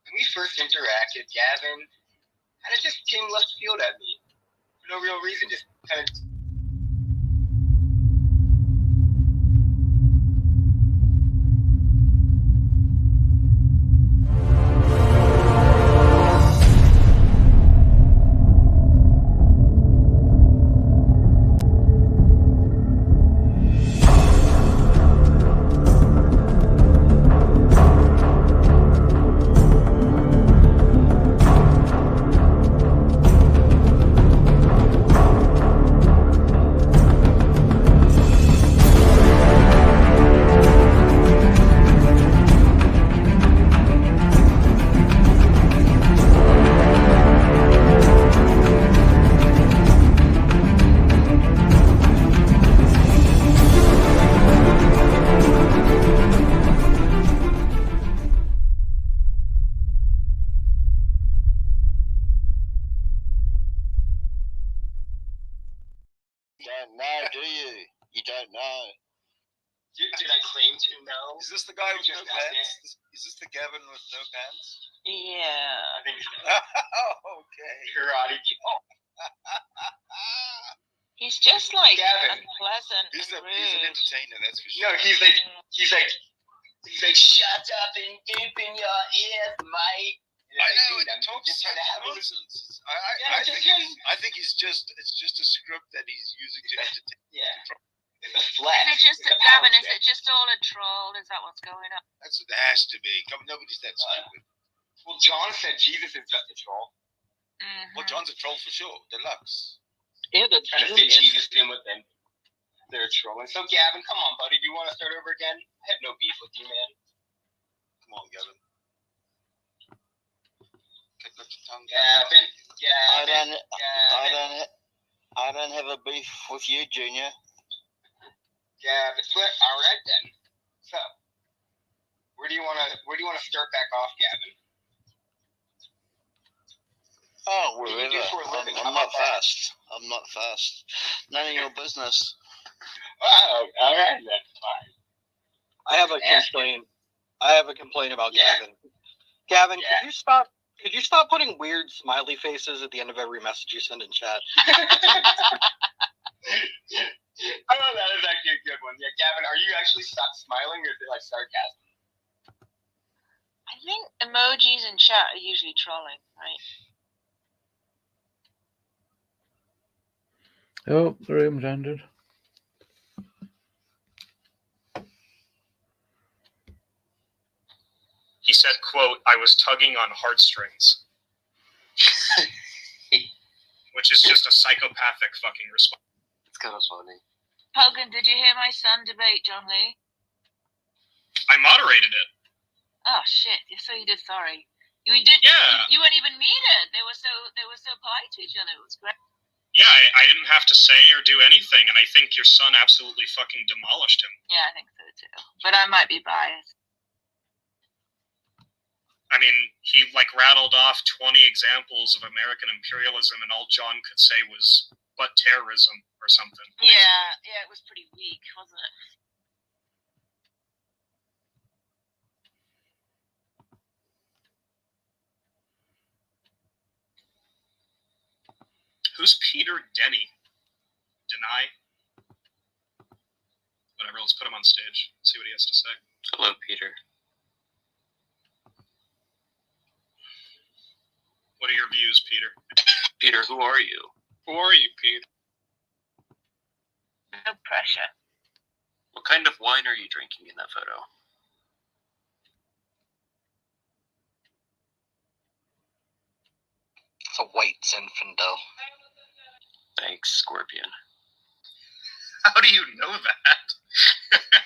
when we first interacted, Gavin kind of just came left field at me for no real reason, just kind of. Did I claim to know? Is this the guy with no pants? Is this the Gavin with no pants? Yeah. I think so. Okay. Karate. Oh. He's just like Gavin. unpleasant. He's and an rude. entertainer, that's for sure. No, he's like, shut up and dip in your ears, mate. I know, dude, it talks just trying to have nonsense. I I think it's just a script that he's using to entertain. Yeah. It's a flash. Is it just Gavin? Is it just all a troll? Is that what's going on? That's what it has to be. Nobody's that stupid. Well, John said Jesus is just a troll. Mm-hmm. Well, John's a troll for sure. Deluxe. Yeah, that's Trying to fit Jesus in with them. They're trolling. So, Gavin, come on, buddy. Do you want to start over again? I have no beef with you, man. Come on, Gavin. Kick up your tongue. Gavin. I don't have a beef with you, Junior. Gavin. All right then. So, where do you want to start back off, Gavin? Oh, wherever. What do you do for a living? I'm not fast. I'm not fast. None of your business. Oh, all right then. Fine. I have a complaint about Gavin. Gavin, could you stop putting weird smiley faces at the end of every message you send in chat? Oh, that is actually a good one. Yeah, Gavin, are you actually smiling or is it like sarcasm? I think emojis in chat are usually trolling, right? Oh, the room's ended. He said, quote, "I was tugging on heartstrings." Which is just a psychopathic fucking response. It's kind of funny. Hogan, did you hear my son debate John Lee? I moderated it. Oh shit! So you did. Sorry, you did. Yeah. You weren't even needed. They were so polite to each other. It was great. Yeah, I didn't have to say or do anything, and I think your son absolutely fucking demolished him. Yeah, I think so too. But I might be biased. I mean, he rattled off 20 examples of American imperialism, and all John could say was "but terrorism" or something. Yeah, it was pretty weak, wasn't it? Who's Peter Denny? Deny? Whatever, let's put him on stage. See what he has to say. Hello, Peter. What are your views, Peter? Peter, who are you? Who are you, Peter? No pressure. What kind of wine are you drinking in that photo? It's a white Zinfandel. Thanks, Scorpion. How do you know that?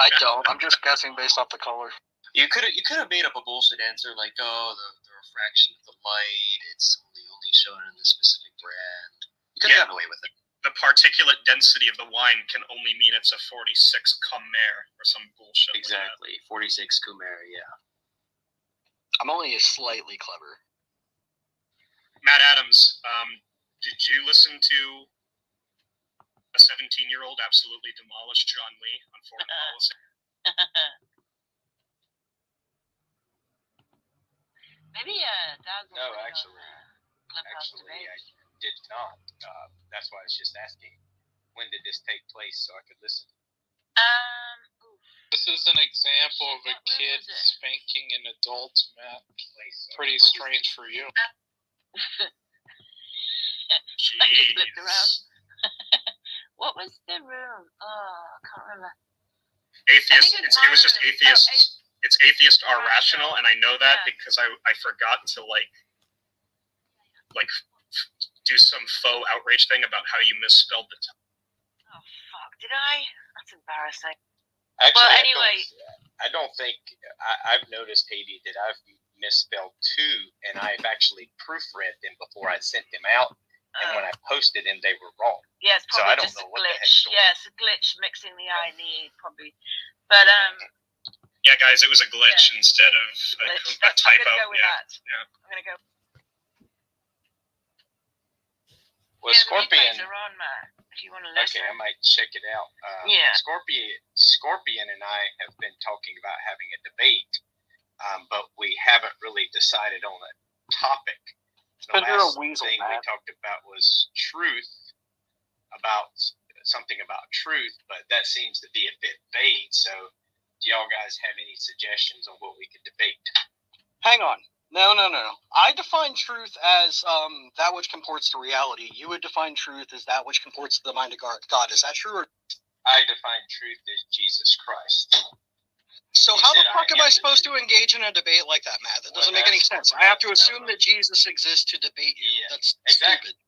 I don't. I'm just guessing based off the color. You could have made up a bullshit answer like, oh, the refraction of the light, it's only shown in this specific brand. You could have gotten away with it. The particulate density of the wine can only mean it's a 46 Comer or some bullshit. Exactly, 46 Comer, yeah. I'm only slightly clever. Matt Adams, did you listen to a 17-year-old absolutely demolish John Lee on foreign policy? Maybe Doug will No, put it on actually, the clubhouse debate. I did not. That's why I was just asking, when did this take place so I could listen? Oof. This is an example of a What room kid was it? spanking an adult, Matt. Pretty strange for you. I just flipped around. Jeez. What was the room? Oh, I can't remember. Atheists. I think It was just it's atheists. It's atheists are Rational. rational, and I know that Yeah. because I forgot to like do some faux outrage thing about how you misspelled the time. Oh, fuck. Did I? That's embarrassing. Actually, Well, anyway. I don't think I've noticed, Haiti, that I've misspelled two, and I've actually proofread them before I sent them out. And when I posted them, they were wrong. Yeah, it's So probably I don't just know a what the glitch. heck's going on. Yeah, it's a glitch mixing the I and the E, probably. But, Yeah, guys, it was a glitch instead of glitch. a typo. I'm going to go with Yeah. that. Yeah. I'm going to go. Well, The Scorpion. replays are on, Matt, if you want to listen. Okay, I might check it out. Yeah. Scorpion and I have been talking about having a debate, but we haven't really decided on a topic. The Because you're a last weasel, thing we Matt. talked about was truth, about something about truth, but that seems to be a bit vague. So, do y'all guys have any suggestions on what we could debate? Hang on. No. I define truth as that which comports to reality. You would define truth as that which comports to the mind of God. Is that true? I define truth as Jesus Christ. So He how the said, fuck "I am am I the supposed to truth." engage in a debate like that, Matt? That doesn't Well, make any that's- sense. I have to assume that Jesus exists to debate you. Yeah, That's exactly. stupid.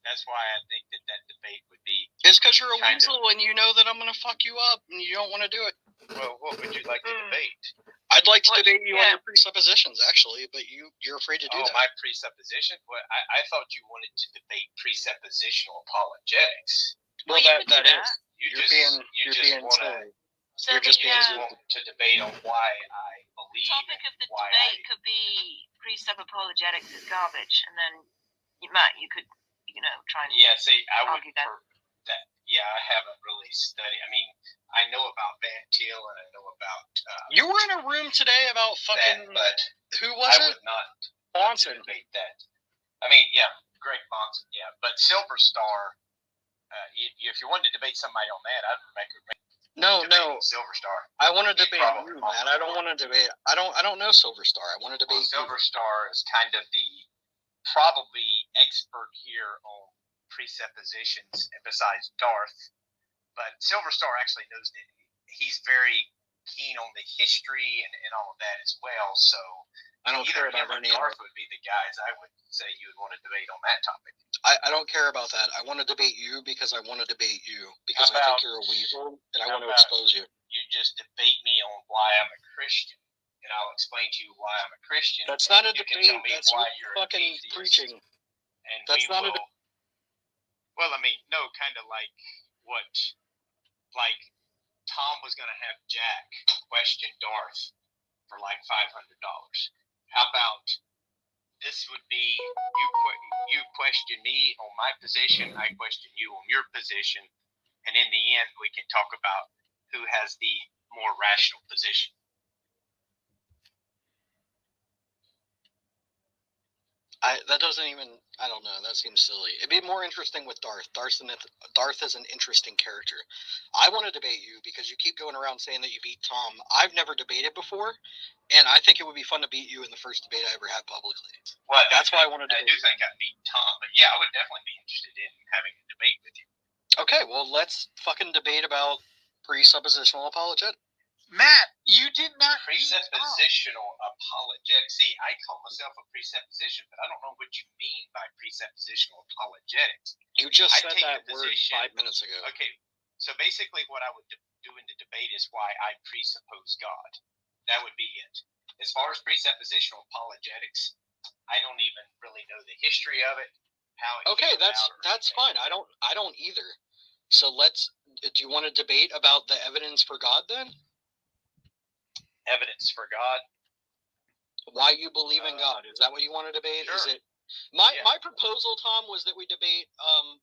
That's why I think that debate would be. It's because you're a Kind of. weasel and you know that I'm going to fuck you up and you don't want to do it. Well, what would you like to debate? I'd like to Well, debate you on yeah. your presuppositions, actually, but you're afraid to do that. My presupposition? Well, I thought you wanted to debate presuppositional apologetics. Well, you that could do is. You You're just being want to. silly. So You're just the being want to debate on why I believe. topic of the why debate could be pre-sub apologetics is garbage, and then, Matt, you could, try and Yeah, see, I would argue that. that. Yeah, I haven't really studied. I mean, I know about Van Til and I know about You were in a room today about fucking. that, but Who was I it? would not Bonson. debate that. I mean, yeah, Greg Bonson, yeah, but Silver Star. If you wanted to debate somebody on that, I'd recommend No. debating Silver Star. I want to debate Probably. you, man. I don't want to debate. I don't know Silver Star. I want to Well, debate you. Silver Star is kind of the probably expert here on presuppositions besides Darth. But Silver Star actually knows that he's very keen on the history and all of that as well. So I don't care either him about or any of it. Darth would be the guys I would say you would want to debate on that topic. I don't care about that. I want to debate you because I want to debate you because I think you're a weasel and I want to expose you. You just debate me on why I'm a Christian, and I'll explain to you why I'm a Christian. That's not a You can debate. tell me That's why you're an fucking atheist. preaching. And That's we not a will. Well, I mean, no, kind of like what, like Tom was going to have Jack question Darth for like $500. How about this would be you question me on my position, I question you on your position, and in the end we can talk about who has the more rational position. That doesn't even. I don't know. That seems silly. It'd be more interesting with Darth. Darth is an interesting character. I want to debate you because you keep going around saying that you beat Tom. I've never debated before, and I think it would be fun to beat you in the first debate I ever had publicly. Well, That's why I want to I debate do you. think I beat Tom, but yeah, I would definitely be interested in having a debate with you. Okay, well, let's fucking debate about presuppositional apologetics. Matt, you did not beat Tom. Presuppositional apologetics. See, I call myself a presupposition, but I don't know what you mean by presuppositional apologetics. You just I said take that the word position- 5 minutes ago. Okay, so basically what I would do in the debate is why I presuppose God. That would be it. As far as presuppositional apologetics, I don't even really know the history of it. How it Okay, came about or that's anything. fine. I don't either. So do you want to debate about the evidence for God then? Evidence for God. Why you believe in God? Is that what you want to debate? Sure. Is it my Yeah. my proposal, Tom, was that we debate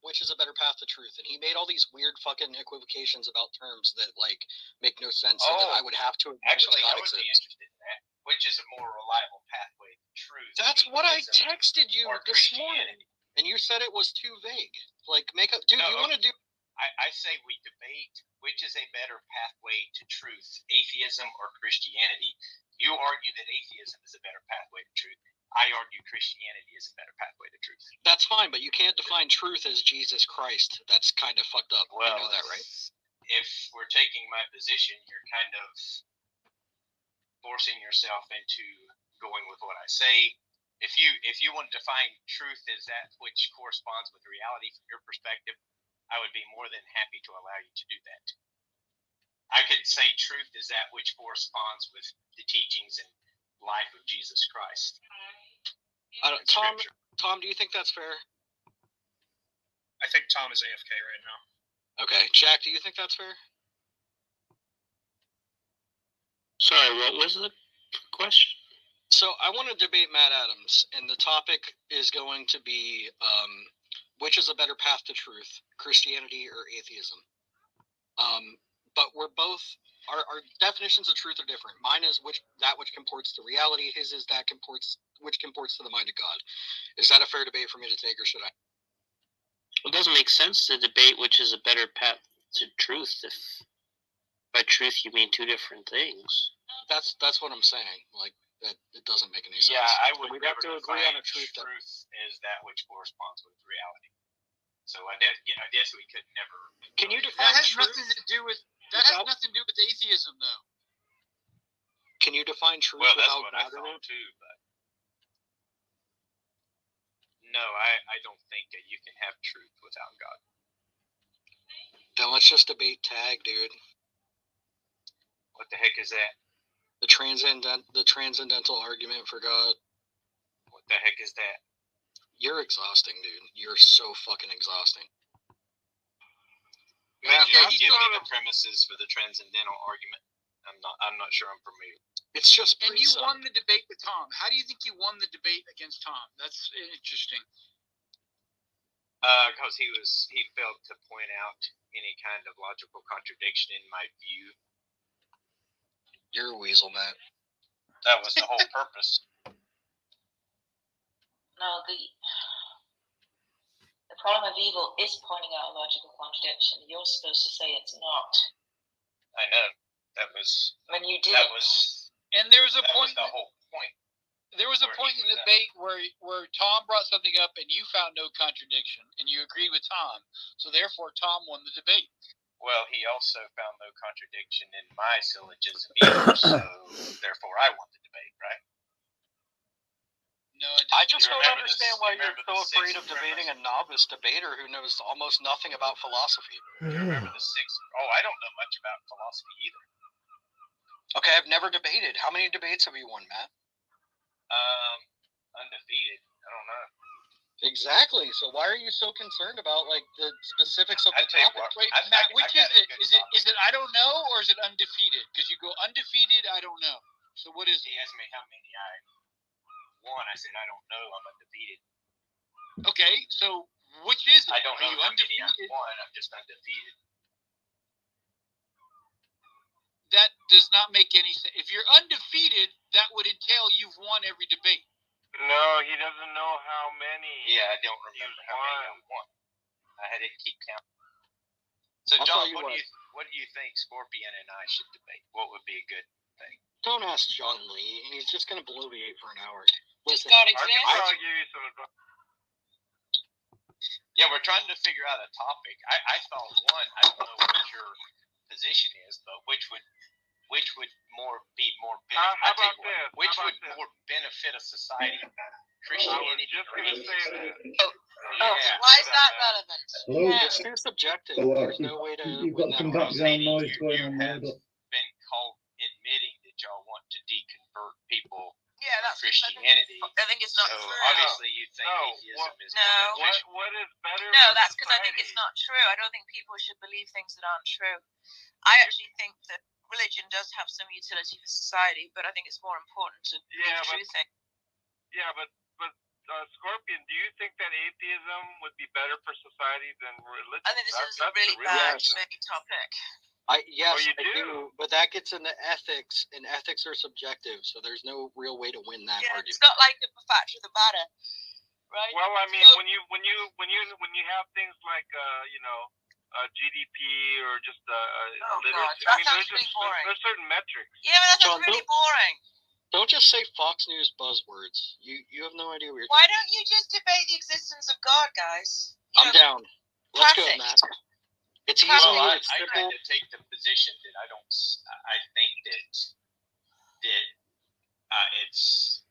which is a better path to truth, and he made all these weird fucking equivocations about terms that like make no sense, so that Oh, I would have to acknowledge Actually, I God would be exists. interested in that. which is a more reliable pathway to truth? That's what I atheism texted you or this morning, Christianity? and you said it was too vague. Like, make up, dude. No, You want to do? I say we debate which is a better pathway to truth, atheism or Christianity. You argue that atheism is a better pathway to truth. I argue Christianity is a better pathway to truth. That's fine, but you can't define truth as Jesus Christ. That's kind of fucked up. Well, you know that, right? If we're taking my position, you're kind of forcing yourself into going with what I say. If you want to define truth as that which corresponds with reality from your perspective, I would be more than happy to allow you to do that. I could say truth is that which corresponds with the teachings and life of Jesus Christ. Tom, do you think that's fair? I think Tom is AFK right now. Okay, Jack, do you think that's fair? Sorry, what was the question? So I want to debate Matt Adams, and the topic is going to be which is a better path to truth, Christianity or atheism? But we're both our definitions of truth are different. Mine is that which comports to reality. His is that which comports to the mind of God. Is that a fair debate for me to take, or should I? It doesn't make sense to debate which is a better path to truth if by truth you mean two different things. That's what I'm saying. Like that, it doesn't make any sense. Yeah, I would We'd never have to agree on a truth. Truth is that which corresponds with reality. So I guess we could never. Can you define That has truth? nothing to do with atheism, though. Can you define truth Well, that's without what I God in thought it? too, but no, I don't think that you can have truth without God. Then let's just debate tag, dude. What the heck is that? The transcendental argument for God. What the heck is that? You're exhausting, dude. You're so fucking exhausting. Matt, give me the premises for the transcendental argument. I'm not sure I'm familiar. It's just And you won the debate with Tom. How do you think you won the debate against Tom? That's interesting. Because he failed to point out any kind of logical contradiction in my view. You're a weasel, Matt. That was the whole purpose. No, the problem of evil is pointing out a logical contradiction. You're supposed to say it's not. I know. That was. When you did. That was. And there was a point. Was the whole point. There was a point in the debate where Tom brought something up and you found no contradiction and you agreed with Tom. So therefore, Tom won the debate. Well, he also found no contradiction in my syllogism either, so therefore I won the debate, right? No, I just don't understand why you're so afraid of debating a novice debater who knows almost nothing about philosophy. You remember the six? Oh, I don't know much about philosophy either. Okay, I've never debated. How many debates have you won, Matt? Undefeated. I don't know. Exactly. So why are you so concerned about like the specifics of the topic? Wait, Matt, which is it? Is it I don't know or is it undefeated? Because you go undefeated, I don't know. So what is it? He asked me how many I won. I said I don't know. I'm undefeated. Okay, so which is it? I don't know Are you how undefeated? many I won. I'm just undefeated. That does not make any sense. If you're undefeated, that would entail you've won every debate. No, he doesn't know how many. Yeah, I don't remember how many I won. I didn't keep count. So, I'll John, what do you think Scorpion and I should debate? What would be a good thing? Don't ask John Lee. He's just going to bloviate for an hour. Just Listen, God I exists. can give you some advice. Yeah, we're trying to figure out a topic. I thought one. I don't know what your position is, but which would be more How about this? Which would more benefit a society? Christianity. I was just going to say that. Yeah. Why is that relevant? Hello? it's too subjective. Well, There's no way to you've win got that some round. background noise going You on there, have but been called admitting that y'all want to deconvert people Yeah, from that's Christianity. I think it's not So true. obviously you think atheism is No. more beneficial. What is better No, for that's because I think it's society? not true. I don't think people should believe things that aren't true. I actually think that religion does have some utility for society, but I think it's more important to believe true things. Yeah, but Scorpion, do you think that atheism would be better for society than religion? I think this is a That's really the real bad question. debate topic. Yes, you I do, but that gets into ethics, and ethics are subjective, so there's no real way to win that Yeah, argument. it's not like the fact of the matter, right? Well, I mean, So- when you have things like GDP or just God, literacy, that I mean, sounds pretty boring. there's certain metrics. Yeah, but that John, sounds really boring. Don't just say Fox News buzzwords. You have no idea what you're Why don't you just debate the existence of God, guys? I'm down. Let's go, perfect. Matt. It's easy. Well, I It's kind simple. of take the position that I think that it's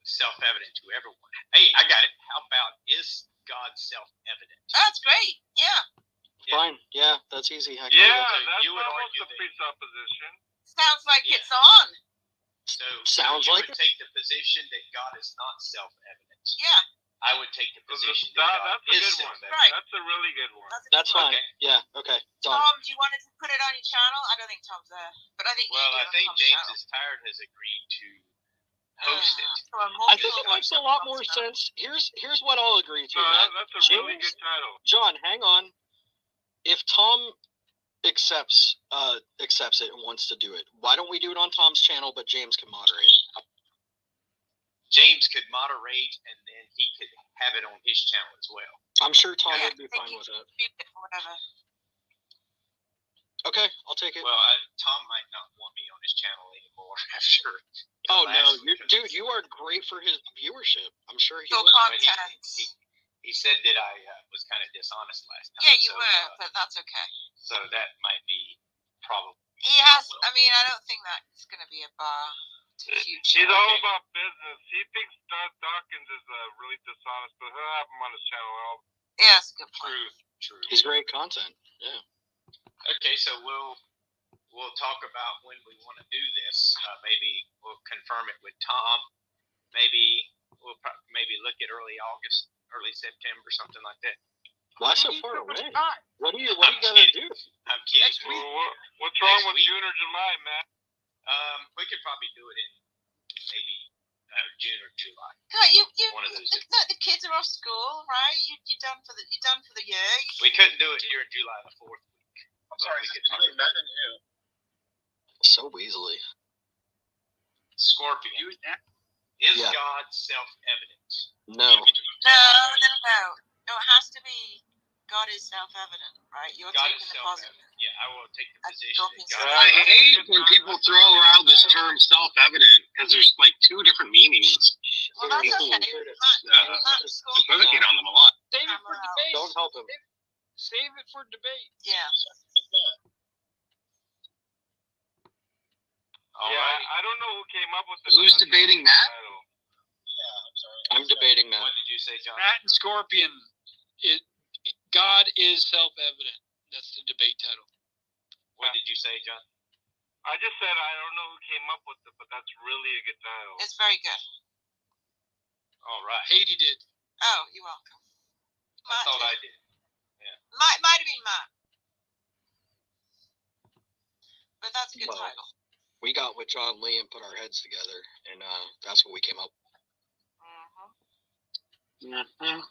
self-evident to everyone. Hey, I got it. How about, is God self-evident? That's great. Yeah. Fine. Yeah, that's easy. I can do Yeah, that. that's you would almost argue a presupposition. Sounds like Yeah. it's on. So Sounds you like would it. take the position that God is not self-evident. Yeah. I would take the So position that God that's a is good one. self-evident. Right. That's a really good one. That's fine. Okay. Yeah. Okay. Done. Tom, do you want to put it on your channel? I don't think Tom's there, but I think. Well, you do I on think Tom's James channel. is tired has agreed to host it. So more I think people it makes a watch lot Tom's more channel. sense. Here's what I'll agree to. No, Matt. that's a really James- good title. John, hang on. If Tom accepts it and wants to do it, why don't we do it on Tom's channel, but James can moderate? James could moderate, and then he could have it on his channel as well. I'm sure Tom Yeah, would be fine with it. Whatever. Okay, I'll take it. Well, Tom might not want me on his channel anymore after. Oh the no, last one. dude, you are great for his viewership. I'm sure he So would. content. He said that I was kind of dishonest last time. Yeah, you so, were, but that's okay. So that might be probably. He has. I mean, I don't think that's going to be a bar to future. He's all about business. He thinks Dawkins is really dishonest, but he'll have him on his channel. Yeah, that's a good point. True. He's great content. Yeah. Okay, so we'll talk about when we want to do this. Maybe we'll confirm it with Tom. Maybe we'll maybe look at early August, early September, something like that. Why so far away? What are you I'm gonna kidding. do? I'm kidding. Next week. What's wrong with week. June or July, Matt? We could probably do it in maybe June or July. God, you One of those. the kids are off school, right? You're done for the year. We couldn't do it here in July the 4th week. I'm sorry, we is could it talk between about Matt and who? So easily. Scorpion. Is Yeah. God self-evident? No. No, it has to be God is self-evident, right? You're God taking is the positive. self-evident. Yeah, I will take the I position don't that think so. God I hate when people throw around this term self-evident because there's like two different meanings. Well, that's People okay. Matt Scorpion. equivocate on them a lot. Save it for debate. Don't help him. Save it for debate. Yeah. All Yeah, right. I don't know who came up with the Who's debating Matt? title. I'm debating What Matt. did you say, John? Matt and Scorpion. God is self-evident. That's the debate title. What did you say, John? I just said I don't know who came up with it, but that's really a good title. It's very good. All right. Haiti did. Oh, you're welcome. I thought I did. Might have been Matt. But that's a good Well, title. We got with John Lee and put our heads together, and that's what we came up. Mm-hmm.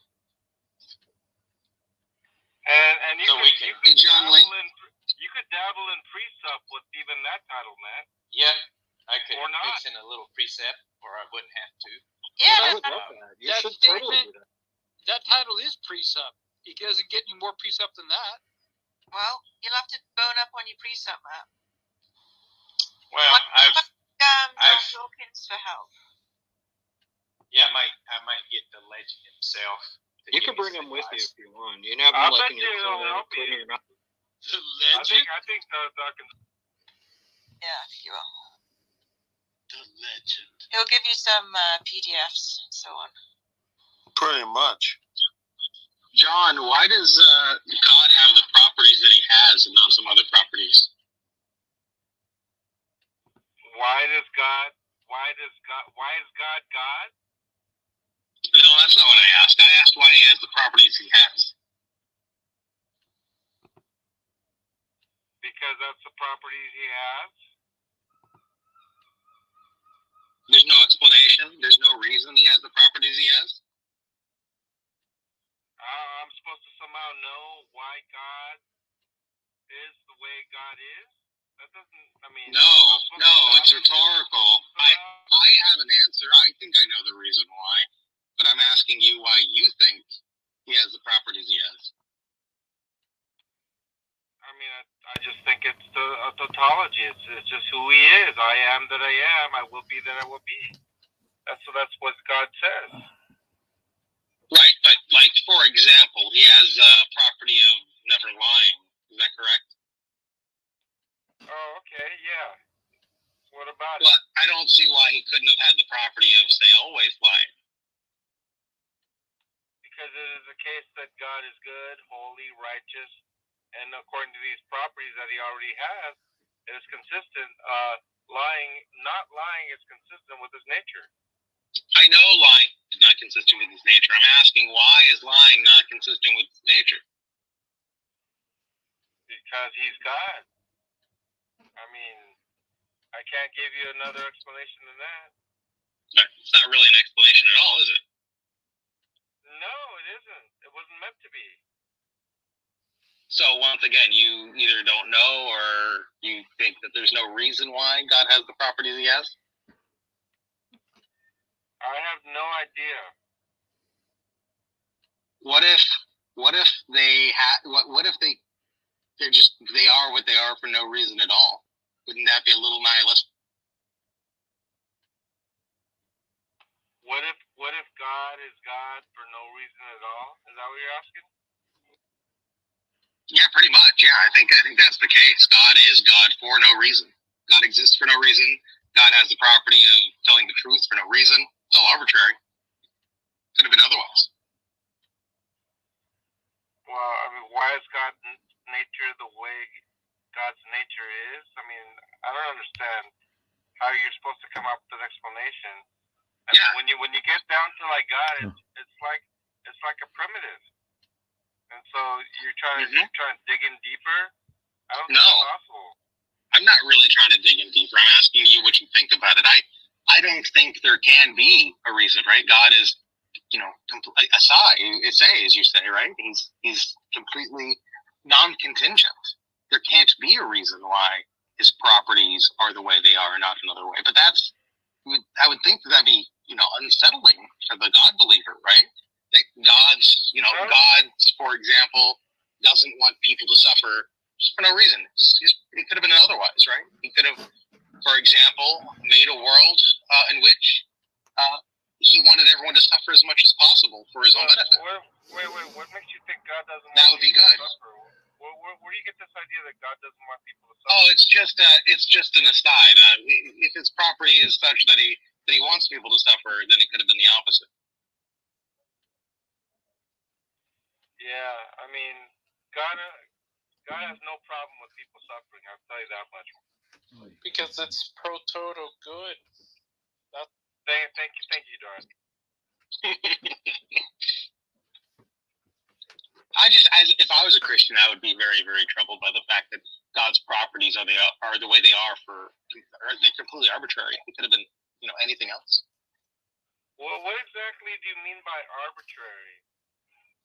And you So could, we can- you could John Lee. you could dabble in precept with even that title, man. Yeah, I could Or not. mix in a little precept, or I wouldn't have to. Yeah, I would love that. You That should totally statement- do that. That title is precept. It doesn't get any more precept than that. well, you'll have to bone up on your precept, Matt. Well, I've- Dawkins for help. Yeah, I might get the legend himself. to You give can me bring some him with you advice. if you want. You can have I him like bet in your you it'll corner, help cleaning you. your mouth. The I legend. think Dawkins. Yeah, if you will. The legend. He'll give you some PDFs and so on. Pretty much. John, why does God have the properties that he has and not some other properties? Why is God God? No, that's not what I asked. I asked why he has the properties he has. Because that's the properties he has. There's no explanation. There's no reason he has the properties he has. I'm supposed to somehow know why God is the way God is? That doesn't, I mean... No, it's rhetorical. I have an answer. I think I know the reason why. But I'm asking you why you think he has the properties he has. I mean, I just think it's a tautology. It's just who he is. I am that I am. I will be that I will be. That's what God says. Right, but like for example, he has a property of never lying. Is that correct? Oh, okay, yeah. What about Well, it? I don't see why he couldn't have had the property of, say, always lying. Because it is a case that God is good, holy, righteous, and according to these properties that he already has, it is consistent. Not lying is consistent with his nature. I know lying is not consistent with his nature. I'm asking why is lying not consistent with his nature? Because he's God. I mean, I can't give you another explanation than that. It's not really an explanation at all, is it? No, it isn't. It wasn't meant to be. So once again, you either don't know or you think that there's no reason why God has the properties he has? I have no idea. What if they are what they are for no reason at all? Wouldn't that be a little nihilistic? What if God is God for no reason at all? Is that what you're asking? Yeah, pretty much. Yeah, I think that's the case. God is God for no reason. God exists for no reason. God has the property of telling the truth for no reason. It's all arbitrary. Could have been otherwise. Well, I mean, why is God's nature the way God's nature is? I mean, I don't understand how you're supposed to come up with an explanation. I mean, when you get down to like God, it's like a primitive. And so you're trying to dig in deeper. I don't think it's possible. I'm not really trying to dig in deeper. I'm asking you what you think about it. I don't think there can be a reason, right? God is, as you say, right? He's completely non-contingent. There can't be a reason why his properties are the way they are and not another way. But I would think that'd be, unsettling for the God believer, right? That God, for example, doesn't want people to suffer for no reason. It could have been otherwise, right? He could have, for example, made a world in which he wanted everyone to suffer as much as possible for his own benefit. Wait, what makes you think God doesn't want that would be good. to suffer? Where do you get this idea that God doesn't want people to suffer? Oh, it's just an aside. If his property is such that he wants people to suffer, then it could have been the opposite. Yeah, I mean, God has no problem with people suffering. I'll tell you that much. Because it's pro toto good. Thank you, Darth. If I was a Christian, I would be very, very troubled by the fact that God's properties are the way they are they're completely arbitrary. It could have been, anything else. Well, what exactly do you mean by arbitrary?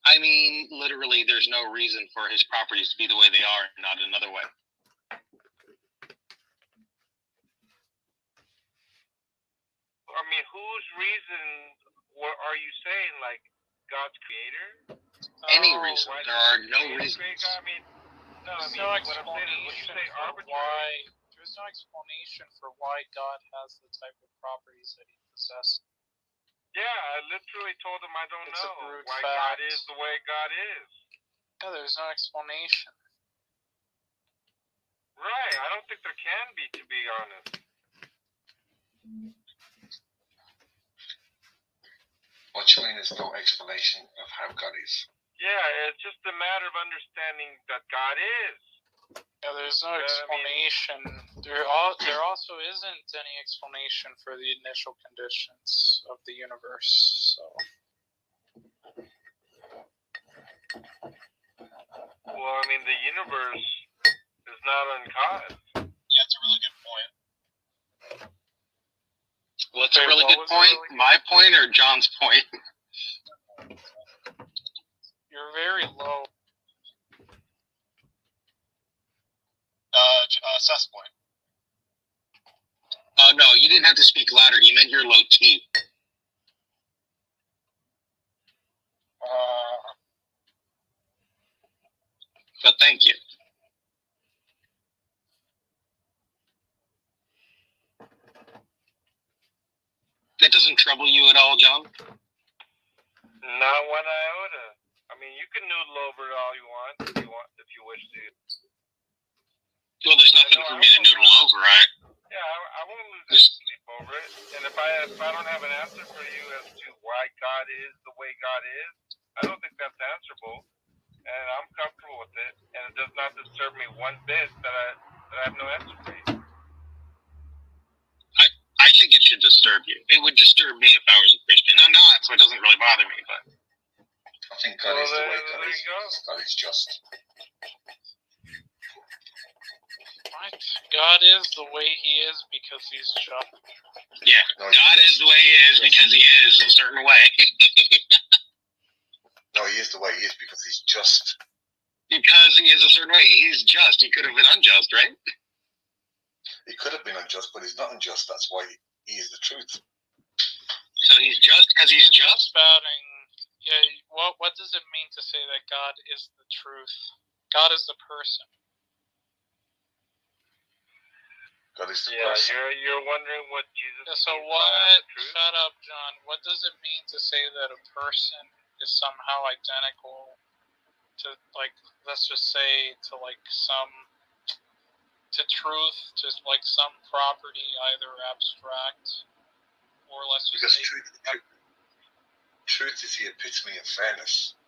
I mean, literally, there's no reason for his properties to be the way they are, not another way. I mean, whose reason are you saying? Like God's creator? Any reason. There are no reasons. There's no explanation for why. There's no explanation for why God has the type of properties that he possesses. Yeah, I literally told him I don't know why fact. God is the way God is. Yeah, there's no explanation. Right, I don't think there can be, to be honest. What you mean there's no explanation of how God is? Yeah, it's just a matter of understanding that God is. Yeah, there's no explanation. There also isn't any explanation for the initial conditions of the universe. So. Well, I mean, the universe is not uncaused. Yeah, that's a really good point. Well, it's a really good point. My point or John's point? You're very low. didn't have to speak louder. You meant your low T. But thank you. That doesn't trouble you at all, John? Not one iota. I mean, you can noodle over it all you want, if you wish to. Well, there's nothing for me to noodle over, right? Yeah, I won't lose any sleep over it. And if I don't have an answer for you as to why God is the way God is, I don't think that's answerable. And I'm comfortable with it. And it does not disturb me one bit that I have no answer for you. I think it should disturb you. It would disturb me if I was a Christian. I'm not, so it doesn't really bother me. But I think God is the way God is. God is just. Right. God is the way he is because he's just. Yeah, God is the way he is because he is a certain way. No, he is the way he is because he's just. Because he is a certain way. He's just. He could have been unjust, right? He could have been unjust, but he's not unjust. That's why he is the truth. So he's just because he's just? Spouting, yeah, what does it mean to say that God is the truth? God is the person. God is the person. person. You're wondering what Jesus so what, shut up, John. What does it mean to say that a person is somehow identical to, like, let's just say, to, like, to truth, to, like, some property, either abstract, or let's just because say... Truth is the epitome of fairness.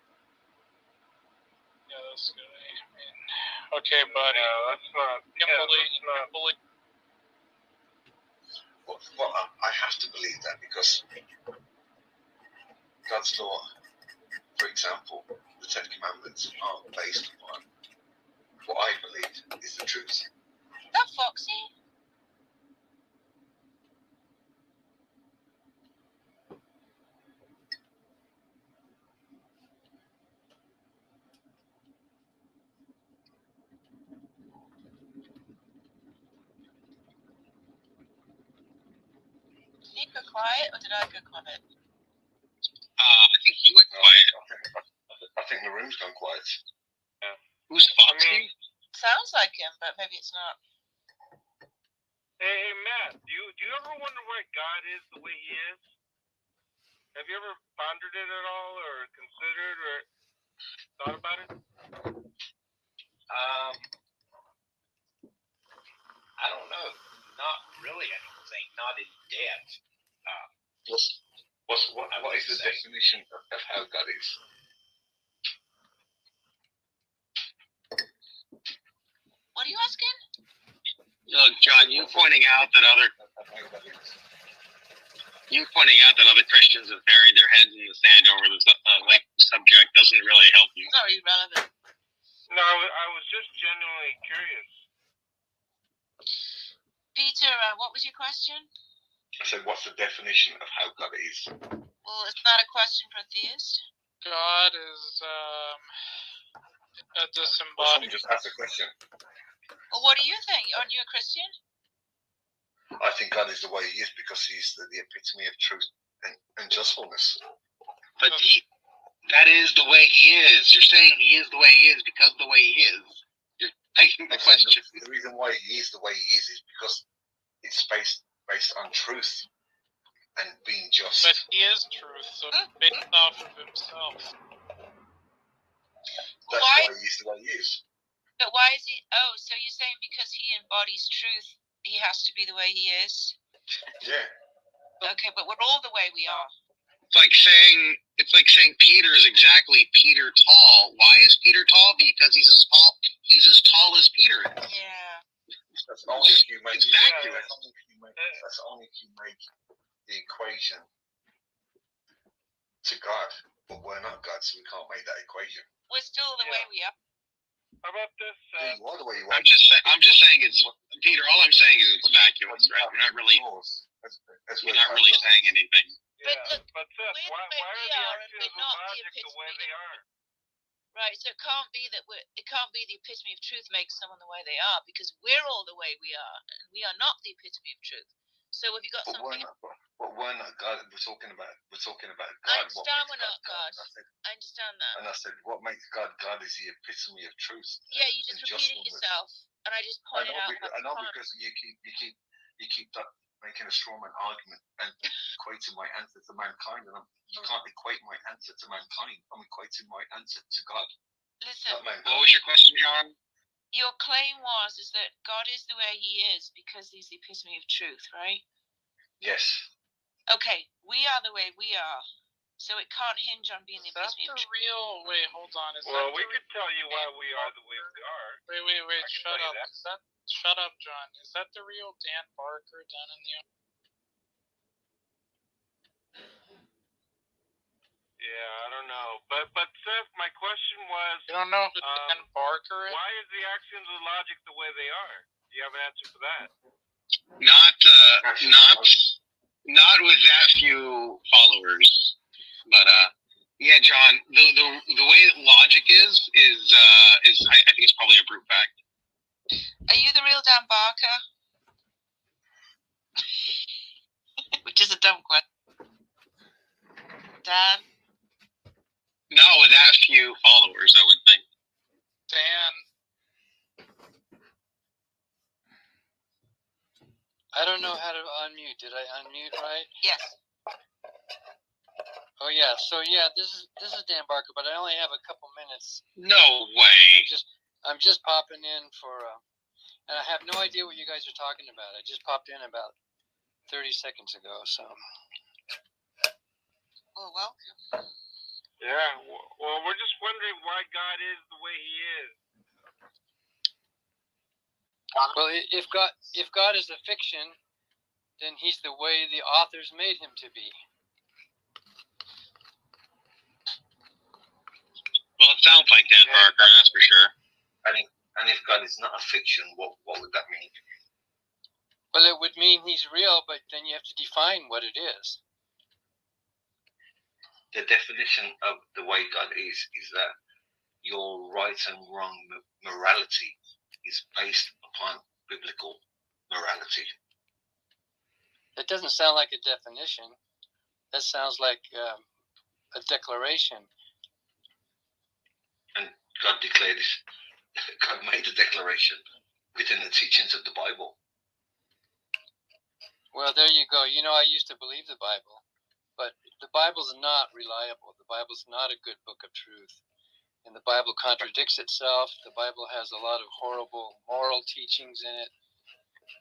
Yeah, that's good. I mean, okay, buddy. Yeah, that's not... Well, I have to believe that because God's law, for example, the Ten Commandments are based upon what I believe is the truth. Is that Foxy? Did he go quiet or did I go quiet? I think you went quiet. I think the room's gone quiet. Yeah. Who's Foxy? Sounds like him, but maybe it's not. Hey, Matt, do you ever wonder why God is the way he is? Have you ever pondered it at all, or considered, or thought about it? I don't know. Not really, I don't think. Not in depth. What is the definition of how God is? What are you asking? Look, John, you pointing out that other Christians have buried their heads in the sand over the subject doesn't really help you. It's not really relevant. No, I was just genuinely curious. Peter, what was your question? I said, what's the definition of how God is? Well, it's not a question for a theist. God is a disembodied. Just ask a question. Well, what do you think? Aren't you a Christian? I think God is the way he is because he's the epitome of truth and justfulness. But that is the way he is. You're saying he is the way he is because the way he is. You're taking the question. The reason why he is the way he is because it's based on truth and being just. But he is truth, so it's based off of himself. That's why he's the way he is. But why is he? Oh, so you're saying because he embodies truth, he has to be the way he is? Yeah. Okay, but we're all the way we are. It's like saying Peter is exactly Peter tall. Why is Peter tall? Because he's as tall as Peter is. Yeah. That's only if you make exactly. That's only if you make the equation to God, but we're not God, so we can't make that equation. We're still the way we are. How about this? You are the way you are. I'm just saying it's Peter. All I'm saying is it's vacuous, right? We're not really saying anything. Yeah, but Seth, why are the actions of logic the way they are? Right, so it can't be the epitome of truth makes someone the way they are because we're all the way we are, and we are not the epitome of truth. So have you got But something? we're not God. We're talking about God. I understand we're not God. I understand that. And I said, what makes God? God is the epitome of truth. Yeah, you just repeated yourself, and I just pointed out. I know because you keep making a strawman argument and equating my answer to mankind, and you can't equate my answer to mankind. I'm equating my answer to God. Listen, What was your question, John? your claim is that God is the way He is because He's the epitome of truth, right? Yes. Okay, we are the way we are, so it can't hinge on being the epitome of truth. Real? Wait, hold on. Well, we could tell you why we are the way we are. Wait. Shut up. Shut up, John. Is that the real Dan Barker down in the? Yeah, I don't know, but Seth, my question was. You don't know who Dan Barker is? Why is the axioms of logic the way they are? Do you have an answer for that? Not with that few followers, but yeah, John. The way logic is I think it's probably a brute fact. Are you the real Dan Barker? Which is a dumb question. Dan? Not with that few followers, I would think. Dan. I don't know how to unmute. Did I unmute right? Yes. Oh yeah. So yeah, this is Dan Barker, but I only have a couple minutes. No way. I'm just popping in for, and I have no idea what you guys are talking about. I just popped in about 30 seconds ago. So. Well, welcome. Yeah. Well, we're just wondering why God is the way He is. Well, if God is a fiction, then He's the way the authors made Him to be. Well, it sounds like Dan Barker, that's for sure. And if God is not a fiction, what would that mean? Well, it would mean He's real, but then you have to define what it is. The definition of the way God is that your right and wrong morality is based upon biblical morality. That doesn't sound like a definition. That sounds like a declaration. And God declared it. God made a declaration within the teachings of the Bible. Well, there you go. You know, I used to believe the Bible, but the Bible's not reliable. The Bible's not a good book of truth. And the Bible contradicts itself. The Bible has a lot of horrible moral teachings in it.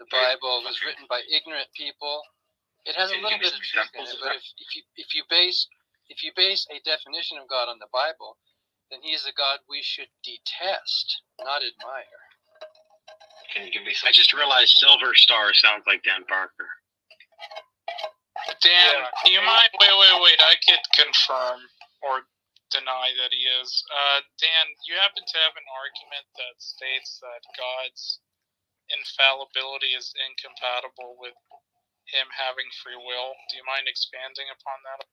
The Bible was written by ignorant people. It has a little bit of truth in it, but if you base a definition of God on the Bible, then He is a God we should detest, not admire. Can you give me some? I just realized Silver Star sounds like Dan Barker. Dan, do you mind? Wait. I could confirm or deny that he is. Dan, you happen to have an argument that states that God's infallibility is incompatible with Him having free will. Do you mind expanding upon that?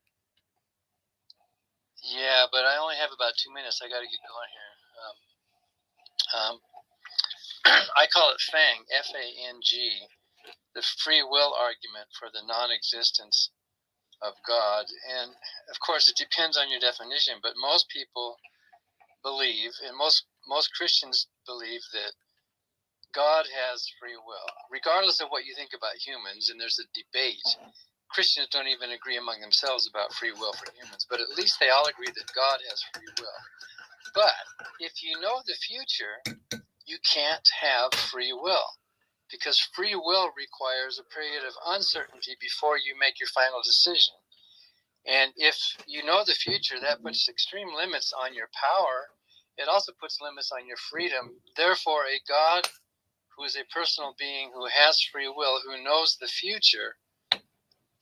Yeah, but I only have about 2 minutes. I got to get going here. I call it FANG, F-A-N-G, the free will argument for the non-existence of God. And, of course, it depends on your definition, but most people believe, and most Christians believe, that God has free will, regardless of what you think about humans, and there's a debate. Christians don't even agree among themselves about free will for humans, but at least they all agree that God has free will. But if you know the future, you can't have free will, because free will requires a period of uncertainty before you make your final decision. And if you know the future, that puts extreme limits on your power. It also puts limits on your freedom. Therefore, a God who is a personal being, who has free will, who knows the future,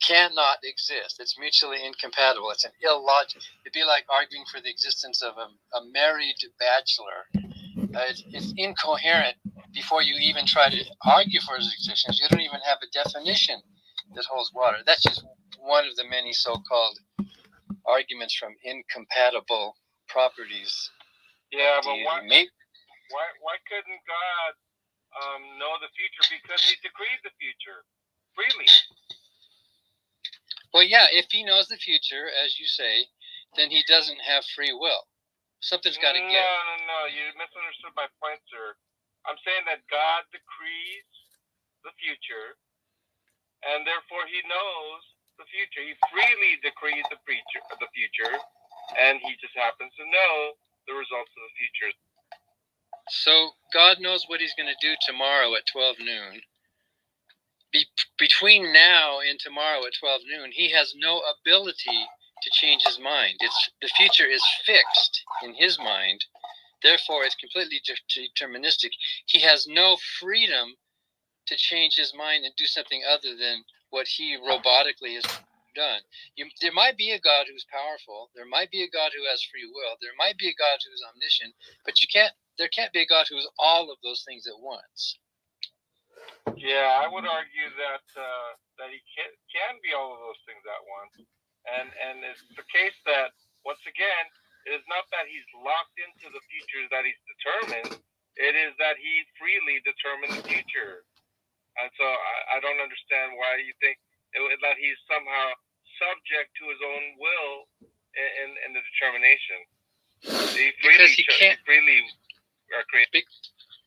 cannot exist. It's mutually incompatible. It's an illogical. It'd be like arguing for the existence of a married bachelor. It's incoherent before you even try to argue for his existence. You don't even have a definition that holds water. That's just one of the many so-called arguments from incompatible properties. Yeah, but why couldn't God know the future? Because He decreed the future. freely. Well, yeah, if he knows the future, as you say, then he doesn't have free will. Something's got to give. No, you misunderstood my point, sir. I'm saying that God decrees the future, and therefore he knows the future. He freely decrees the future, and he just happens to know the results of the future. So God knows what he's going to do tomorrow at 12 noon. Between now and tomorrow at 12 noon, he has no ability to change his mind. The future is fixed in his mind. Therefore, it's completely deterministic. He has no freedom to change his mind and do something other than what he robotically has done. There might be a God who's powerful. There might be a God who has free will. There might be a God who's omniscient. But there can't be a God who's all of those things at once. Yeah, I would argue that he can be all of those things at once, and it's the case that once again, it is not that he's locked into the future that he's determined. It is that he freely determined the future, and so I don't understand why you think that he's somehow subject to his own will in the determination.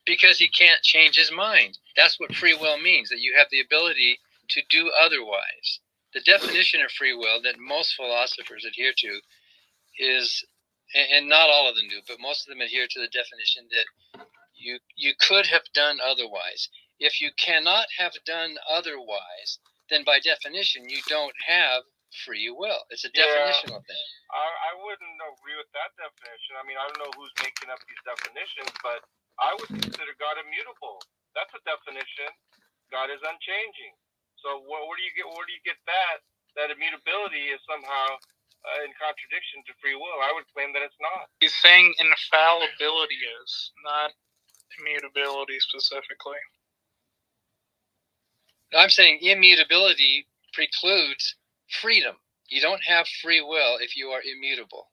Because he can't change his mind. That's what free will means, that you have the ability to do otherwise. The definition of free will that most philosophers adhere to is, and not all of them do, but most of them adhere to the definition that you could have done otherwise. If you cannot have done otherwise, then by definition you don't have free will. It's a definitional thing. I wouldn't agree with that definition. I mean, I don't know who's making up these definitions, but I would consider God immutable. That's a definition. God is unchanging. So where do you get that immutability is somehow in contradiction to free will? I would claim that it's not. He's saying infallibility is, not immutability specifically. I'm saying immutability precludes freedom. You don't have free will if you are immutable.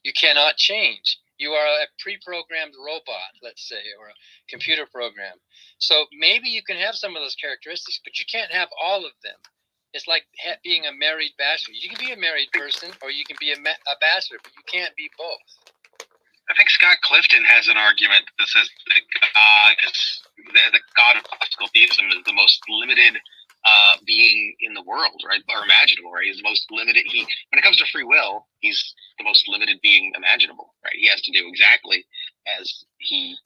You cannot change. You are a pre-programmed robot, let's say, or a computer program. So maybe you can have some of those characteristics, but you can't have all of them. It's like being a married bachelor. You can be a married person, or you can be a bachelor, but you can't be both. I think Scott Clifton has an argument that says that the God of classical theism is the most limited being in the world, right, or imaginable, right? He's the most limited. When it comes to free will, he's the most limited being imaginable, right? He has to do exactly as he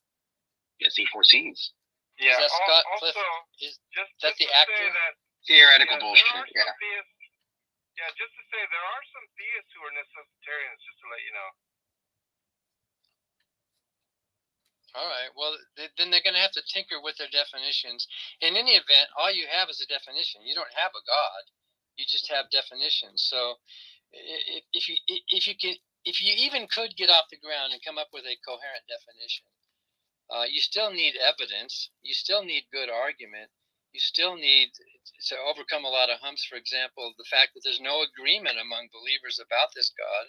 foresees. Is Yeah. that Scott also, Clifton? Is that the to actor? say that, Theoretical bullshit. Yeah. Just to say there are some theists who are necessitarians. Just to let you know. All right. Well, then they're going to have to tinker with their definitions. In any event, all you have is a definition. You don't have a God. You just have definitions. So, if you even could get off the ground and come up with a coherent definition, you still need evidence. You still need good argument. You still need to overcome a lot of humps. For example, the fact that there's no agreement among believers about this God.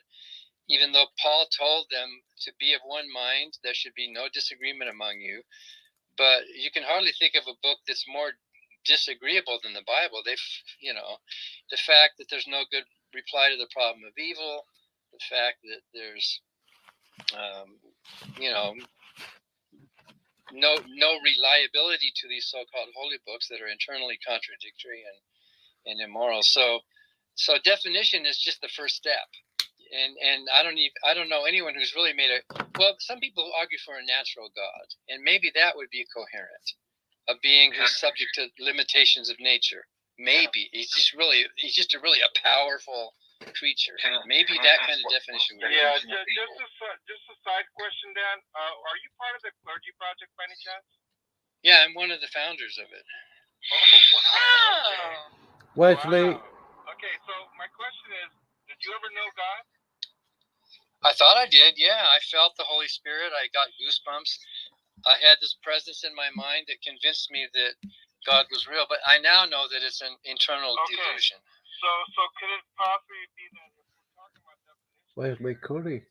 Even though Paul told them to be of one mind, there should be no disagreement among you. But you can hardly think of a book that's more disagreeable than the Bible. The fact that there's no good reply to the problem of evil, the fact that there's, no reliability to these so-called holy books that are internally contradictory and immoral. So definition is just the first step. And I don't know anyone who's really made some people argue for a natural God, and maybe that would be coherent, a being who's subject to limitations of nature. Maybe he's just a really powerful creature. Maybe that kind of definition would Yeah, just a side question, Dan. Are you part of the Clergy Project by any chance? Yeah, I'm one of the founders of it. Oh, wow. Wesley. Wow. Okay, so my question is, did you ever know God? I thought I did, yeah. I felt the Holy Spirit. I got goosebumps. I had this presence in my mind that convinced me that God was real. But I now know that it's an internal delusion. So could it possibly be that if we're talking about definition? Wesley Curry.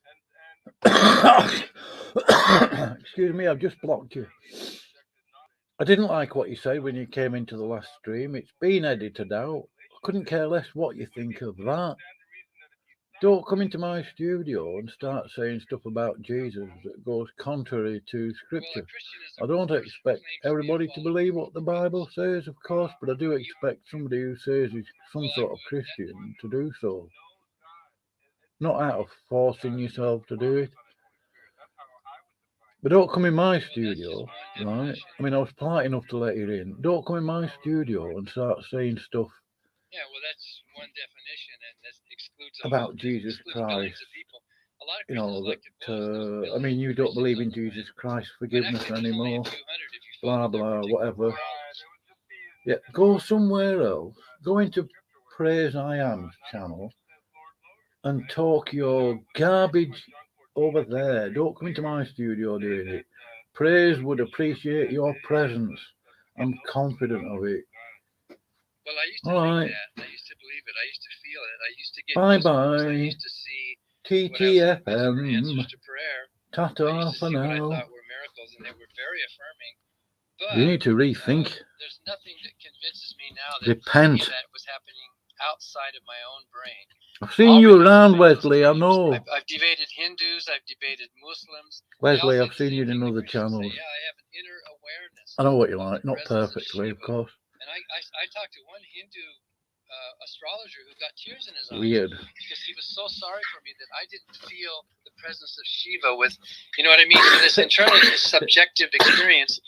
Excuse me, I've just blocked you. I didn't like what you said when you came into the last stream. It's been edited out. I couldn't care less what you think of that. Don't come into my studio and start saying stuff about Jesus that goes contrary to Scripture. I don't expect everybody to believe what the Bible says, of course, but I do expect somebody who says he's some sort of Christian to do so. Not out of forcing yourself to do it. But don't come in my studio, right? I mean, I was polite enough to let you in. Don't come in my studio and start saying stuff that's one definition, and that excludes about Jesus Christ. You know, that, I mean, you don't believe in Jesus Christ's forgiveness anymore, blah, blah, whatever. Yeah, go somewhere else. Go into Praise I Am's channel and talk your garbage over there. Don't come into my studio doing it. Praise would appreciate your presence. I'm confident of it. Well, I used to think that. I used to believe it. I used to feel it. I used to get bye-bye. I used to see TTFM. answers to prayer. Ta-ta I used to for see what I now. thought were miracles, and they were very affirming. But You need to rethink. There's nothing that convinces me now that Repent. that was happening outside of my own brain. I've seen you around, Wesley, I know. I've debated Hindus, I've debated Muslims. Wesley, I've seen you in other channels. Yeah, I have an inner awareness. I know what you like, not perfectly, of course. And I talked to one Hindu astrologer who got tears in his eyes. Weird. Because he was so sorry for me that I didn't feel the presence of Shiva with, you know what I mean? So this internal subjective experience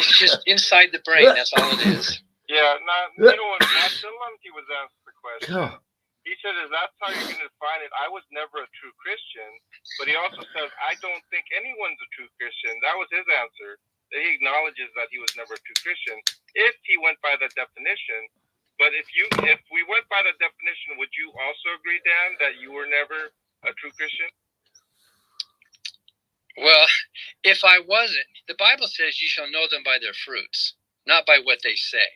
is just inside the brain. That's all it is. Yeah, you know what? He was asked the question. God. He said, "Is that how you're going to define it? I was never a true Christian." But he also says, "I don't think anyone's a true Christian." That was his answer. That he acknowledges that he was never a true Christian if he went by that definition. But if we went by that definition, would you also agree, Dan, that you were never a true Christian? Well, if I wasn't, the Bible says you shall know them by their fruits, not by what they say.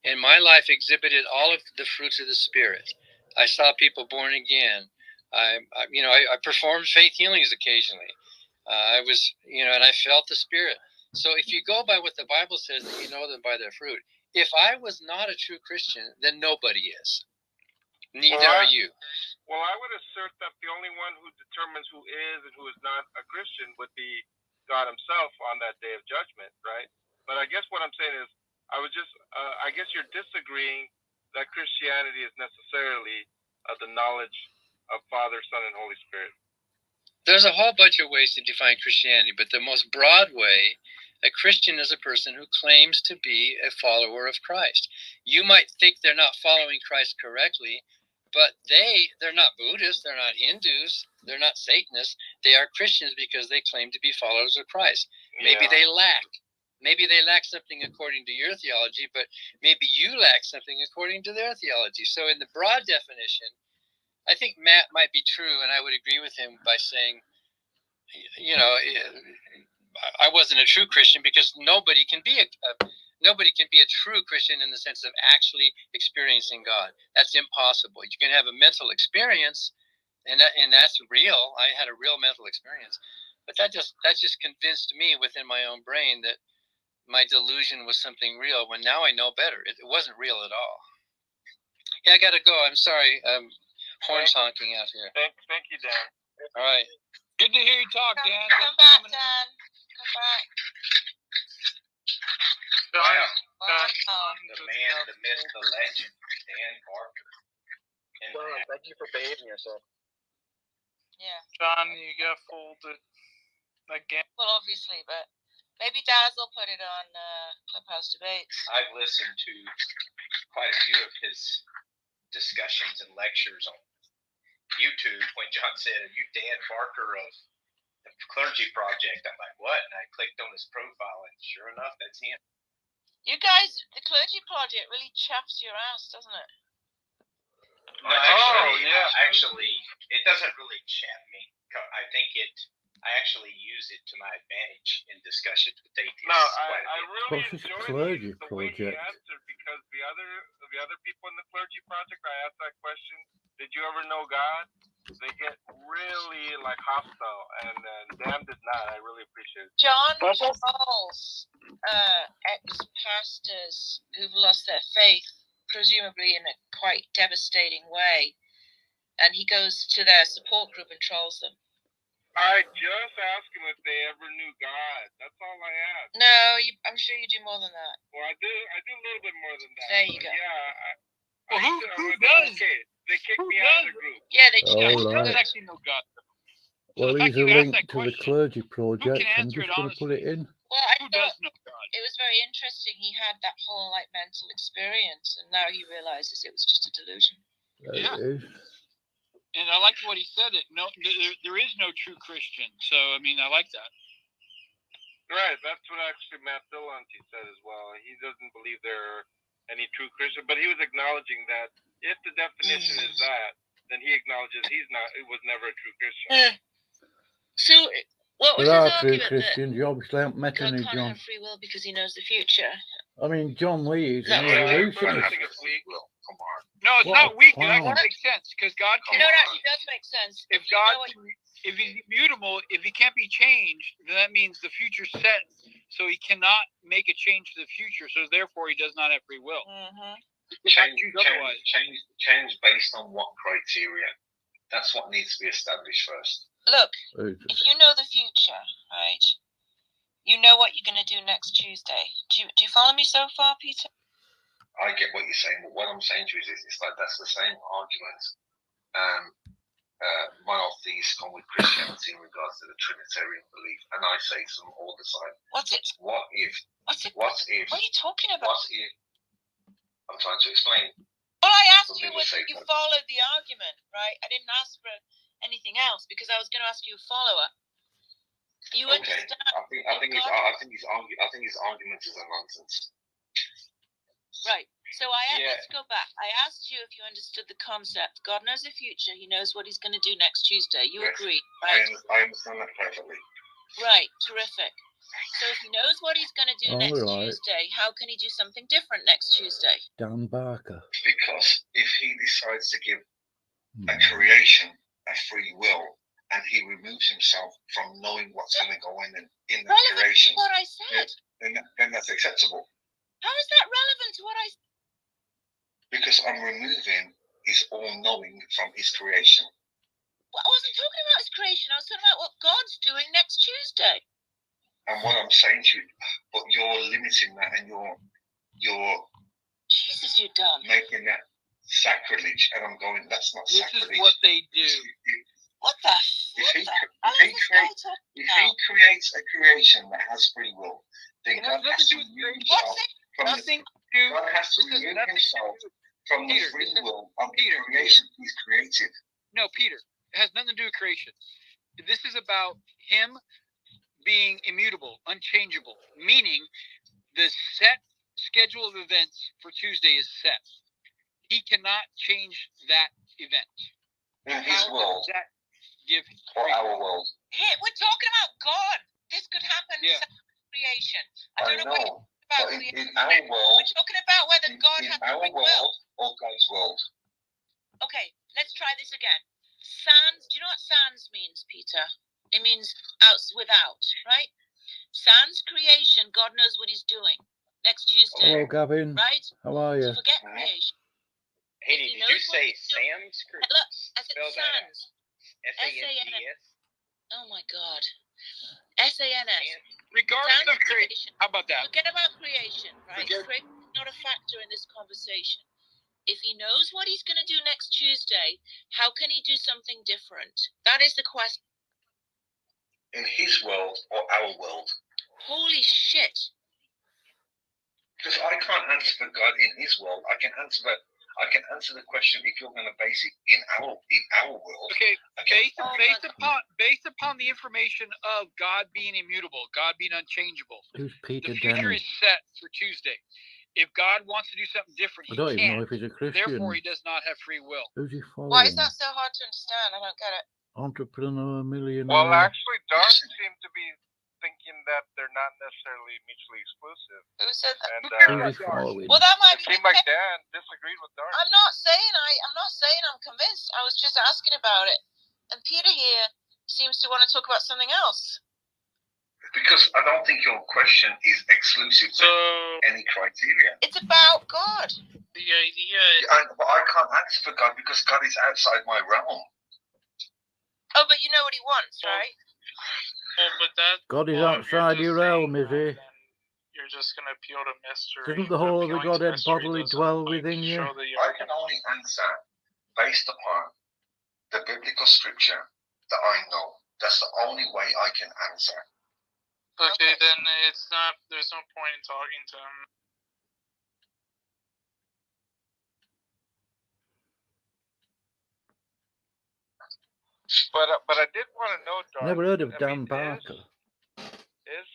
And my life exhibited all of the fruits of the Spirit. I saw people born again. I performed faith healings occasionally. I was, and I felt the Spirit. So if you go by what the Bible says, that you know them by their fruit. If I was not a true Christian, then nobody is. Neither are you. Well, I would assert that the only one who determines who is and who is not a Christian would be God himself on that day of judgment, right? But I guess what I'm saying is, I guess you're disagreeing that Christianity is necessarily the knowledge of Father, Son, and Holy Spirit. There's a whole bunch of ways to define Christianity, but the most broad way, a Christian is a person who claims to be a follower of Christ. You might think they're not following Christ correctly, but they're not Buddhists, they're not Hindus, they're not Satanists. They are Christians because they claim to be followers of Christ. Maybe they lack. Maybe they lack something according to your theology, but maybe you lack something according to their theology. So in the broad definition, I think Matt might be true, and I would agree with him by saying, I wasn't a true Christian because nobody can be a true Christian in the sense of actually experiencing God. That's impossible. You can have a mental experience, and that's real. I had a real mental experience, but that just convinced me within my own brain that my delusion was something real. When now I know better, it wasn't real at all. Yeah, I gotta go. I'm sorry. Horns honking out here. Thank you, Dan. All right. Good to hear you talk, Dan. Come back, Dan. Come back. The man, the myth, the legend, Dan Barker. John, thank you for behaving yourself. Yeah. John, you got folded again. Well, obviously, but maybe Daz will put it on Clubhouse Debates. I've listened to quite a few of his discussions and lectures on YouTube when John said, "Are you Dan Barker of the Clergy Project?" I'm like, "What?" And I clicked on his profile, and sure enough, that's him. You guys, the Clergy Project really chaps your ass, doesn't it? No, actually, it doesn't really chat me. I think I actually use it to my advantage in discussions with atheists. No, I really What's this enjoyed Clergy the way he Project? answered, because the other people in the Clergy Project, I asked that question, "Did you ever know God?" They get really hostile, and Dan did not. I really appreciate it. John Rawls. ex-pastors who've lost their faith, presumably in a quite devastating way, and he goes to their support group and trolls them. I just asked him if they ever knew God. That's all I asked. No, I'm sure you do more than that. Well, I do a little bit more than that. There you go. Yeah. Who does? Okay. They kicked me out of the group. Yeah, they do. Oh, Who right. does actually know God? Well, the fact here's a you asked link that to the question, clergy project. can I'm answer just it going to put it in. Well, I Who thought does know God? it was very interesting. He had that whole like mental experience, and now he realizes it was just a delusion. There Yeah. it is. And I like what he said. There is no true Christian. So I mean, I like that. Right. That's what actually Matt Dillonty said as well. He doesn't believe there are any true Christians, but he was acknowledging that if the definition is that, then he acknowledges it was never a true Christian. So what was There his are true argument Christians. You obviously haven't met that God any, can't John. have free will because he knows the future? I mean, John Lee is an No, evolutionist. Come on. No, it's What not a weak. It clown. actually makes sense because God You can. know, it actually does make sense. If You God, know what- if he's immutable, if he can't be changed, then that means the future's set. So he cannot make a change to the future. So therefore, he does not have free will. Change based on what criteria? That's what needs to be established first. Look, if you know the future, right? You know what you're going to do next Tuesday. Do you follow me so far, Peter? I get what you're saying, but what I'm saying to you is it's like that's the same argument monotheists come with Christianity in regards to the Trinitarian belief, and I say to them all the time, What's it? What if? What are you talking about? What if? I'm trying to explain. Well, I asked you whether you followed the argument, right? I didn't ask for anything else because I was going to ask you a follow-up. You understand? I think his argument is a nonsense. Right. So let's go back. I asked you if you understood the concept. God knows the future. He knows what he's going to do next Tuesday. You agree, right? I understand that perfectly. Right. Terrific. So if he knows what he's going to do next Tuesday, how can he do something different next Tuesday? Dan Barker. Because if he decides to give a creation a free will, and he removes himself from knowing what's going to go in the creation, what I said. Then that's acceptable. How is that relevant to what I said? Because I'm removing his all-knowing from his creation. Well, I wasn't talking about his creation. I was talking about what God's doing next Tuesday. And what I'm saying to you, but you're limiting that, and you're Jesus, you're dumb. Making that sacrilege, and I'm going, that's not sacrilege. This is what they do. What the? If he creates a creation that has free will, then God has to remove himself from the free will of the creation he's created. No, Peter, it has nothing to do with creation. This is about him being immutable, unchangeable, meaning the set schedule of events for Tuesday is set. He cannot change that event. In his world, or our world. Hey, we're talking about God. This could happen in creation. I don't know what you're about creation. In our world, we're talking about whether God has our free will or God's world. Okay, let's try this again. Sans. Do you know what sans means, Peter? It means out without, right? Sans creation. God knows what he's doing next Tuesday. Hello, Gavin. Right? How are you? So forget creation. Hey, did you say sans? Look, I said sans. S-A-N-S? Oh my God. S-A-N-S. Regardless of creation. How about that? Forget about creation, right? Creation is not a factor in this conversation. If he knows what he's going to do next Tuesday, how can he do something different? That is the question. In his world or our world? Holy shit. Because I can't answer for God in his world. I can answer the question if you're going to base it in our world. Okay, based upon the information of God being immutable, God being unchangeable. Who's Peter The future Denny? is set for Tuesday. If God wants to do something different, I don't he even can. know if he's a Christian. Therefore, he does not have free will. Who's he following? Why is that so hard to understand? I don't get it. Entrepreneur, millionaire. Well, actually, Darth seemed to be thinking that they're not necessarily mutually exclusive. Who said that? And, Who's he following? Well, that might it be. seemed like Dan disagreed with Darth. I'm not saying I'm convinced. I was just asking about it. And Peter here seems to want to talk about something else. Because I don't think your question is exclusive to any criteria. It's about God. The idea is... But I can't answer for God because God is outside my realm. Oh, but you know what he wants, right? Well, but that... God is outside your realm, is he? You're just going to appeal to mystery. Doesn't the whole of the Godhead bodily dwell within you? I can only answer based upon the biblical scripture that I know. That's the only way I can answer. Okay, then it's not. There's no point in talking to him. But I did want to know, Darth. Never heard of Dan Barker. Is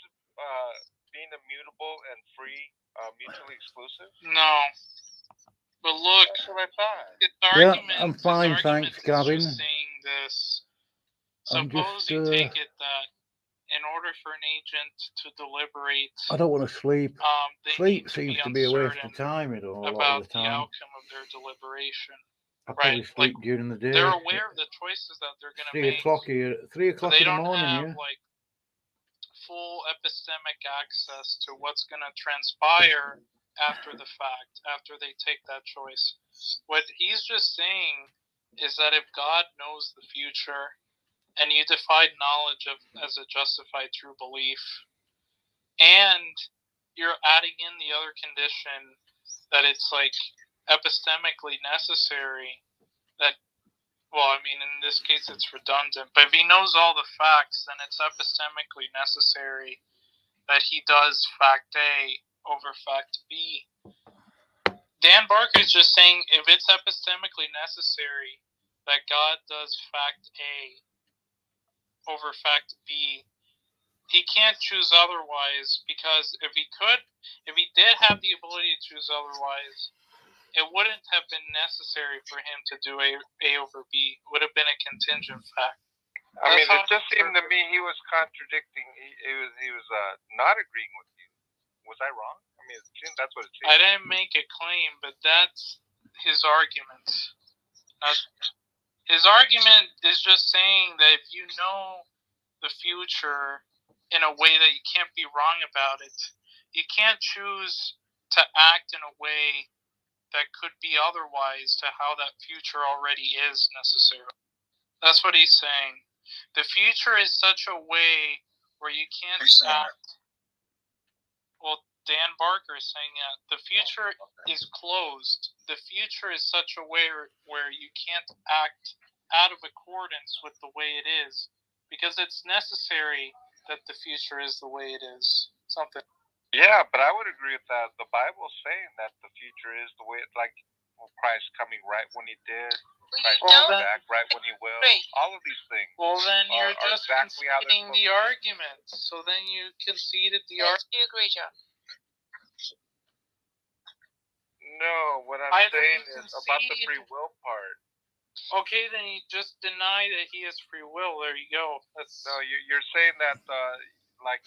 being immutable and free mutually exclusive? No. But look, that's what I thought. Yeah, I'm fine, thanks, Gavin. Saying this. I'm Suppose just. you take it that in order for an agent to deliberate, I don't want to sleep. Sleep seems to be a waste of time, a lot of the time. The outcome of their deliberation. I probably sleep during the day. They're aware of the choices that they're going to make. 3 o'clock in the morning, yeah. They don't have like full epistemic access to what's going to transpire after the fact, after they take that choice. What he's just saying is that if God knows the future, and you define knowledge as a justified true belief, and you're adding in the other condition that it's like epistemically necessary that, well, I mean, in this case it's redundant, but if he knows all the facts, then it's epistemically necessary that he does fact A over fact B. Dan Barker is just saying if it's epistemically necessary that God does fact A over fact B, he can't choose otherwise, because if he did have the ability to choose otherwise, it wouldn't have been necessary for him to do A over B. It would have been a contingent fact. I mean, it just seemed to me he was contradicting. He was not agreeing with you. Was I wrong? I mean, that's what it seemed. I didn't make a claim, but that's his argument. His argument is just saying that if you know the future in a way that you can't be wrong about it, you can't choose to act in a way that could be otherwise to how that future already is necessarily. That's what he's saying. The future is such a way where you can't act. Well, Dan Barker is saying that the future is closed. The future is such a way where you can't act out of accordance with the way it is, because it's necessary that the future is the way it is. Something. Yeah, but I would agree with that. The Bible's saying that the future is the way, like Christ coming right when he did, Christ coming back right when he will. All of these things. Well, then you're just exactly conceding the argument. So then you conceded the argument. Do you agree, John? No, what I'm saying is about the free will part. Okay, then you just deny that he has free will. There you go. No, you're saying that like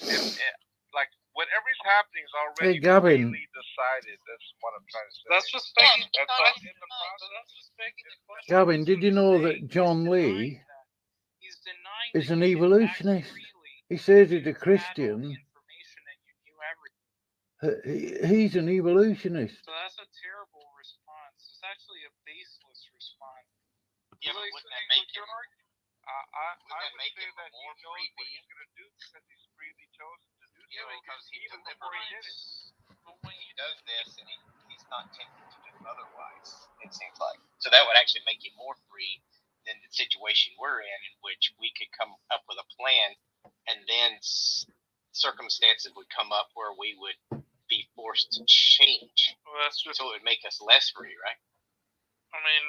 whatever's happening is already completely decided. That's what I'm trying to say. That's just begging. That's just begging the question. Gavin, did you know that John Lee is an evolutionist? He says he's a Christian. He's an evolutionist. So that's a terrible response. It's actually a baseless response. Yeah, but wouldn't that make him? I would say that he knows what he's going to do because he's freely chosen to do so. Yeah, because he deliberates. But when he does this, and he's not tempted to do otherwise, it seems like. So that would actually make him more free than the situation we're in which we could come up with a plan, and then circumstances would come up where we would be forced to change. Well, that's just, so it would make us less free, right? I mean,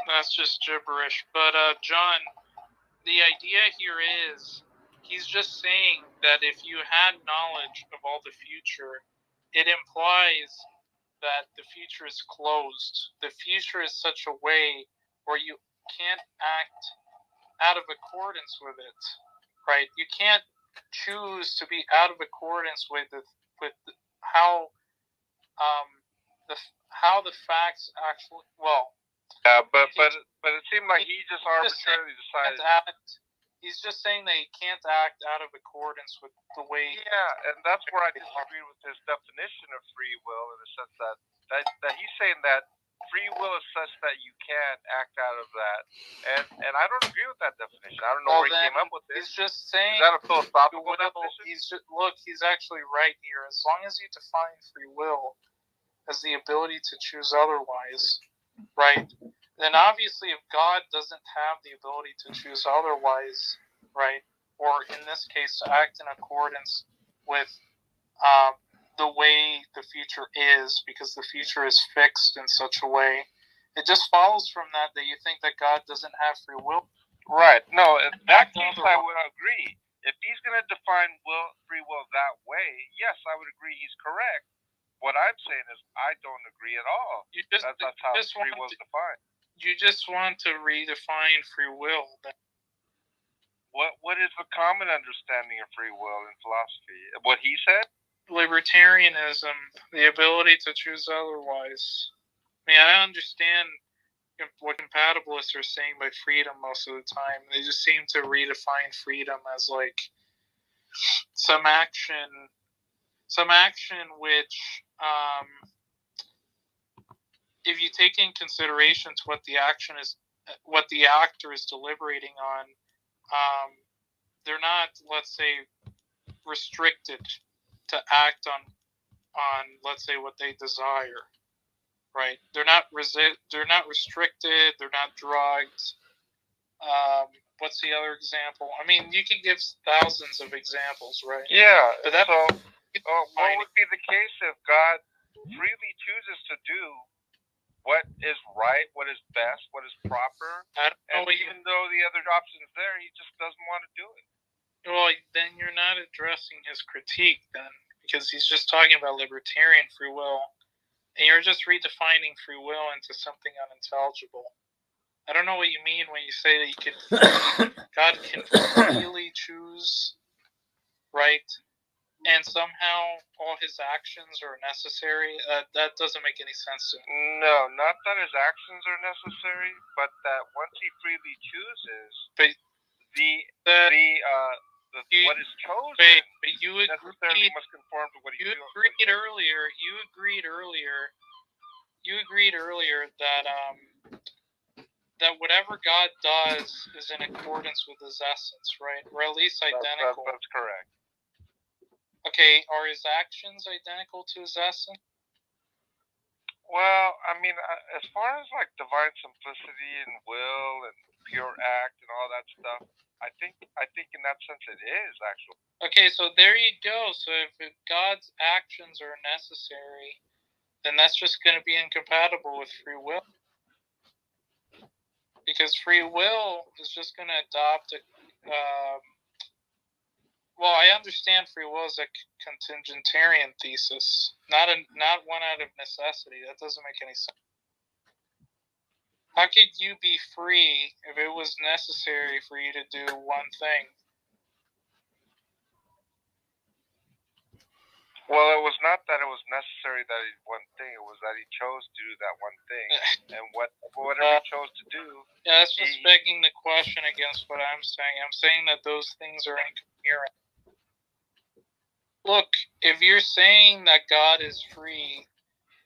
that's just gibberish. But John, the idea here is he's just saying that if you had knowledge of all the future, it implies that the future is closed. The future is such a way where you can't act out of accordance with it, right? You can't choose to be out of accordance with how the facts actually. Well. Yeah, but it seemed like he just arbitrarily decided. He's just saying that he can't act out of accordance with the way. Yeah, and that's where I disagree with his definition of free will, in the sense that he's saying that free will is such that you can't act out of that, and I don't agree with that definition. I don't know where he came up with this. He's just saying. Is that a philosophical definition? He's actually right here. As long as you define free will as the ability to choose otherwise, right? Then obviously, if God doesn't have the ability to choose otherwise, right, or in this case, to act in accordance with the way the future is, because the future is fixed in such a way, it just follows from that you think that God doesn't have free will. Right. No, in that case, I would agree. If he's going to define free will that way, yes, I would agree he's correct. What I'm saying is I don't agree at all. That's how free will is defined. You just want to redefine free will. What is the common understanding of free will in philosophy? What he said? Libertarianism, the ability to choose otherwise. I mean, I understand what compatibilists are saying by freedom most of the time. They just seem to redefine freedom as like some action which, if you take in consideration to what the action is, what the actor is deliberating on, they're not, let's say, restricted to act on let's say what they desire, right? They're not restricted. They're not drugged. What's the other example? I mean, you could give thousands of examples, right? Yeah. But what would be the case if God freely chooses to do what is right, what is best, what is proper, and even though the other option is there, he just doesn't want to do it? Well, then you're not addressing his critique, then, because he's just talking about libertarian free will, and you're just redefining free will into something unintelligible. I don't know what you mean when you say that God can freely choose, right? And somehow all his actions are necessary. That doesn't make any sense to me. No, not that his actions are necessary, but that once he freely chooses, what is chosen necessarily must conform to what he does. You agreed earlier that whatever God does is in accordance with his essence, right? Or at least identical. That's correct. Okay, are his actions identical to his essence? Well, I mean, as far as like divine simplicity and will and pure act and all that stuff, I think in that sense it is actually. Okay, so there you go. So if God's actions are necessary, then that's just going to be incompatible with free will. Because free will is just going to adopt a... well, I understand free will is a contingentarian thesis, not one out of necessity. That doesn't make any sense. How could you be free if it was necessary for you to do one thing? Well, it was not that it was necessary that he did one thing. It was that he chose to do that one thing. And whatever he chose to do... Yeah, that's just begging the question against what I'm saying. I'm saying that those things are incoherent. Look, if you're saying that God is free,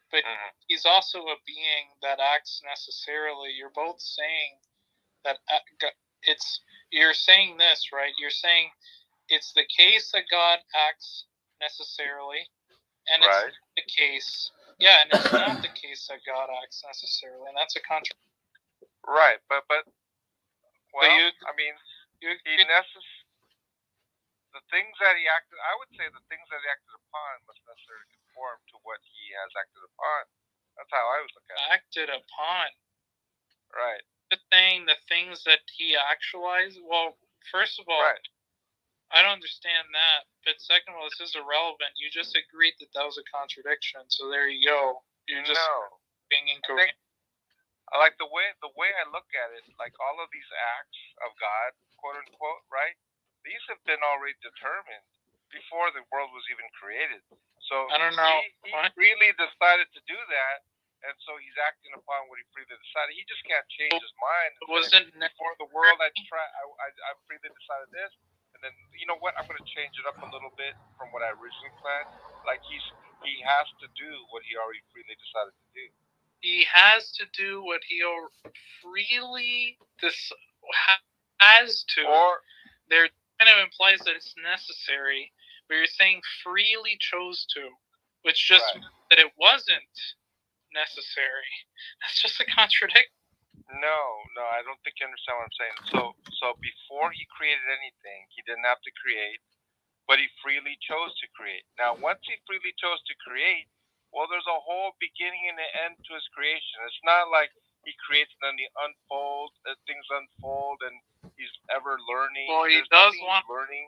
but he's also a being that acts necessarily, you're both saying that you're saying this, right? You're saying it's the case that God acts necessarily, and it's the case, and it's not the case that God acts necessarily, and that's a contradiction. Right, but I mean, the things that he acted, I would say the things that he acted upon must necessarily conform to what he has acted upon. That's how I would look at it. Acted upon. Right. Just saying the things that he actualized. Well, first of all, I don't understand that. But second of all, this is irrelevant. You just agreed that was a contradiction. So there you go. You're just being incorrect. I like the way I look at it. Like all of these acts of God, quote unquote, right? These have been already determined before the world was even created. So I don't know. He really decided to do that and so he's acting upon what he freely decided. He just can't change his mind. Wasn't before the world I freely decided this, and then you know what? I'm going to change it up a little bit from what I originally planned. Like he has to do what he already freely decided to do. He has to do what he freely has to. Or there kind of implies that it's necessary, but you're saying freely chose to, which just means that it wasn't necessary. That's just a contradiction. No, I don't think you understand what I'm saying. So before he created anything, he didn't have to create, but he freely chose to create. Now, once he freely chose to create, well, there's a whole beginning and an end to his creation. It's not like he creates and then things unfold, and he's ever learning. Well, he does want learning.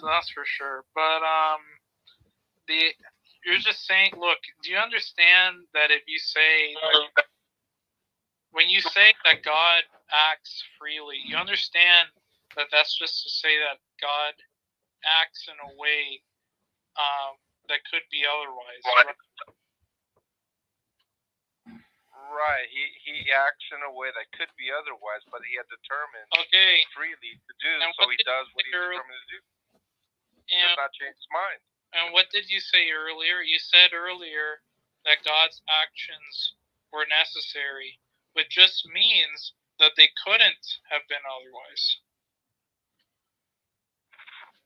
That's for sure. But you're just saying. Look, do you understand that if you say when you say that God acts freely, you understand that that's just to say that God acts in a way that could be otherwise. Right. He acts in a way that could be otherwise, but he had determined freely to do, so he does what he's determined to do. He does not change his mind. And what did you say earlier? You said earlier that God's actions were necessary, which just means that they couldn't have been otherwise.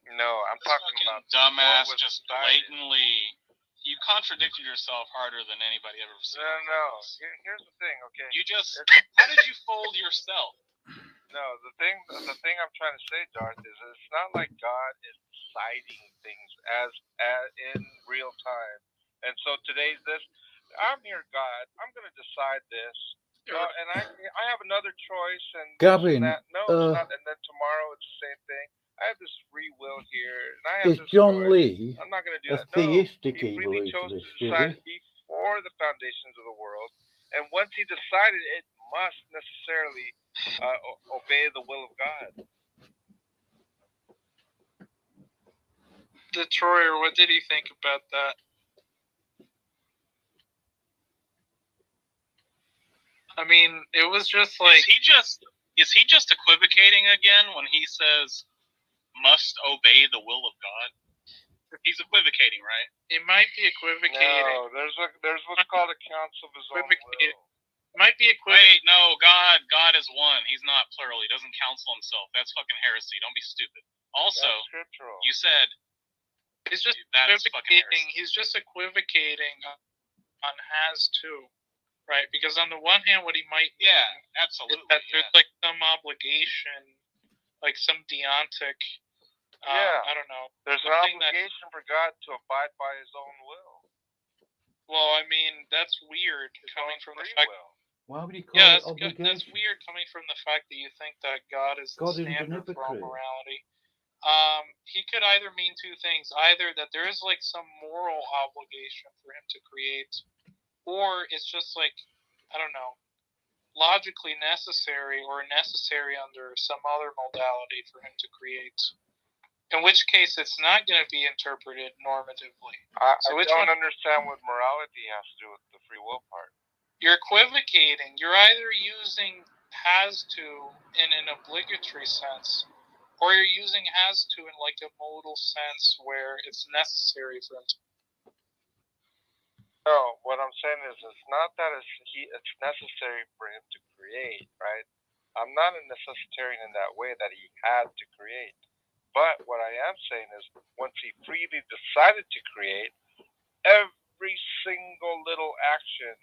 No, I'm talking about dumbass. Just blatantly, you contradicted yourself harder than anybody ever seen. No. Here's the thing, okay? How did you fold yourself? No, the thing I'm trying to say, Darth, is it's not like God is deciding things as in real time. And so today's this. I'm here, God. I'm going to decide this. And I have another choice, and Gavin, that. No, it's not. And then tomorrow it's the same thing. I have this free will here, and I have is this John choice. Lee I'm not going to do a that. theistic he really chose to decide before the foundations of the world, and once he decided, it must necessarily obey the will of God. Detroyer, what did he think about that? I mean, it was just like... Is he just equivocating again when he says, must obey the will of God? He's equivocating, right? He might be equivocating. No, there's what's called a counsel of his own will. Might be Wait, no, God is one. He's not plural. He doesn't counsel himself. That's fucking heresy. Don't be stupid. Also, you said he's just equivocating. He's just equivocating on has to. Right, because on the one hand, what he might mean absolutely, is that there's like some obligation, like some deontic. I don't know. There's an obligation for God to abide by His own will. Well, I mean, that's weird coming from the fact. Why would he call it obligation? That's weird coming from the fact that you think that God is the standard for all morality. He could either mean two things: either that there is like some moral obligation for him to create. Or it's just like, I don't know, logically necessary or necessary under some other modality for him to create. In which case, it's not going to be interpreted normatively. I don't understand what morality has to do with the free will part. You're equivocating. You're either using has to in an obligatory sense, or you're using has to in like a modal sense where it's necessary for him to. No, what I'm saying is it's not that it's necessary for him to create, right? I'm not a necessitarian in that way that he had to create. But what I am saying is once he freely decided to create, every single little action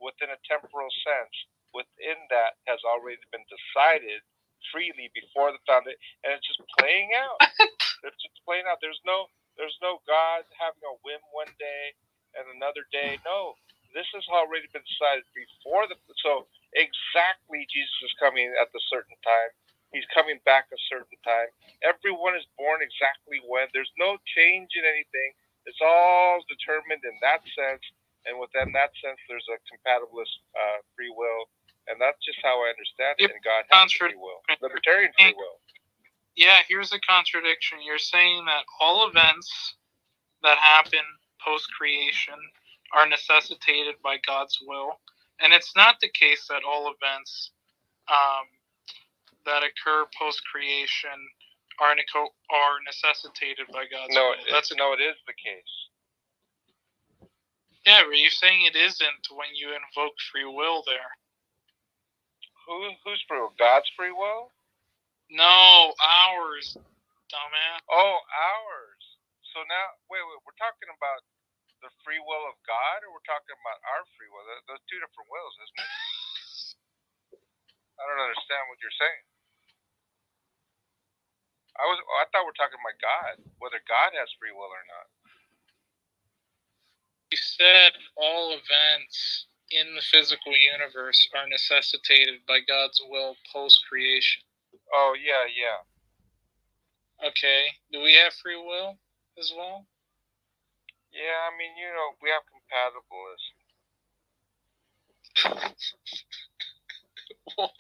within a temporal sense within that has already been decided freely before the foundation, and it's just playing out. It's just playing out. There's no God having a whim one day and another day. No, this has already been decided before so exactly Jesus is coming at a certain time. He's coming back a certain time. Everyone is born exactly when. There's no change in anything. It's all determined in that sense, and within that sense, there's a compatibilist free will, and that's just how I understand it. And God has free will, libertarian free will. Yeah, here's a contradiction. You're saying that all events that happen post-creation are necessitated by God's will. And it's not the case that all events that occur post-creation are necessitated by God's will. It is the case. Yeah, but you're saying it isn't when you invoke free will there. Whose free will? God's free will? No, ours, dumbass. Oh, ours. So now, wait, we're talking about the free will of God, or we're talking about our free will? Those two different wills, isn't it? I don't understand what you're saying. I thought we're talking about God, whether God has free will or not. You said all events in the physical universe are necessitated by God's will post-creation. Oh, yeah. Okay. Do we have free will as well? Yeah, I mean, we have compatibilism. What?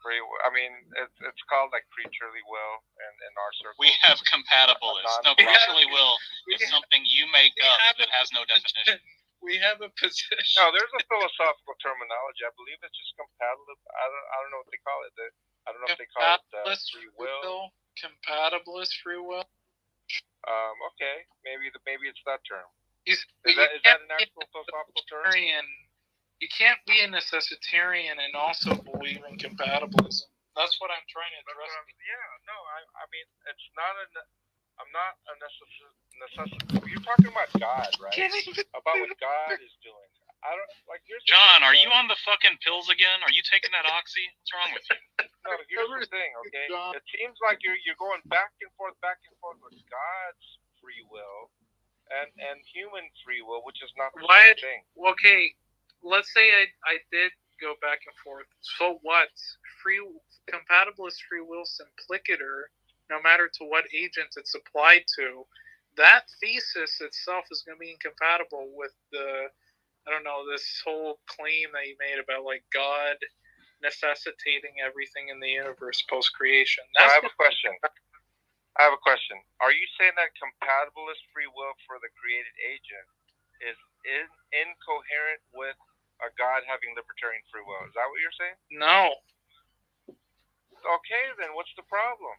Free will. I mean, it's called like creaturely will in our circle. We have compatibilists. No, creaturely will is something you make up that has no definition. We have a position. No, there's a philosophical terminology. I believe it's just compatible. I don't know what they call it. I don't know if they call it free will. Compatibilist free will. Okay, maybe it's that term. Is that an actual philosophical term? You can't be a necessitarian and also believe in compatibilism. That's what I'm trying to address. I mean, it's not I'm not a necessity. You're talking about God, right? About what God is doing. I don't like. John, are you on the fucking pills again? Are you taking that oxy? What's wrong with you? No, here's the thing, okay? It seems like you're going back and forth with God's free will and human free will, which is not the same thing. Okay, let's say I did go back and forth. So what? Compatibilist free will simplicator, no matter to what agent it's applied to, that thesis itself is going to be incompatible with this whole claim that you made about like God necessitating everything in the universe post-creation. I have a question. Are you saying that compatibilist free will for the created agent is incoherent with a God having libertarian free will? Is that what you're saying? No. Okay, then what's the problem?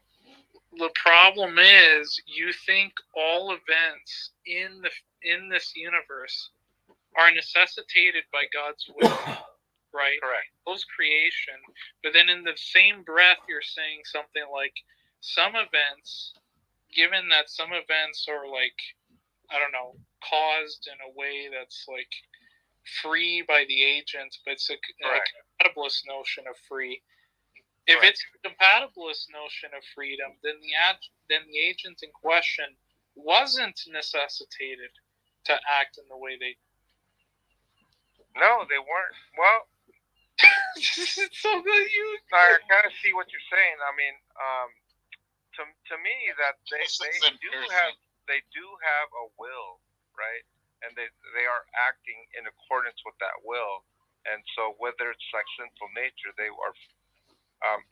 The problem is you think all events in this universe are necessitated by God's will, right? Correct. Post-creation, but then in the same breath you're saying something like some events, given that some events are like, I don't know, caused in a way that's like free by the agent, but it's a compatibilist notion of free. If it's a compatibilist notion of freedom, then the agent in question wasn't necessitated to act in the way they. No, they weren't. Well, so that you. I kind of see what you're saying. I mean, to me, that they do have a will, right? And they are acting in accordance with that will. And so, whether it's like sinful nature, they are.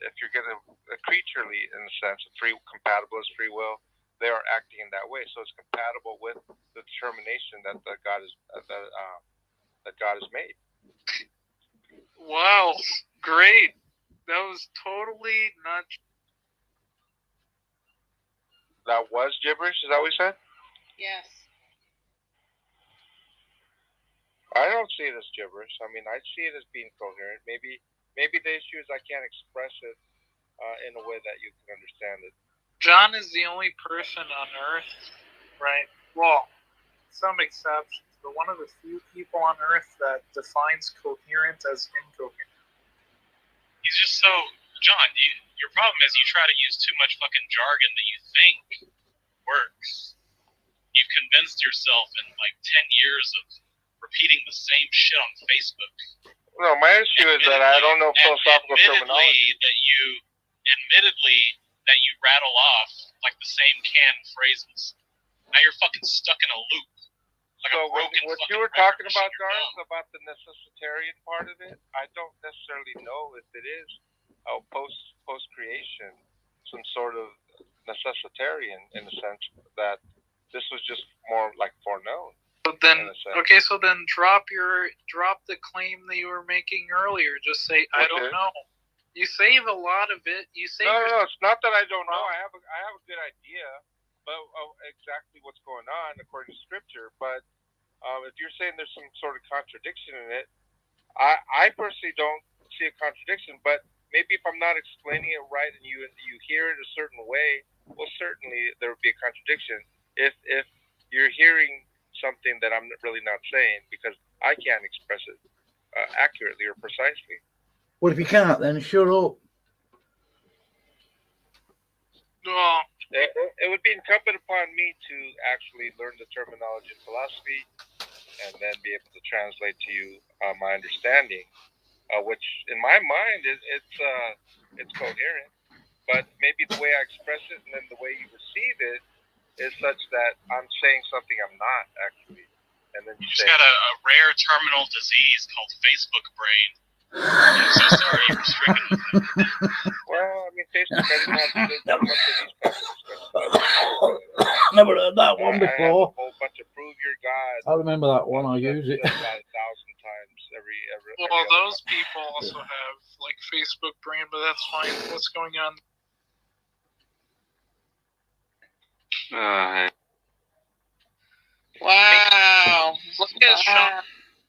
If you're getting creaturely, in a sense, compatibilist free will, they are acting in that way. So it's compatible with the determination that God has made. Wow, great! That was totally not. That was gibberish. Is that what you said? Yes. I don't see it as gibberish. I mean, I see it as being coherent. Maybe the issue is I can't express it in a way that you can understand it. John is the only person on Earth, right? Well, some exceptions, but one of the few people on Earth that defines coherent as incoherent. He's just so... John, your problem is you try to use too much fucking jargon that you think works. You've convinced yourself in like 10 years of repeating the same shit on Facebook. No, my issue is that I don't know philosophical terminology. Admittedly, that you rattle off like the same canned phrases. Now you're fucking stuck in a loop. Like so what you were talking about, Darth, about the necessitarian part of it, I don't necessarily know if it is post creation, some sort of necessitarian in the sense that this was just more like foreknown. But then, so then drop the claim that you were making earlier. Just say, I don't know. You save a lot of it. You save. No, it's not that I don't know. I have a good idea, but exactly what's going on according to Scripture. But if you're saying there's some sort of contradiction in it, I personally don't see a contradiction. But maybe if I'm not explaining it right and you hear it a certain way, well, certainly there would be a contradiction. If you're hearing something that I'm really not saying because I can't express it accurately or precisely. Well, if you can't, then shut up. Well, it would be incumbent upon me to actually learn the terminology of philosophy and then be able to translate to you my understanding, which in my mind it's coherent, but maybe the way I express it and then the way you receive it is such that I'm saying something I'm not actually, and then you say got a rare terminal disease called Facebook brain. I'm so sorry you were stricken with it. Well, I mean, Facebook, I didn't have to do much of these kinds of discussions. Never heard that one before. I have a whole bunch of prove your God. I remember that one. I use it about 1,000 times every. Well, those people also have like Facebook brain, but that's fine. What's going on? Wow. Look at Sean.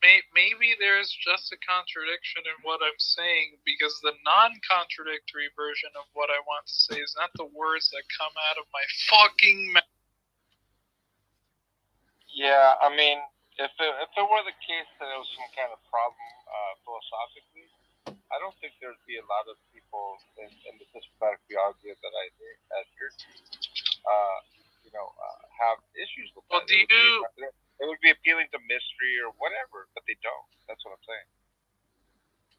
Maybe there's just a contradiction in what I'm saying, because the non-contradictory version of what I want to say is not the words that come out of my fucking mouth. Yeah, I mean, if it were the case that it was some kind of problem philosophically, I don't think there'd be a lot of people in the systematic theology that I adhere to, have issues with that. It would be appealing to mystery or whatever, but they don't. That's what I'm saying.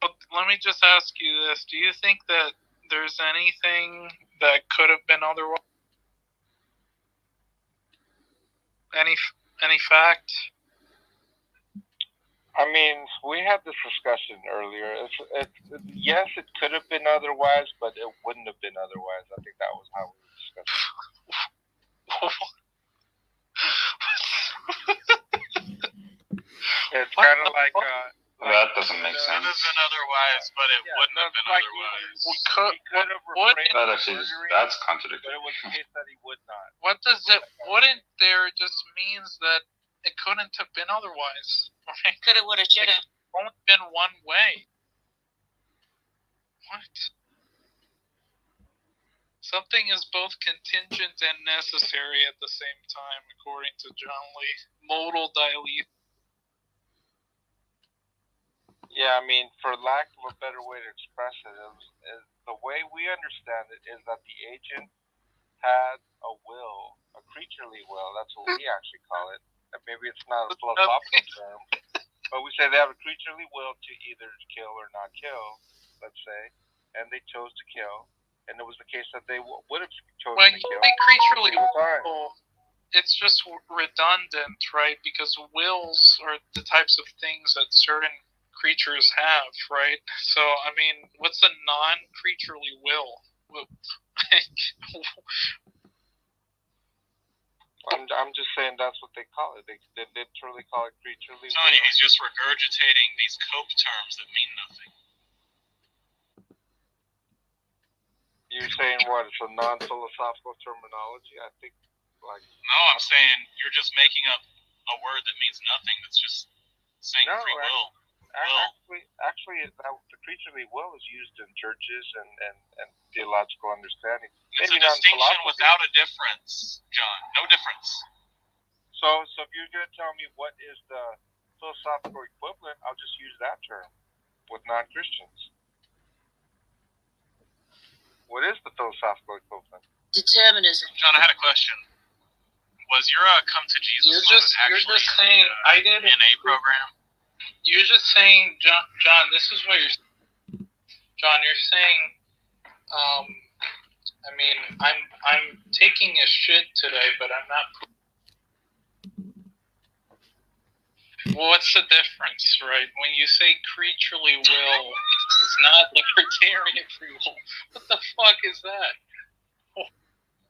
But let me just ask you this. Do you think that there's anything that could have been otherwise? Any fact? I mean, we had this discussion earlier. Yes, it could have been otherwise, but it wouldn't have been otherwise. I think that was how we were discussing. It's kind of like that doesn't make sense. It could have been otherwise, but it wouldn't have been otherwise. He could have refrained that actually that's contradictory. But it was the case that he would not. What does it? Wouldn't there just means that it couldn't have been otherwise? Right? Coulda, woulda, shoulda. It's only been one way. What? Something is both contingent and necessary at the same time, according to John Lee. Modal dilation. Yeah, I mean, for lack of a better way to express it, the way we understand it is that the agent had a will, a creaturely will. That's what we actually call it. And maybe it's not a philosophical term, but we say they have a creaturely will to either kill or not kill, let's say, and they chose to kill. And it was the case that they would have chosen when to kill. When you say creaturely will, it's just redundant, right? Because wills are the types of things that certain creatures have, right? So, I mean, what's a non-creaturely will? I'm just saying that's what they call it. They literally call it creaturely will. Tony, he's just regurgitating these cope terms that mean nothing. You're saying what? It's a non-philosophical terminology? I think, like... No, I'm saying you're just making up a word that means nothing. That's just saying free will. Actually, the creaturely will is used in churches and theological understanding. It's a distinction without a difference, John. No difference. So if you're going to tell me what is the philosophical equivalent, I'll just use that term with non-Christians. What is the philosophical equivalent? Determinism. John, I had a question. Was your come to Jesus you're just saying I did in a program? You're just saying, John, this is what you're saying. John, you're saying, I mean, I'm taking a shit today, but I'm not. What's the difference, right? When you say creaturely will, it's not libertarian free will. What the fuck is that?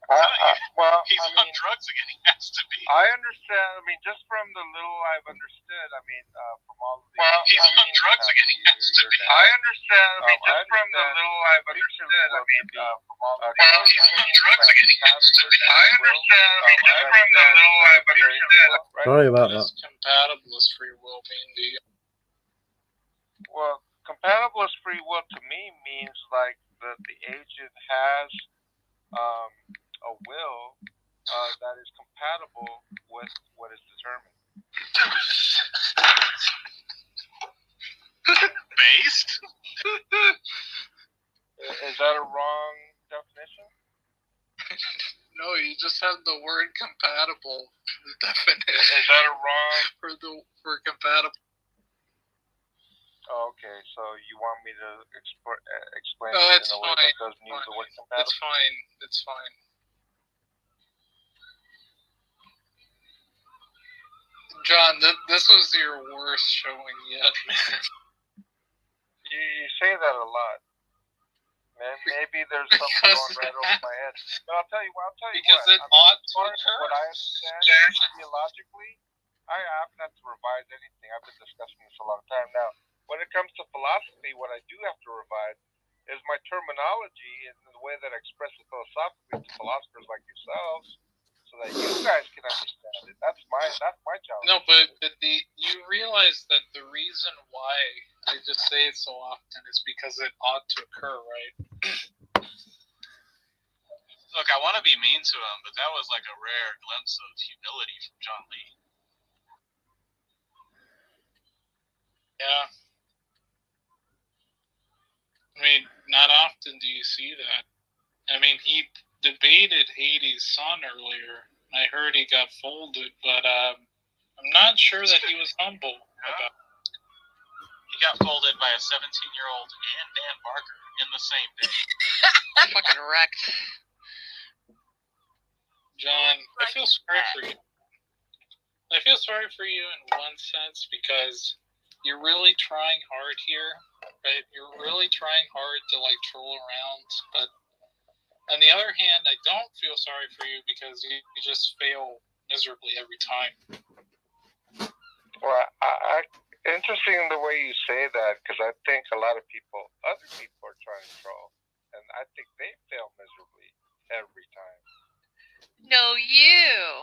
Well, He's I on mean, drugs again. He has to be. I understand. I mean, just from the little I've understood, I mean, from all of the. Well, he's on drugs again. He has to be. I understand. I mean, just from the little I've understood, I mean, from all of the. Well, he's on drugs again. He has to be. I understand. I mean, just from the little I've understood. Sorry about What that. does compatibilist free will mean to you? Well, compatibilist free will to me means like that the agent has a will that is compatible with what is determined. Based? Is that a wrong definition? No, you just have the word compatible. The definition. Is that a wrong? For compatible. Oh, okay, so you want me to explain No, it it's in a way fine. that doesn't use the word compatible? It's fine. It's fine. John, this was your worst showing yet. You say that a lot. Maybe there's something going right over my head. But I'll tell you what. Because it ought to occur. What I understand theologically, I haven't had to revise anything. I've been discussing this a long time now. When it comes to philosophy, what I do have to revise is my terminology and the way that I express it philosophically to philosophers like yourselves, so that you guys can understand it. That's my challenge. No, but you realize that the reason why I just say it so often is because it ought to occur, right? Look, I want to be mean to him, but that was like a rare glimpse of humility from John Lee. Yeah. I mean, not often do you see that. I mean, he debated Hades' son earlier. I heard he got folded, but I'm not sure that he was humble about it. He got folded by a 17-year-old and Dan Barker in the same day. Fucking wrecked. John, I feel sorry for you. I feel sorry for you in one sense because you're really trying hard here, right? You're really trying hard to like troll around, but on the other hand, I don't feel sorry for you because you just fail miserably every time. Well, interesting the way you say that, because I think a lot of other people are trying to troll, and I think they fail miserably every time. No, you.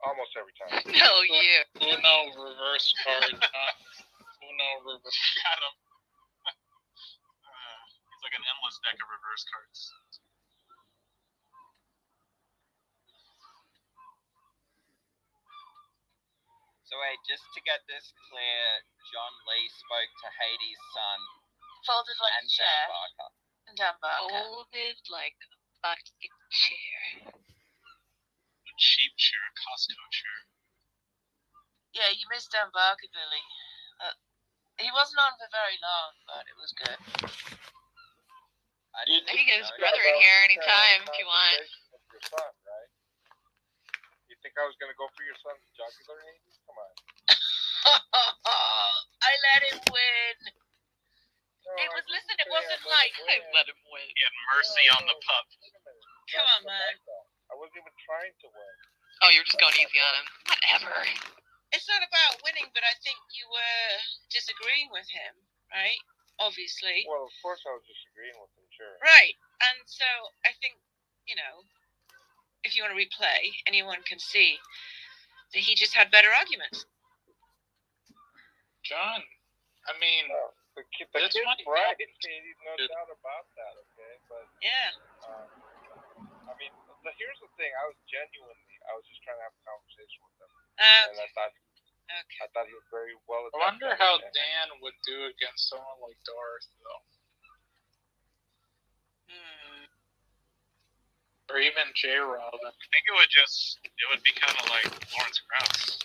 Almost every time. No, you. Uno reverse card. Uno reverse. Got him. He's like an endless deck of reverse cards. So wait, just to get this clear, John Lee spoke to Hades' son. Folded like and a chair. Dan Barker. And Dan Barker. Folded like a bucket chair. A cheap chair, a Costco chair. Yeah, you missed Dan Barker, Billy. He wasn't on for very long, but it was good. I can get his brother in here anytime if you want. Your son, right? You think I was going to go for your son's jugular, Hades? Come on. I let him win. It wasn't like I let him win. He had mercy on the pup. Come on, man. I wasn't even trying to win. Oh, you're just going easy on him. Whatever. It's not about winning, but I think you were disagreeing with him, right? Obviously. Well, of course I was disagreeing with him, sure. Right. And so I think, if you want to replay, anyone can see that he just had better arguments. John, I mean, the kid's right. Katie's no doubt about that, okay? But yeah. I mean, here's the thing. I was just trying to have a conversation with him. And I thought he was very well. I wonder how Dan would do against someone like Darth, though. Or even J-Rob. I think it would be kind of like Lawrence Krauss.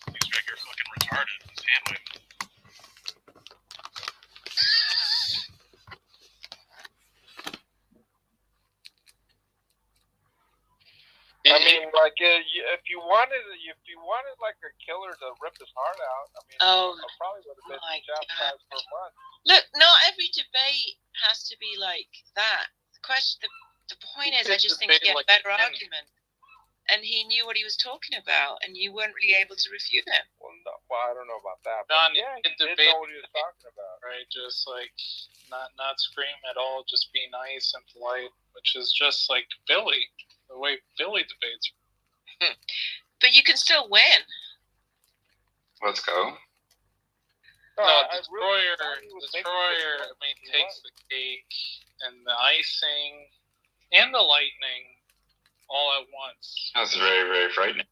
He's like, you're fucking retarded. He's hand waving. I mean, like, if you wanted like a killer to rip his heart out, I mean, I probably would have been chastised for months. Look, not every debate has to be like that. The point is, I just think he had a better argument. And he knew what he was talking about, and you weren't really able to refute him. Well, no, I don't know about that. John, yeah, he did debate know what he was talking about. Right, just like not scream at all, just be nice and polite, which is just like Billy, the way Billy debates. But you can still win. Let's go. No, Destroyer, I mean, takes the cake and the icing and the lightning all at once. That's very, very frightening.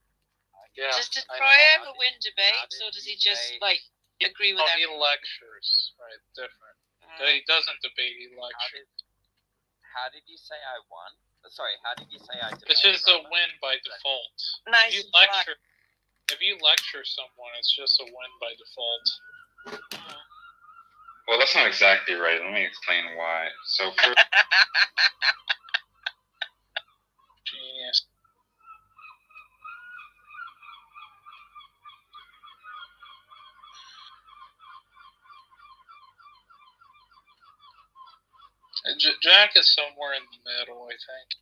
Yeah. Does Destroyer ever win debates, or does he just like agree with everything? He lectures, right? Different. He doesn't debate. He lectures. How did you say I won? Sorry, how did you say I debated? It's just a win by default. Nice. If you lecture someone, it's just a win by default. Well, that's not exactly right. Let me explain why. So for Genius. Jack is somewhere in the middle, I think.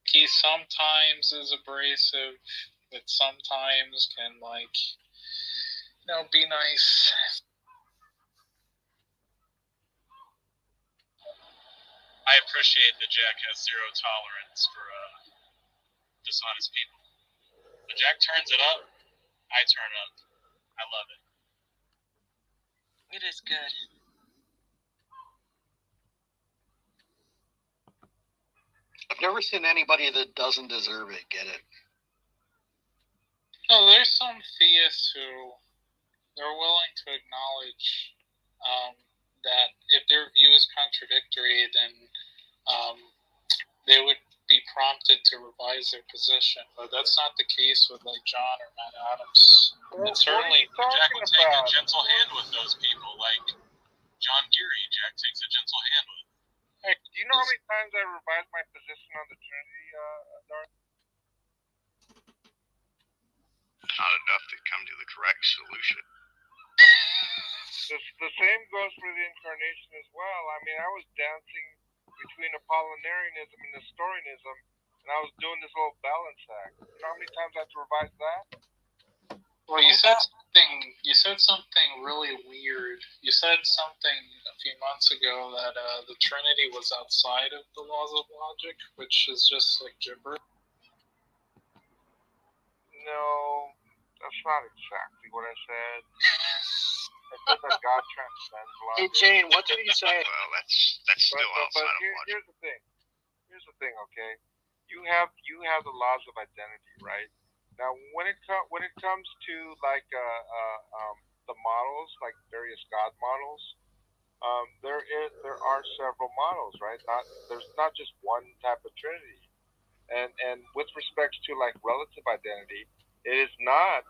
He sometimes is abrasive, but sometimes can, like, be nice. I appreciate that Jack has zero tolerance for dishonest people. When Jack turns it up, I turn up. I love it. It is good. I've never seen anybody that doesn't deserve it get it. No, there's some theists who they're willing to acknowledge that if their view is contradictory, then they would be prompted to revise their position. But that's not the case with like John or Matt Adams. And certainly Jack would take a gentle hand with those people, like John Geary. Jack takes a gentle hand with. Hey, do you know how many times I revised my position on the Trinity, Darth? Not enough to come to the correct solution. The same goes for the incarnation as well. I mean, I was dancing between Apollinarianism and Nestorianism, and I was doing this little balance act. You know how many times I had to revise that? Well, you said something really weird. You said something a few months ago that the Trinity was outside of the laws of logic, which is just like gibberish. No, that's not exactly what I said. I said that God transcends logic. Hey, Jane, what did he say? Well, that's still outside of logic. Here's the thing. Here's the thing, okay? You have the laws of identity, right? Now, when it comes to like the models, like various God models, there are several models, right? There's not just one type of Trinity, and with respect to like relative identity, it is not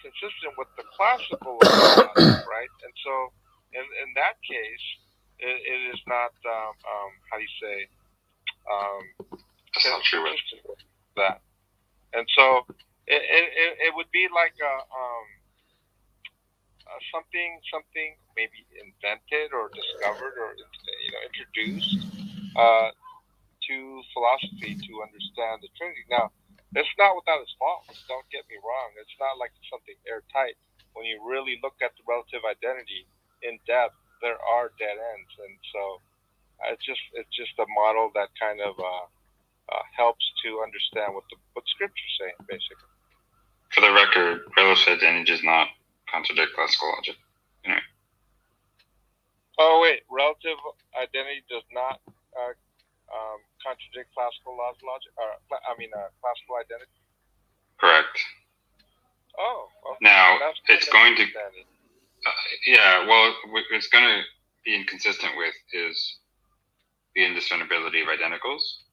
consistent with the classical laws, right? And so, in that case, it is not how do you say consistent with that. And so it would be like something maybe invented or discovered or introduced to philosophy to understand the Trinity. Now, it's not without its faults. Don't get me wrong. It's not like something airtight. When you really look at the relative identity in depth, there are dead ends, and so it's just a model that kind of helps to understand what Scripture's saying, basically. For the record, relative identity does not contradict classical logic. Anyway. Oh wait, relative identity does not contradict classical laws of logic. Classical identity. Correct. Oh. Okay. Now it's going to. It's going to be inconsistent with is the indiscernibility of identicals.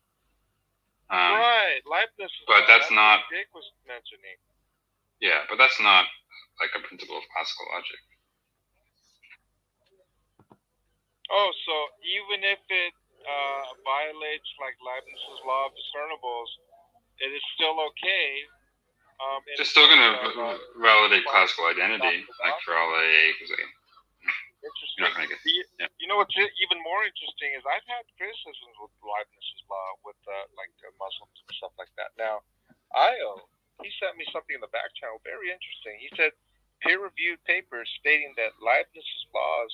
Right, Leibniz. But that's not. Jake was mentioning. Yeah, but that's not like a principle of classical logic. Oh, so even if it violates like Leibniz's law of discernibles, it is still okay. It's still going to validate classical identity, like for all AA. Interesting. You're not going to get. You know what's even more interesting is I've had criticisms with Leibniz's law with Muslims and stuff like that. Now, he sent me something in the back channel, very interesting. He said peer-reviewed papers stating that Leibniz's laws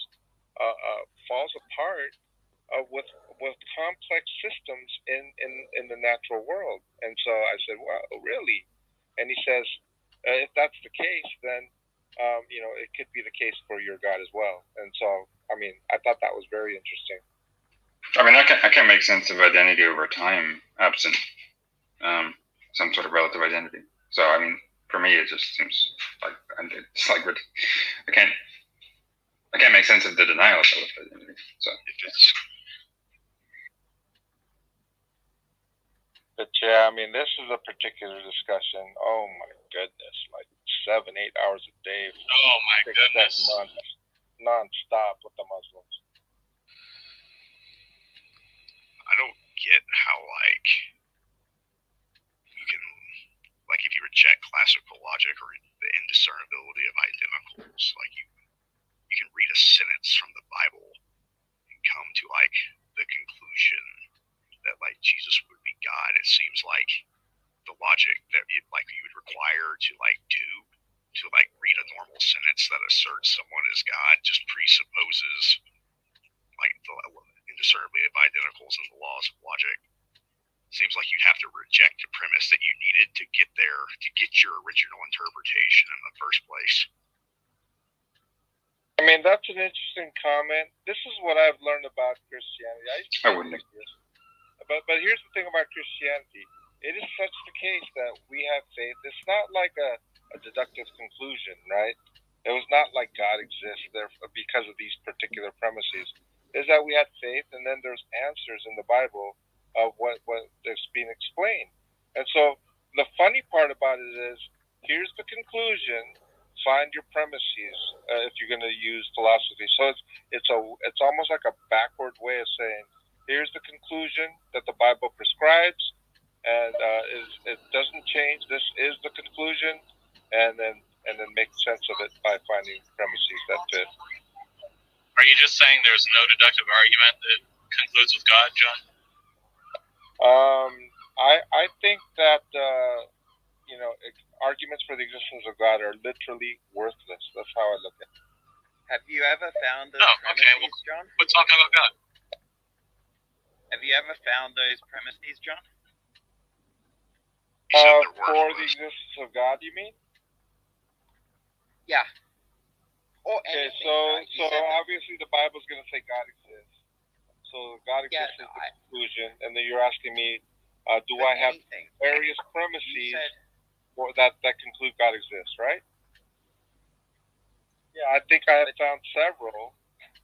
falls apart with complex systems in the natural world. And so I said, well, really? And he says, if that's the case, then it could be the case for your God as well. And so, I mean, I thought that was very interesting. I mean, I can't make sense of identity over time absent some sort of relative identity. So, I mean, for me, it just seems like it's like I can't make sense of the denial of relative identity. So, But yeah, I mean, this is a particular discussion. Oh my goodness, like 7-8 hours a day. Oh my goodness. 6 months, non-stop with the Muslims. I don't get how, like, you can, like, if you reject classical logic or the indiscernibility of identicals, like, you can read a sentence from the Bible and come to, like, the conclusion that, like, Jesus would be God. It seems like the logic that you would require to, like, read a normal sentence that asserts someone as God just presupposes, like, the indiscernibly of identicals and the laws of logic. It seems like you'd have to reject the premise that you needed to get there, to get your original interpretation in the first place. I mean, that's an interesting comment. This is what I've learned about Christianity. I wouldn't. But here's the thing about Christianity. It is such the case that we have faith. It's not like a deductive conclusion, right? It was not like God exists there because of these particular premises. It's that we had faith, and then there's answers in the Bible of what is being explained. And so the funny part about it is, here's the conclusion. Find your premises if you're going to use philosophy. So it's almost like a backward way of saying, here's the conclusion that the Bible prescribes, and it doesn't change. This is the conclusion, and then make sense of it by finding premises that fit. Are you just saying there's no deductive argument that concludes with God, John? I think that arguments for the existence of God are literally worthless. That's how I look at it. Have you ever found those premises, John? We're talking about God. Have you ever found those premises, John? For the existence of God, you mean? Yeah. Okay, so obviously the Bible's going to say God exists. So God exists is the conclusion, and then you're asking me, do I have various premises that conclude God exists, right? Yeah, I think I have found several.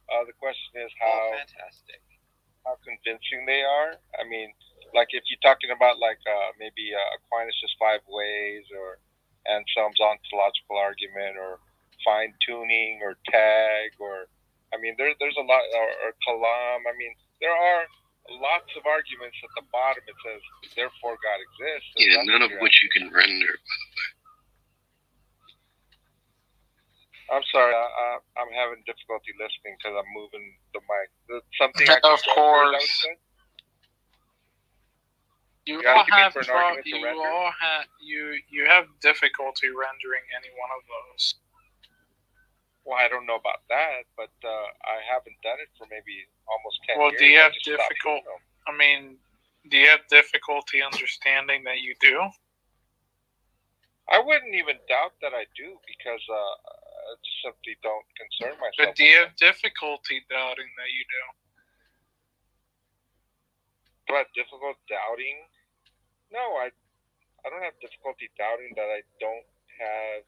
The question is how convincing they are. I mean, like if you're talking about like maybe Aquinas' 5 ways, or Anselm's ontological argument, or fine tuning, or tag, or I mean there's a lot, or Kalam. I mean there are lots of arguments at the bottom. It says therefore God exists. Yeah, none of which you can render, by the way. I'm sorry, I'm having difficulty listening because I'm moving the mic. Something I can of course. You have difficulty rendering any one of those. Well, I don't know about that, but I haven't done it for maybe almost 10 years. Well, do you have do you have difficulty understanding that you do? I wouldn't even doubt that I do, because I just simply don't concern myself. But do you have difficulty doubting that you do? Do I have difficulty doubting? No, I don't have difficulty doubting that I don't have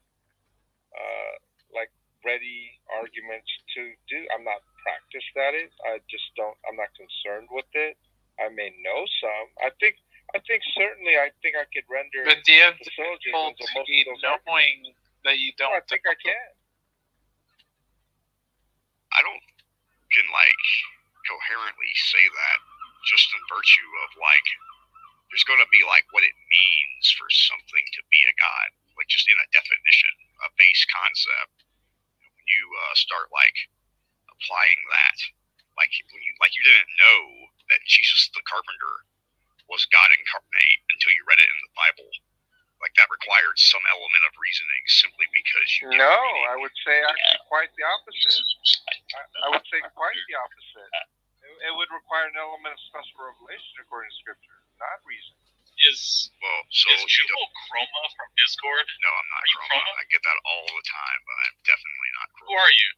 like ready arguments to do. I'm not practiced at it. I'm not concerned with it. I may know some. I think certainly I could render. But do you have difficulty knowing that you don't? I think I can. I don't can like coherently say that just in virtue of like there's going to be like what it means for something to be a god, like just in a definition, a base concept. When you start like applying that. Like you didn't know that Jesus the carpenter was God incarnate until you read it in the Bible. Like that required some element of reasoning simply because you. No, I would say actually quite the opposite. I would say quite the opposite. It would require an element of special revelation according to Scripture, not reason. Is Jubal Chroma from Discord? No, I'm not Chroma. I get that all the time, but I'm definitely not Chroma. Who are you?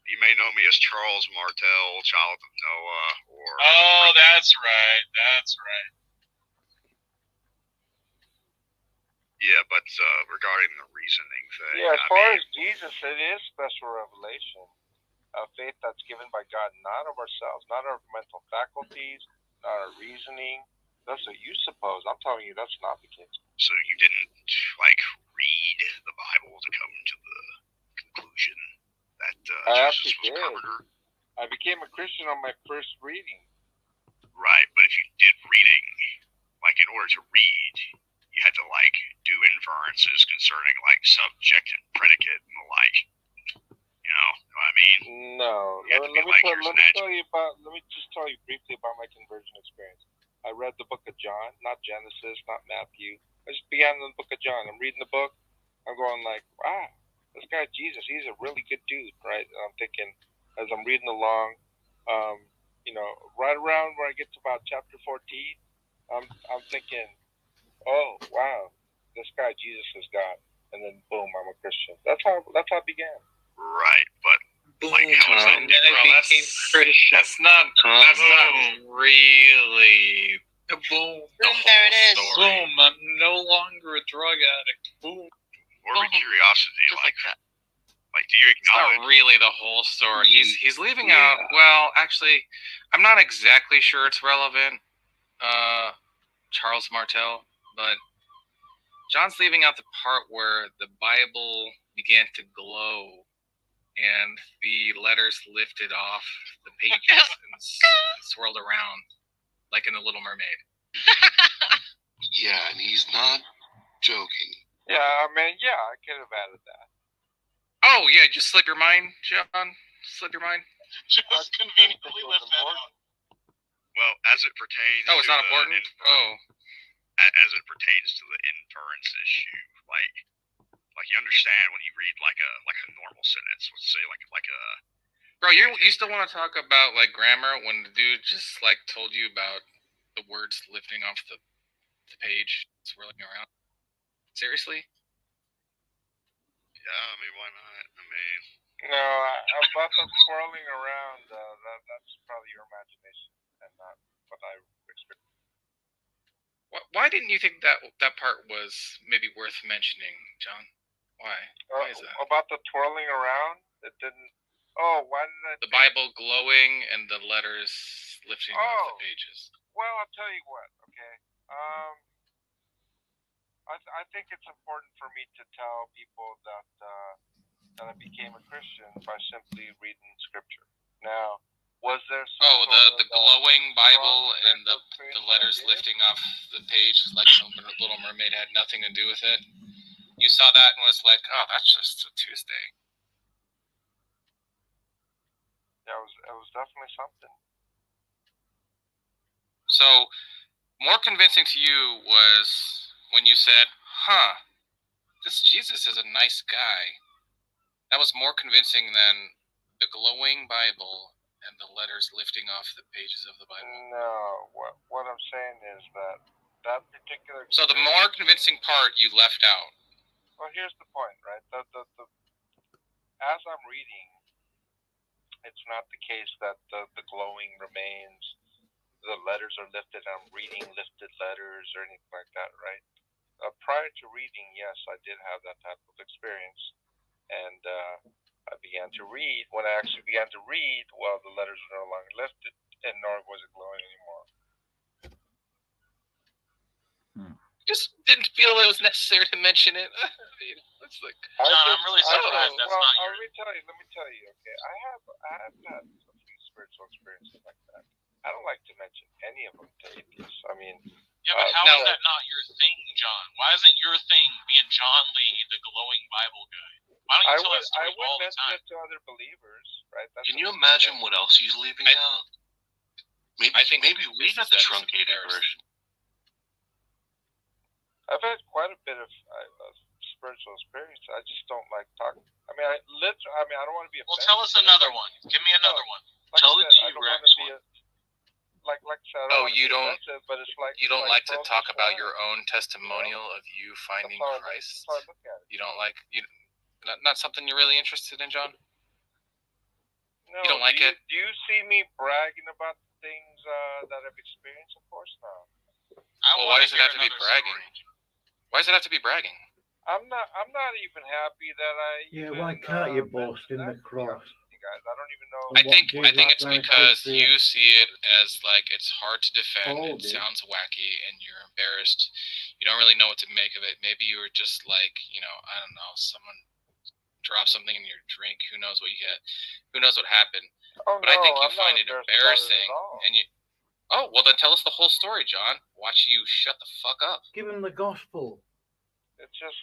You may know me as Charles Martel, Child of Noah, or... Oh, that's right. That's right. Yeah, but regarding the reasoning thing... Yeah, as far as Jesus, it is special revelation. A faith that's given by God, not of ourselves, not our mental faculties, not our reasoning. That's what you suppose. I'm telling you that's not the case. So you didn't, read the Bible to come to the conclusion that Jesus was a carpenter? I became a Christian on my first reading. Right, but if you did reading, in order to read, you had to, do inferences concerning, subject and predicate and the like. You know what I mean? No. Let me just tell you briefly about my conversion experience. I read the book of John, not Genesis, not Matthew. I just began in the book of John. I'm reading the book. I'm going wow, this guy Jesus, he's a really good dude, right? And I'm thinking, as I'm reading along, right around where I get to about chapter 14, I'm thinking, oh wow, this guy Jesus is God. And then boom, I'm a Christian. That's how it began. Right, but how is that? That's not really. Boom. There it is. Boom. I'm no longer a drug addict. Boom. More of a curiosity, do you It's acknowledge? not really the whole story. He's leaving out. Well, actually, I'm not exactly sure it's relevant, Charles Martel, but John's leaving out the part where the Bible began to glow and the letters lifted off the pages and swirled around like in The Little Mermaid. Yeah, and he's not joking. Yeah, I could have added that. Oh, yeah, just slip your mind, John. Slip your mind. Just conveniently lift that out. Well, as it pertains Oh, it's not important? As it pertains to the inference issue, you understand when you read a normal sentence, let's say like a. Bro, you still want to talk about grammar when the dude just told you about the words lifting off the page, swirling around? Seriously? Yeah, I mean, why not? No, about the swirling around, that's probably your imagination and not what I experienced. Why didn't you think that part was maybe worth mentioning, John? Why? Why is that? About the twirling around, it didn't. Oh, why did I? The Bible glowing and the letters lifting off the pages. Well, I'll tell you what. Okay. I think it's important for me to tell people that I became a Christian by simply reading Scripture. Now, was there the glowing Bible and the letters lifting off the page like the Little Mermaid had nothing to do with it? You saw that and was like, oh, that's just a Tuesday. Yeah, it was definitely something. So, more convincing to you was when you said, this Jesus is a nice guy. That was more convincing than the glowing Bible and the letters lifting off the pages of the Bible. No, what I'm saying is that particular. So the more convincing part you left out. Well, here's the point, right? As I'm reading, it's not the case that the glowing remains, the letters are lifted, I'm reading lifted letters or anything like that, right? Prior to reading, yes, I did have that type of experience. And I began to read. When I actually began to read, well, the letters were no longer lifted, and nor was it glowing anymore. Just didn't feel it was necessary to mention it. It's like, John, I'm really surprised that's not your. Let me tell you, okay. I have had a few spiritual experiences like that. I don't like to mention any of them to atheists. I mean, yeah, but how is that not your thing, John? Why isn't your thing being John Lee, the glowing Bible guy? Why don't you I tell would us stories all the mention time? it to other believers, right? That's Can you imagine what else he's leaving out? Maybe I think maybe we got the that's truncated version. I've had quite a bit of spiritual experience. I just don't like talking. I mean, I don't want to be. Well, tell us another one. Give me another one. Like Tell I the said, I don't want to be like I said. I don't Oh, wanna you be don't. offensive, but it's like You don't it's like to broken talk about swine. your own testimonial of you finding Christ. That's how I look at it. You don't like you. Not something you're really interested in, John. No, You don't like it. Do you see me bragging about the things that I've experienced? Of course not. Well, why does it have to be bragging? Why does it have to be bragging? I'm not even happy that I. Yeah, why can't you boast in the cross? Guys, I don't even know. I think it's because you see it as like it's hard to defend. It sounds wacky, and you're embarrassed. You don't really know what to make of it. Maybe you were just like, I don't know, someone dropped something in your drink. Who knows what you get? Who knows what happened? Oh, but I think you find it embarrassing, and you. Oh, well then tell us the whole story, John. Watch you shut the fuck up. Give him the gospel. It's just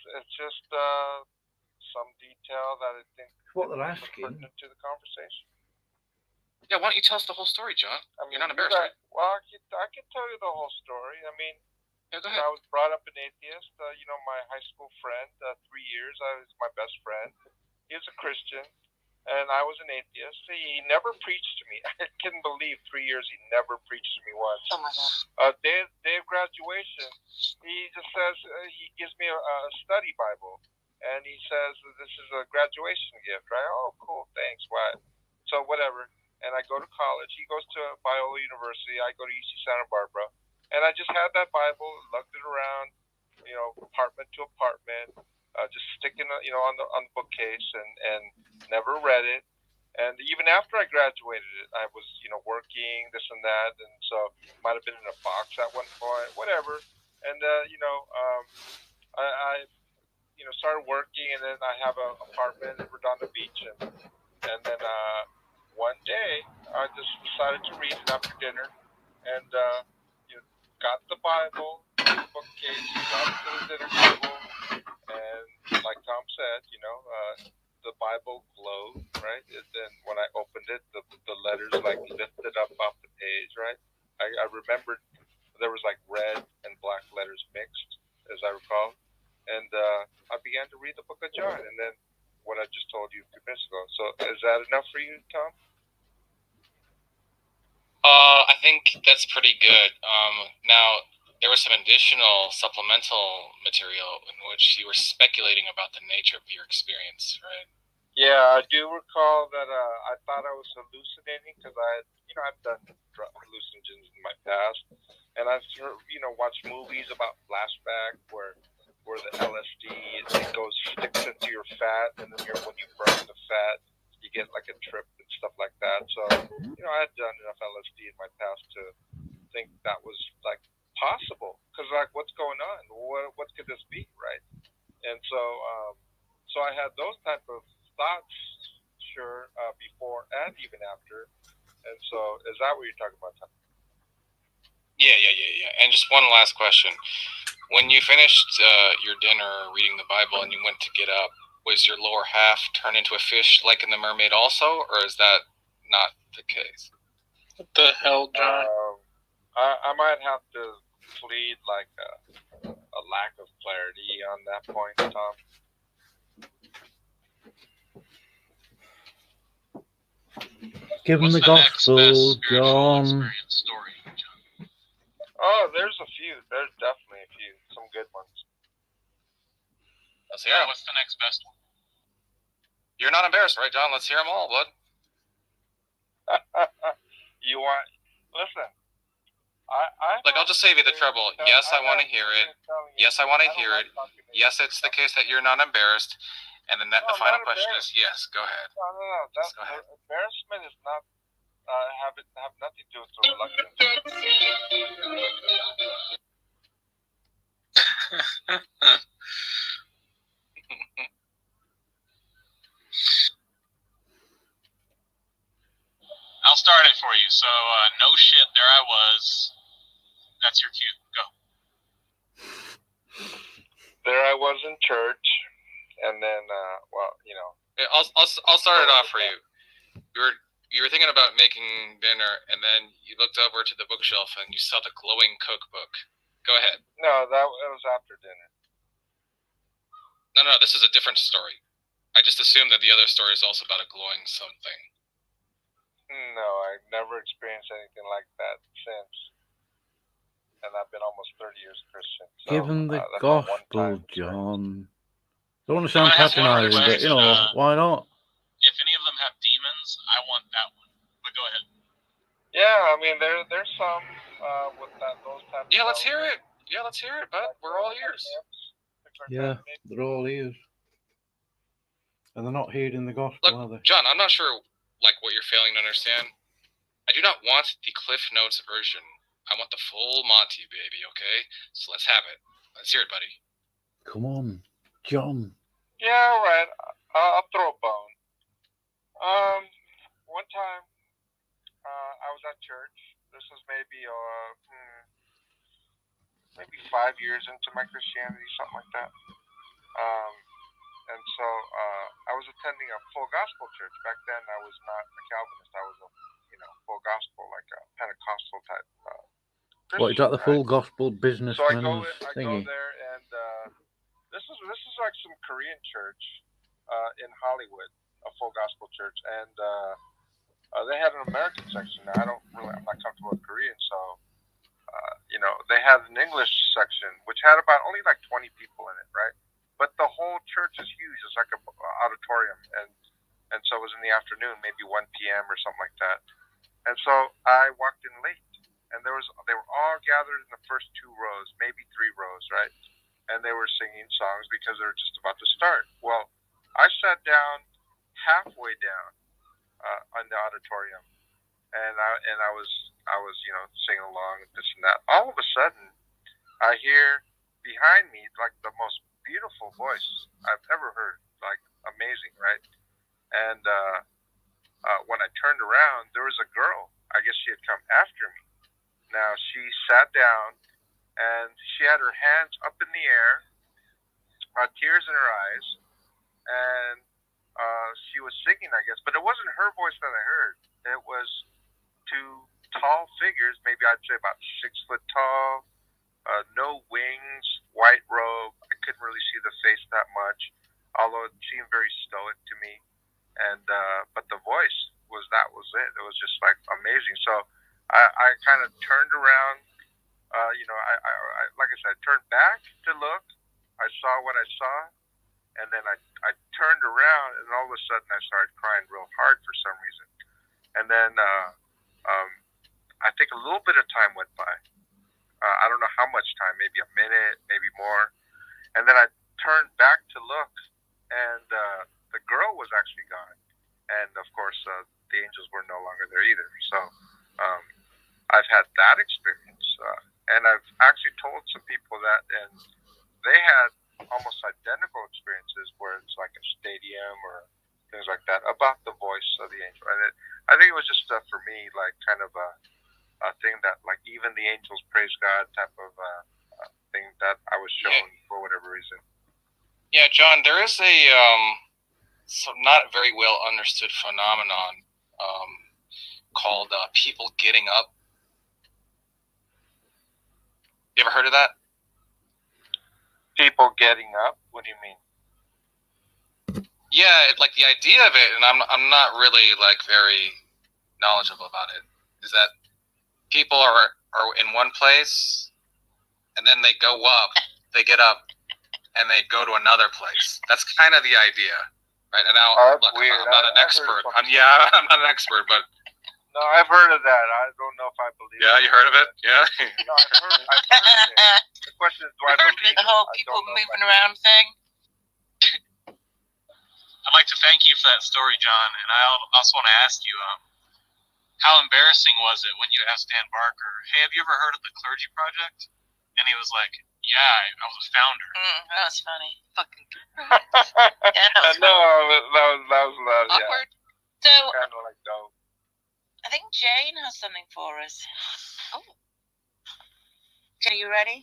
some detail that I think It's what they're asking. pertinent to the conversation. Yeah, why don't you tell us the whole story, John? I mean, You're not embarrassed, right? Well, I can tell you the whole story. I mean, yeah, go ahead. I was brought up an atheist. My high school friend, 3 years, I was my best friend. He was a Christian, and I was an atheist. He never preached to me. I couldn't believe 3 years he never preached to me once. Oh my God. Day of graduation, he just says, he gives me a study Bible, and he says, this is a graduation gift, right? Oh, cool, thanks. What? So whatever. And I go to college. He goes to Biola University. I go to UC Santa Barbara. And I just had that Bible, lugged it around, apartment to apartment, just sticking, on the bookcase, and never read it. And even after I graduated, I was, working this and that, and so might have been in a box at one point, whatever. And I started working, and then I have an apartment in Redondo Beach, and then one day I just decided to read it after dinner, and got the Bible, the bookcase, got it to the dinner table, and like Tom said, the Bible glowed, right? And then when I opened it, the letters like lifted up off the page, right? I remembered there was like red and black letters mixed, as I recall, and I began to read the book of John, and then what I just told you a few minutes ago. So is that enough for you, Tom? I think that's pretty good. Now, there was some additional supplemental material in which you were speculating about the nature of your experience, right? Yeah, I do recall that I thought I was hallucinating because I've done hallucinogens in my past, and I've watched movies about flashback where the LSD sticks into your fat, and then when you burn the fat, you get like a trip and stuff like that. So I had done enough LSD in my past to think that was like possible, because like what's going on? What could this be, right? And so I had those type of thoughts, sure, before and even after. And so, is that what you're talking about, Tom? Yeah. And just one last question: when you finished your dinner reading the Bible and you went to get up, was your lower half turned into a fish like in the mermaid also, or is that not the case? What the hell, John? I might have to plead like a lack of clarity on that point, Tom. Give him the gospel, John. Story, John. Oh, there's a few. There's definitely a few. Some good ones. Let's hear them. What's the next best one? You're not embarrassed, right, John? Let's hear them all, bud. Listen. I'll just save you the trouble. Yes, I want to hear it. Yes, I want to hear it. Yes, it's the case that you're not embarrassed. And then the final question is, yes, go ahead. No. Embarrassment is not have nothing to do with reluctance. I'll start it for you. So, no shit, there I was. That's your cue. Go. There I was in church, And then, Yeah, I'll start it off for you. You were thinking about making dinner, and then you looked over to the bookshelf and you saw the glowing cookbook. Go ahead. No, it was after dinner. No, this is a different story. I just assumed that the other story is also about a glowing something. No, I've never experienced anything like that since. And I've been almost 30 years Christian. So, Give them the gospel, John. Don't want to sound patronizing, but, why not? If any of them have demons, I want that one. But go ahead. Yeah, I mean, there's some with those types. Yeah, let's hear it. Yeah, let's hear it, bud. We're all ears. Yeah, they're all ears. And they're not hearing the gospel, are they? John, I'm not sure what you're failing to understand. I do not want the Cliff Notes version. I want the full Monty, baby, okay? So let's have it. Let's hear it, buddy. Come on, John. Yeah, all right. I'll throw a bone. One time, I was at church. This was maybe 5 years into my Christianity, something like that. And so I was attending a full gospel church. Back then, I was not a Calvinist. I was a full gospel, like a Pentecostal type Christian. What, is that the full gospel businessman thingy? I go there, and this is like some Korean church in Hollywood, a full gospel church, and they had an American section. Now, I'm not comfortable with Korean, so they had an English section, which had about only like 20 people in it, right? But the whole church is huge. It's like an auditorium, and so it was in the afternoon, maybe 1 p.m. or something like that. And so I walked in late, and they were all gathered in the first 2 rows, maybe 3 rows, right? And they were singing songs because they were just about to start. Well, I sat down halfway down on the auditorium, and I was singing along and this and that. All of a sudden, I hear behind me like the most beautiful voice I've ever heard, like amazing, right? And when I turned around, there was a girl. I guess she had come after me. Now she sat down, and she had her hands up in the air, tears in her eyes, and she was singing, I guess, but it wasn't her voice that I heard. It was 2 tall figures, maybe I'd say about 6 foot tall, no wings, white robe. I couldn't really see the face that much, although it seemed very stoic to me. And but the voice was it. It was just like amazing. So I kind of turned around. I like I said, I turned back to look. I saw what I saw, and then I turned around, and all of a sudden I started crying real hard for some reason. And then I think a little bit of time went by. I don't know how much time, maybe a minute, maybe more. And then I turned back to look, and the girl was actually gone. And of course, the angels were no longer there either. So I've had that experience. And I've actually told some people that, and they had almost identical experiences where it's like a stadium or things like that about the voice of the angel. And I think it was just for me, like kind of a thing that like even the angels praise God type of thing that I was shown for whatever reason. Yeah, John, there is a some not very well understood phenomenon called people getting up. You ever heard of that? People getting up? What do you mean? Yeah, like the idea of it, and I'm not really like very knowledgeable about it, is that people are in one place, and then they go up, they get up, and they go to another place. That's kind of the idea, right? And now, look, I'm not an expert. I'm not an expert, but no, I've heard of that. I don't know if I believe. Yeah, you heard of it? Yeah. No, I've heard of it. The question is, do I believe the whole people moving around thing? I'd like to thank you for that story, John, and I also want to ask you, how embarrassing was it when you asked Dan Barker, hey, have you ever heard of the Clergy Project? And he was like, yeah, I was a founder. That was funny. Fucking. Yeah, that was funny. Awkward. Yeah. So, kind of like dope. I think Jane has something for us. Oh. Jane, you ready?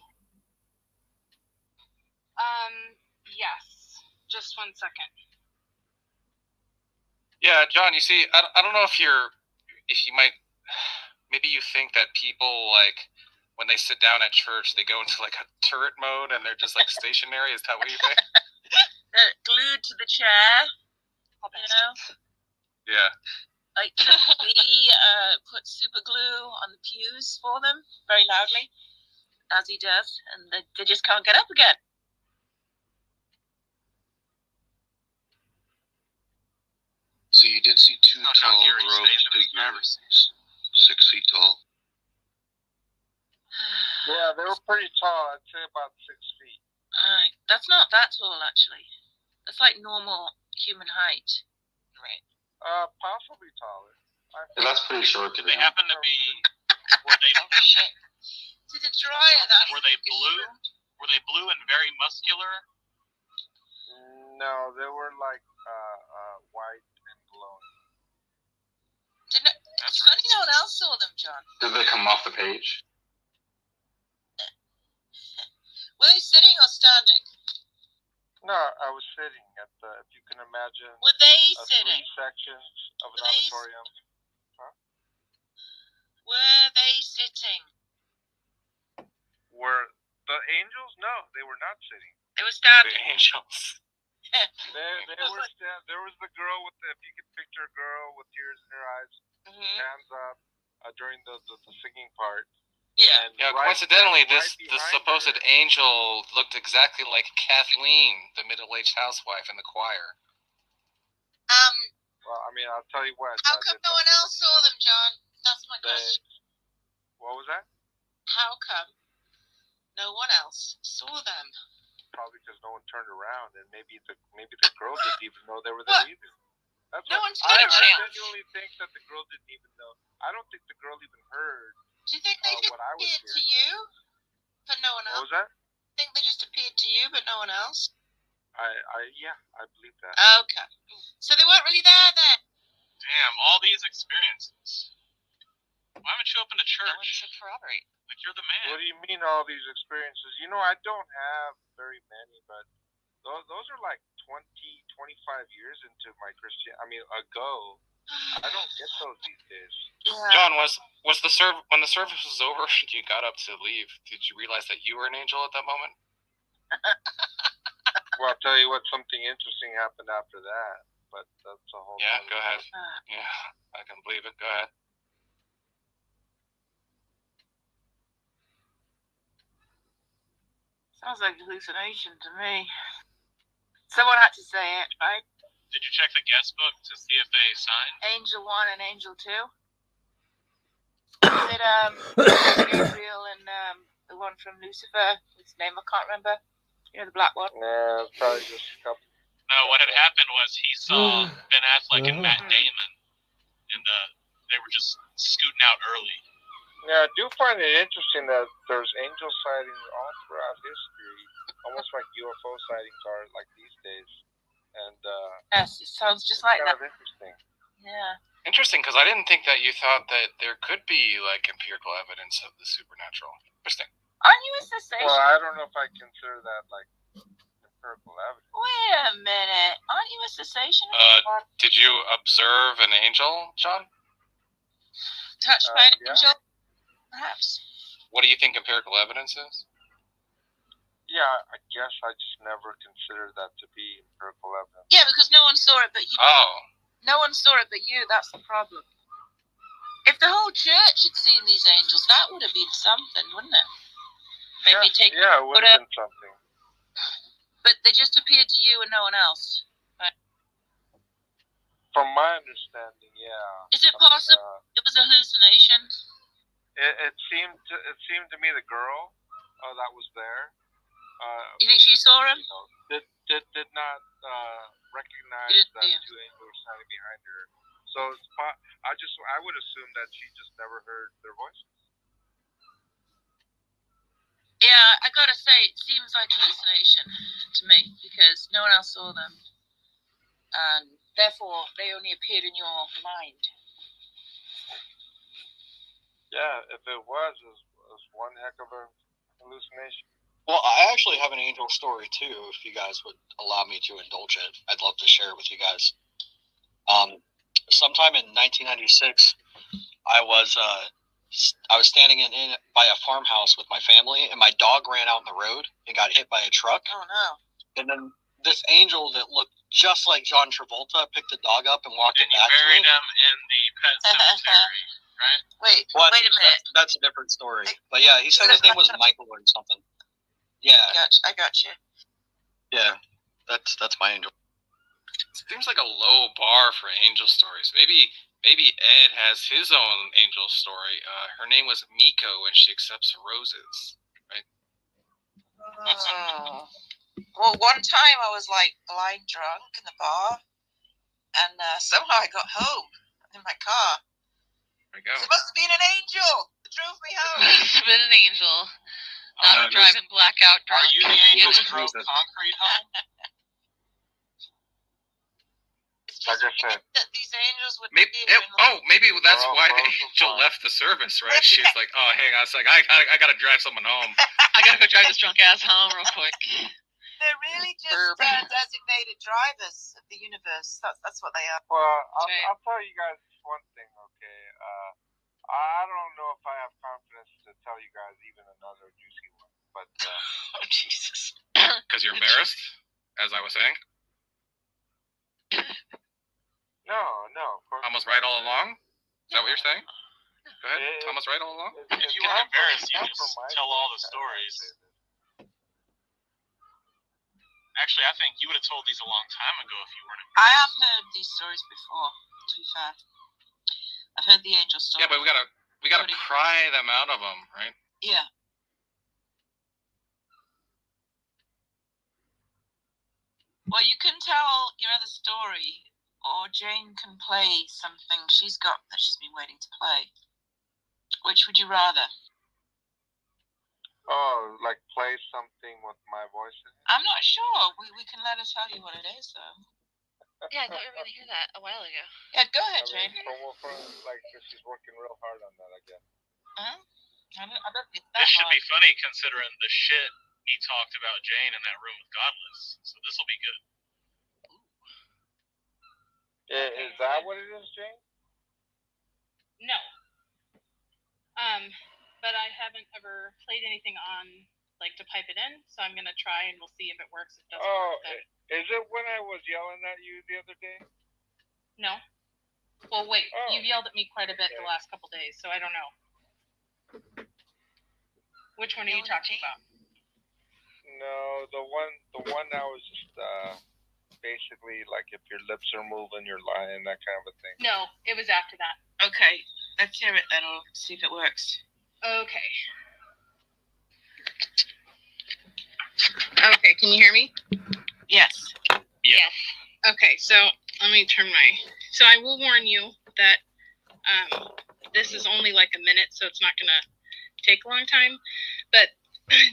Yes. Just Just 1 second. Yeah, John, you see, I don't know if you might, maybe you think that people, like, when they sit down at church, they go into, like, a turret mode and they're just, like, stationary. Is that what you think? Glued to the chair, you know? Yeah. Like, we put super glue on the pews for them very loudly, as he does, and they just can't get up again. So you did see two tall robed figures, 6 feet tall. Yeah, they were pretty tall. I'd say about 6 feet. That's not that tall, actually. That's like normal human height. Right. Possibly taller. That's pretty short to me. They happen to be. Were they? To the dryer, that. Were they blue? Were they blue and very muscular? No, they were like white and glowing. It's funny no one else saw them, John. Did they come off the page? Were they sitting or standing? No, I was sitting at the, if you can imagine, Were they sitting? 3 sections of an auditorium. Were they sitting? Were the angels? No, they were not sitting. They were standing. The angels. There was the girl with the, if you could picture a girl with tears in her eyes, hands up during the singing part. Yeah. Yeah. Coincidentally, the supposed angel looked exactly like Kathleen, the middle-aged housewife in the choir. Well, I mean, I'll tell you what. How come no one else saw them, John? That's my question. What was that? How come no one else saw them? Probably because no one turned around, and maybe the girl didn't even know they were there either. That's no what, one stood around. I genuinely think that the girl didn't even know. I don't think the girl even heard. Do you think they just appeared to you, but no one else? What was that? I think they just appeared to you, but no one else. Yeah, I believe that. Okay, so they weren't really there then. Damn, all these experiences. Why haven't you opened a church? No one should corroborate. Like, you're the man. What do you mean all these experiences? You know, I don't have very many, but those are like 20, 25 years into my ago. I don't get those these days. John, was the when the service was over and you got up to leave, did you realize that you were an angel at that moment? Well, I'll tell you what, something interesting happened after that, but that's a whole. Yeah, go ahead. Yeah, I can believe it. Go ahead. Sounds like hallucination to me. Someone had to say it, right? Did you check the guest book to see if they signed? Angel 1 and Angel 2? Is it Gabriel and the one from Lucifer? His name I can't remember. You know, the black one? Nah, probably just a couple. No, what had happened was he saw Ben Affleck and Matt Damon, and they were just scooting out early. Yeah, I do find it interesting that there's angel sightings all throughout history, almost like UFO sightings are like these days. And yes, it sounds just like that. Kind of interesting. Yeah. Interesting, because I didn't think that you thought that there could be like empirical evidence of the supernatural. Interesting. Aren't you a cessation? Well, I don't know if I consider that like empirical evidence. Wait a minute. Aren't you a cessation? Did you observe an angel, John? Touched by an angel? Perhaps. What do you think empirical evidence is? Yeah, I guess I just never considered that to be empirical evidence. Yeah, because no one saw it but you. Oh. No one saw it but you. That's the problem. If the whole church had seen these angels, that would have been something, wouldn't it? Maybe yeah, it would have been something. But they just appeared to you and no one else. Right? From my understanding, yeah. Is it possible it was a hallucination? It seemed to me the girl that was there. You think she saw him? Did not recognize that two angels were standing behind her. So I would assume that she just never heard their voices. Yeah, I gotta say, it seems like a hallucination to me because no one else saw them, and therefore they only appeared in your mind. Yeah, if it was one heck of a hallucination. Well, I actually have an angel story too. If you guys would allow me to indulge it, I'd love to share it with you guys. Sometime in 1996, I was standing in by a farmhouse with my family, and my dog ran out in the road and got hit by a truck. Oh no! And then this angel that looked just like John Travolta picked the dog up and walked it back to me. Buried him in the pet cemetery, right? Wait a minute. That's a different story. But yeah, he said his name was Michael or something. Yeah. I got you. Yeah, that's my angel. Seems like a low bar for angel stories. Maybe Ed has his own angel story. Her name was Miko, and she accepts roses. Right? Well, one time I was like blind drunk in the bar, and somehow I got home in my car. There we go. It must have been an angel that drove me home. It must have been an angel. Not driving blackout drunk. Are you the angel that drove concrete home? Like I said, that these angels would maybe that's why the angel left the service, right? She's like, oh, hang on, it's like I gotta drive someone home. I gotta go drive this drunk ass home real quick. They're really just designated drivers of the universe. That's what they are. Well, I'll tell you guys one thing, okay? I don't know if I have confidence to tell you guys even another juicy one, but oh Jesus! Because you're embarrassed, as I was saying. No, of course. Tom was right all along? Is that what you're saying? Go ahead. Tom was right all along? If you were embarrassed, you just tell all the stories. Actually, I think you would have told these a long time ago if you weren't embarrassed. I have heard these stories before, to be fair. I've heard the angel story. Yeah, but we gotta pry them out of them, right? Yeah. Well, you can tell your other story, or Jane can play something she's got that she's been waiting to play. Which would you rather? Oh, like play something with my voice in it? I'm not sure. We can let her tell you what it is, though. Yeah, I thought we were going to hear that a while ago. Yeah, go ahead, Jane. Like, she's working real hard on that, I guess. I don't think this should be funny considering the shit he talked about Jane in that room with Godless. So this will be good. Is that what it is, Jane? No. But I haven't ever played anything on, like, to pipe it in, so I'm going to try and we'll see if it works. If it doesn't work, then... Is it when I was yelling at you the other day? No. Well, wait. You've yelled at me quite a bit the last couple days, so I don't know. Which one are you talking about? No, the one that was just basically like if your lips are moving, you're lying, that kind of a thing. No, it was after that. Okay, let's hear it then. We'll see if it works. Okay. Okay, can you hear me? Yes. Yes. Okay, so let me turn my... So I will warn you that this is only like a minute, so it's not going to take a long time. But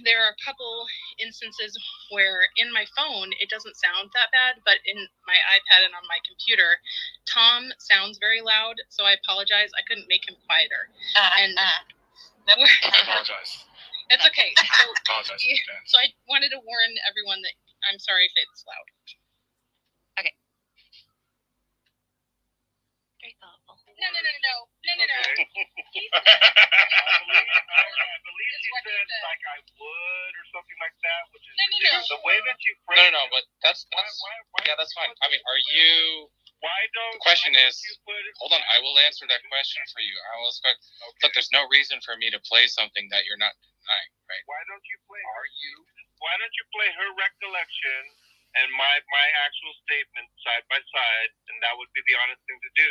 there are a couple instances where in my phone, it doesn't sound that bad, but in my iPad and on my computer, Tom sounds very loud, so I apologize. I couldn't make him quieter. I apologize. It's okay. So I wanted to warn everyone that I'm sorry if it's loud. Okay. Very thoughtful. No. I believe you said like I would or something like that, which is ridiculous. The way that you phrase No, but that's yeah, that's fine. I mean, are you... The question is, hold on, I will answer that question for you. Look, there's no reason for me to play something that you're not denying, right? Why don't you play her recollection and my actual statement side by side, and that would be the honest thing to do.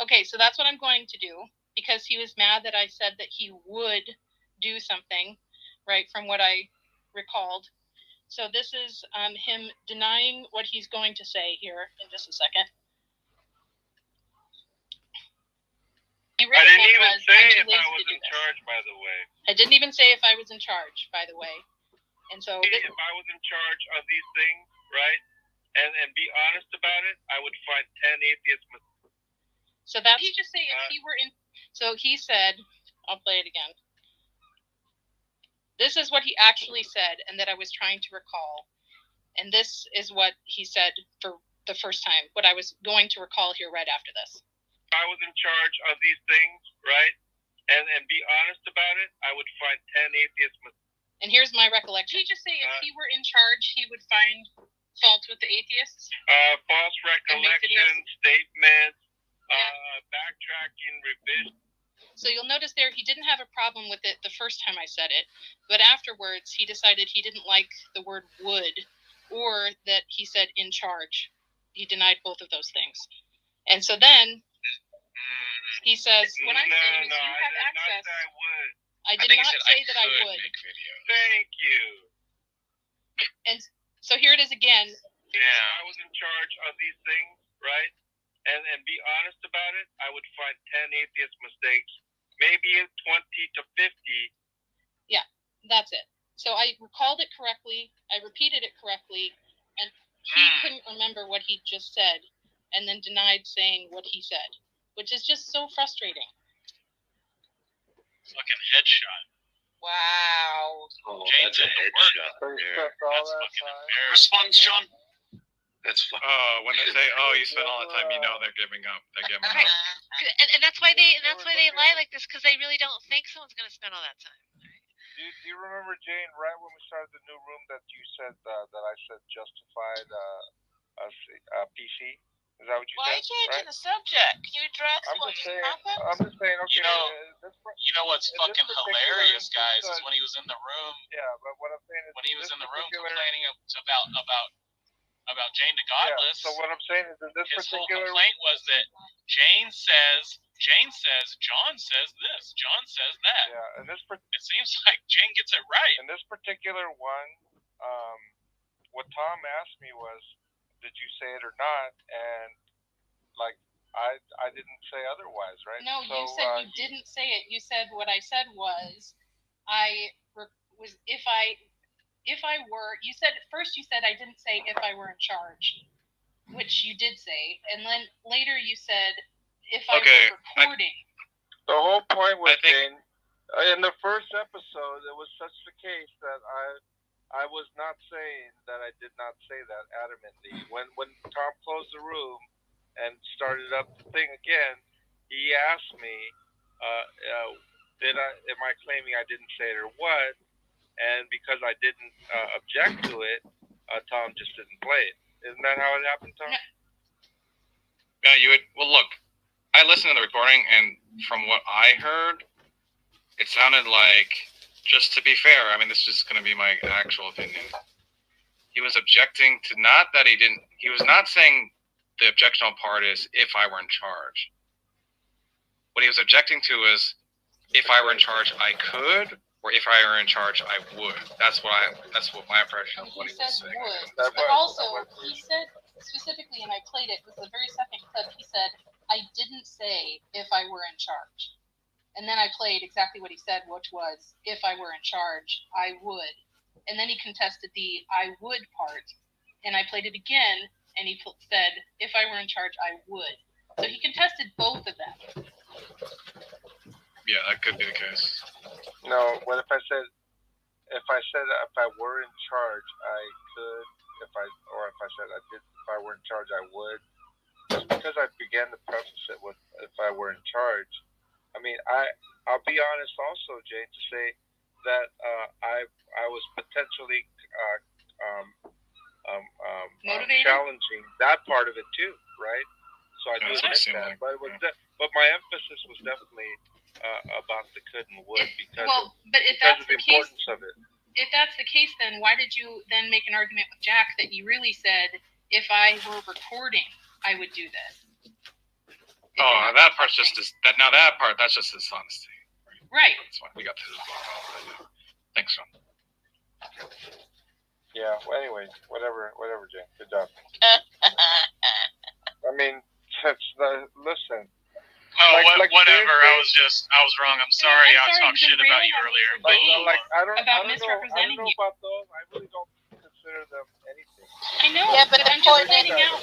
Okay, so that's what I'm going to do, because he was mad that I said that he would do something, right, from what I recalled. So this is him denying what he's going to say here in just a second. I didn't even say if I was in charge, by the way. I didn't even say if I was in charge, by the way. And so if I was in charge of these things, right, and be honest about it, I would find 10 atheists. So that's... Did he just say if he were in... So he said... I'll play it again. This is what he actually said, and that I was trying to recall. And this is what he said for the first time, what I was going to recall here right after this. If I was in charge of these things, right, and be honest about it, I would find 10 atheists. And here's my recollection. Did he just say if he were in charge, he would find fault with the atheists? False recollections, statements, backtracking, revision. So you'll notice there, he didn't have a problem with it the first time I said it, but afterwards he decided he didn't like the word would, or that he said in charge. He denied both of those things. And so then he says, what I'm saying is you have access. I did not say that I would. Thank you. And so here it is again. Yeah. I was in charge of these things, right? And be honest about it, I would find 10 atheist mistakes, maybe 20 to 50. Yeah, that's it. So I recalled it correctly, I repeated it correctly, and he couldn't remember what he just said, and then denied saying what he said, which is just so frustrating. Fucking headshot. Wow. Oh, James that's a headshot. That's fucking embarrassing. Response, John. That's fucking. Oh, when they say, "Oh, you spent all the time," you know they're giving up. They're giving up. And that's why they lie like this, because they really don't think someone's going to spend all that time. Do you remember, Jane, right when we started the new room that you said that I said justified PC? Is that what you said? Why changing the subject? Can you address what happened? I'm just saying, okay. You know what's fucking hilarious, guys, is when he was in the room. Yeah, but what I'm saying is when he was in the room complaining about Jane the Godless. Yeah, so what I'm saying is that this his particular whole complaint was that Jane says, John says this, John says that. Yeah, and it seems like Jane gets it right. In this particular one, what Tom asked me was, did you say it or not? And like I didn't say otherwise, right? No, so, you said you didn't say it. You said what I said was if I were, you said first you said I didn't say if I were in charge, which you did say, and then later you said if I were recording. The whole point was, Jane, in the first episode, it was such the case that I was not saying that I did not say that adamantly. When Tom closed the room and started up the thing again, he asked me, am I claiming I didn't say it or what? And because I didn't object to it, Tom just didn't play it. Isn't that how it happened, Tom? Yeah, you would. Well, look, I listened to the recording, and from what I heard, it sounded like, just to be fair, I mean, this is going to be my actual opinion. He was objecting to not that he was not saying the objectionable part is if I were in charge. What he was objecting to is if I were in charge, I could. Or if I were in charge, I would. That's what my impression of what he was saying. Would. But also, he said specifically, and I played it with the very second clip, he said, I didn't say if I were in charge. And then I played exactly what he said, which was, if I were in charge, I would. And then he contested the I would part. And I played it again, and he said, if I were in charge, I would. So he contested both of them. Yeah, that could be the case. No, what if I said if I were in charge, I could. If I said if I were in charge, I would. Just because I began to preface it with if I were in charge. I mean, I'll be honest also, Jane, to say that I was potentially challenging that part of it too, right? So I do admit that, but my emphasis was definitely about the could and would because of the importance of it. If that's the case, then why did you then make an argument with Jack that you really said, if I were recording, I would do this? That part's just that's just dishonesty. Right. That's fine. We got to. Thanks, John. Yeah. Well, anyway, whatever, Jane. Good job. I mean, listen. Oh, whatever. I was wrong. I'm sorry. I talked shit about you earlier. I don't know misrepresenting about those. I really don't consider them anything. I know, but I'm just pointing out.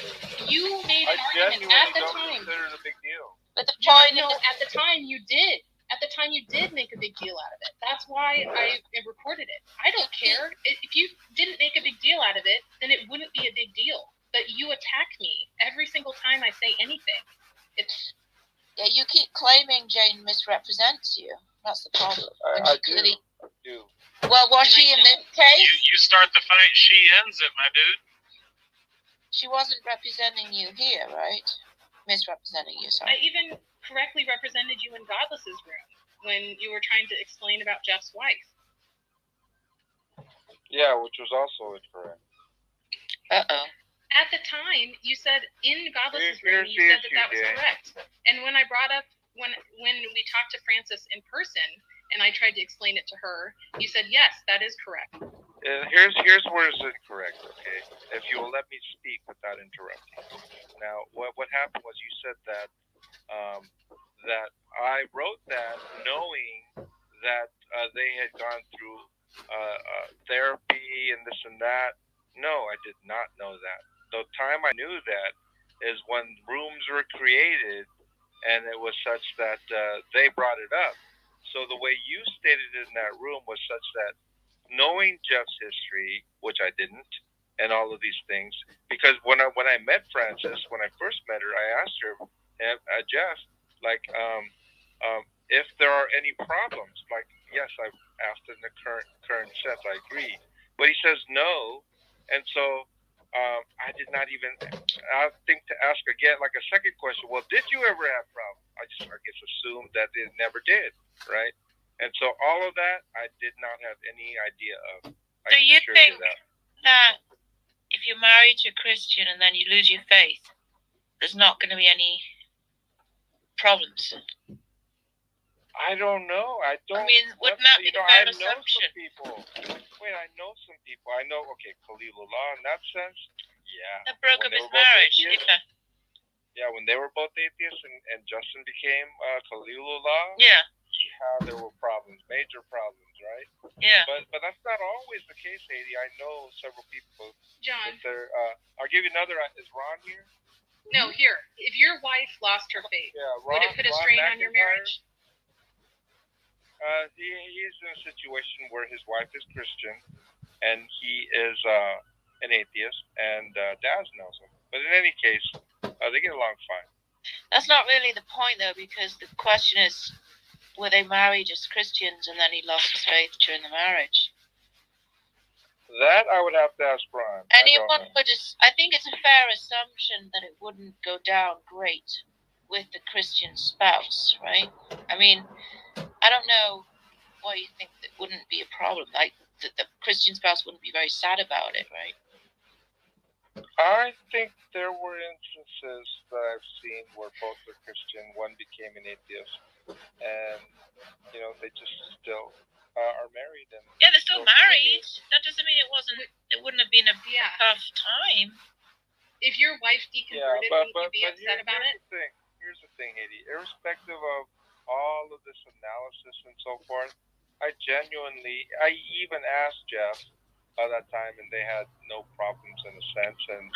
You made an argument at the time. Consider it a big deal. But the point is, at the time you did. At the time you did make a big deal out of it. That's why I reported it. I don't care. If you didn't make a big deal out of it, then it wouldn't be a big deal. But you attack me every single time I say anything. It's you keep claiming Jane misrepresents you. That's the problem. I do. Well, was she in this case? You start the fight, she ends it, my dude. She wasn't representing you here, right? Misrepresenting you, sorry. I even correctly represented you in Godless's room when you were trying to explain about Jeff's wife. Yeah, which was also incorrect. Uh-oh. At the time, you said in Godless's room, you said that was correct. And when I brought up, when we talked to Frances in person, and I tried to explain it to her, you said, yes, that is correct. Here's where it's incorrect, okay? If you will let me speak without interrupting. Now, what happened was you said that that I wrote that knowing that they had gone through therapy and this and that. No, I did not know that. The time I knew that is when rooms were created, and it was such that they brought it up. So the way you stated it in that room was such that knowing Jeff's history, which I didn't, and all of these things, because when I met Frances, when I first met her, I asked her, Jeff, like, if there are any problems. Like, yes, I've asked in the current sense, I agree, but he says no, and so I did not even think to ask again, like a second question. Well, did you ever have problems? I guess assumed that it never did, right? And so all of that, I did not have any idea of. So you think that if you're married to a Christian and then you lose your faith, there's not going to be any problems? I don't know. I mean, wouldn't that be the fair assumption? I know some people. Wait, I know some people. I know, okay, Khalilullah in that sense, yeah. That broke up his marriage, yeah, when they were both atheists and Justin became Khalilullah. Yeah. There were problems, major problems, right? Yeah. But that's not always the case, Haiti. I know several people. John. I'll give you another. Is Ron here? No, here. If your wife lost her faith, would it put a strain on your marriage? He's in a situation where his wife is Christian, and he is an atheist, and Daz knows him. But in any case, they get along fine. That's not really the point, though, because the question is, were they married as Christians and then he lost his faith during the marriage? That I would have to ask Brian. Anyone would just, I think it's a fair assumption that it wouldn't go down great with the Christian spouse, right? I mean, I don't know why you think that wouldn't be a problem. Like, the Christian spouse wouldn't be very sad about it, right? I think there were instances that I've seen where both are Christian, one became an atheist, and, you know, they just still are married. And yeah, they're still married. That doesn't mean it wouldn't have been a tough time. If your wife deconverted, would you be upset about it? Here's the thing, Haiti. Irrespective of all of this analysis and so forth, I even asked Jeff that time, and they had no problems in a sense. And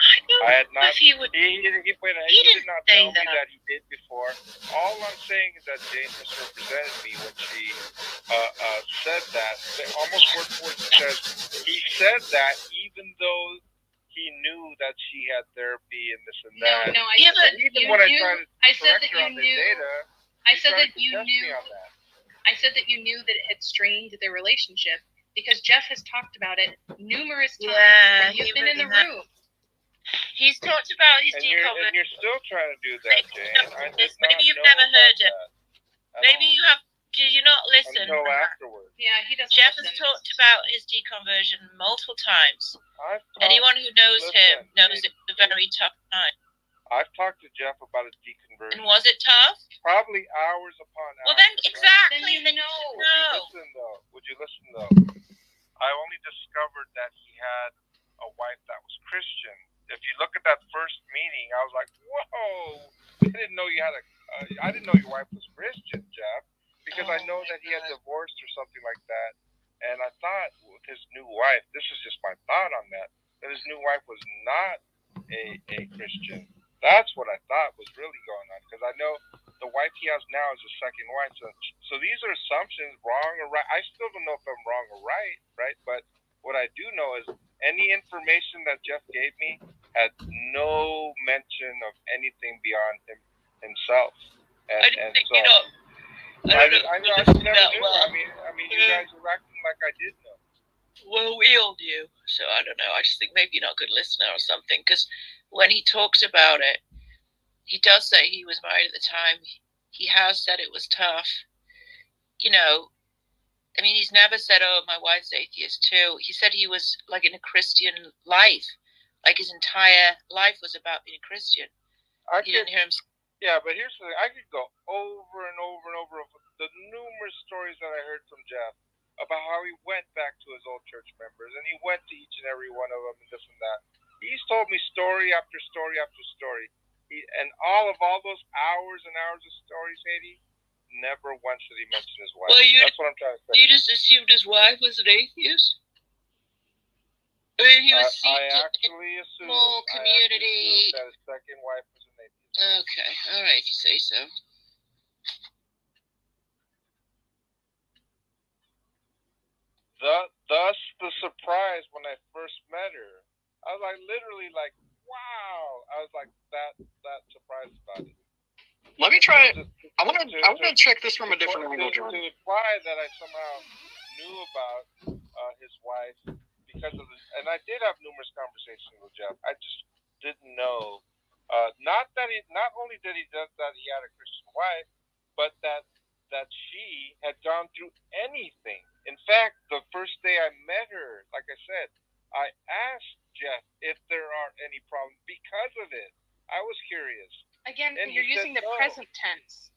I had not. He did not tell me that he did before. All I'm saying is that Jane misrepresented me when she said that. Almost word for word, he said that even though he knew that she had therapy and this and that. No, I said that you knew. I said that you knew. I said that you knew. I said that you knew that it had strained their relationship. Because Jeff has talked about it numerous times. Yeah, you've been in the room. He's talked about his deconversion. And you're still trying to do that, Jane. Maybe you've never heard it. Maybe you have. Did you not listen? Until afterwards. Yeah, he doesn't. Jeff has talked about his deconversion multiple times. Anyone who knows him knows it's a very tough time. I've talked to Jeff about his deconversion. And was it tough? Probably hours upon hours. Well, then exactly. Then you know. Would you listen though? I only discovered that he had a wife that was Christian. If you look at that first meeting, I was like, "Whoa! I didn't know you had I didn't know your wife was Christian, Jeff, because I know that he had divorced or something like that." And I thought with his new wife, this is just my thought on that his new wife was not a Christian. That's what I thought was really going on, because I know the wife he has now is his second wife. So these are assumptions, wrong or right. I still don't know if I'm wrong or right? But what I do know is any information that Jeff gave me had no mention of anything beyond himself. And so I never knew. I mean, you guys are acting like I did know. Well, we all knew, so I don't know. I just think maybe you're not a good listener or something, because when he talks about it, he does say he was married at the time. He has said it was tough. You know, I mean, he's never said, oh, my wife's atheist too. He said he was like in a Christian life. Like his entire life was about being a Christian. Didn't hear him. Yeah, but here's the thing. I could go over and over and over the numerous stories that I heard from Jeff about how he went back to his old church members and he went to each and every one of them and this and that. He's told me story after story after story. And all those hours and hours of stories, Haiti, never once did he mention his wife. Well, that's what I'm trying to say. You just assumed his wife was an atheist? I mean, he was I actually assumed small community. that his second wife was an atheist. Okay, all right, if you say so. Thus the surprise when I first met her. I was like, literally like, wow. I was like that surprised about it. Let me try it. I want to check this from a different angle, John. To imply that I somehow knew about his wife because of this, and I did have numerous conversations with Jeff. I just didn't know. Not only did he that he had a Christian wife, but that she had gone through anything. In fact, the first day I met her, like I said, I asked Jeff if there are any problems because of it. I was curious. Again, and you're using the present tense.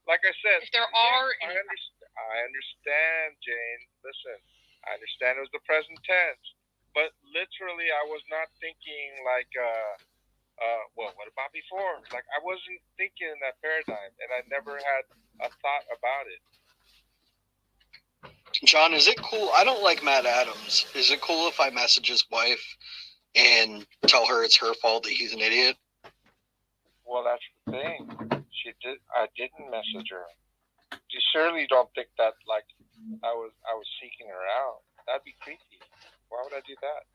Like I said, if there are any I understand, Jane. Listen, I understand it was the present tense, but literally I was not thinking like, well, what about before? Like I wasn't thinking in that paradigm, and I never had a thought about it. John, is it cool? I don't like Matt Adams. Is it cool if I message his wife and tell her it's her fault that he's an idiot? Well, that's the thing. I didn't message her. You surely don't think that like I was seeking her out. That'd be creepy. Why would I do that?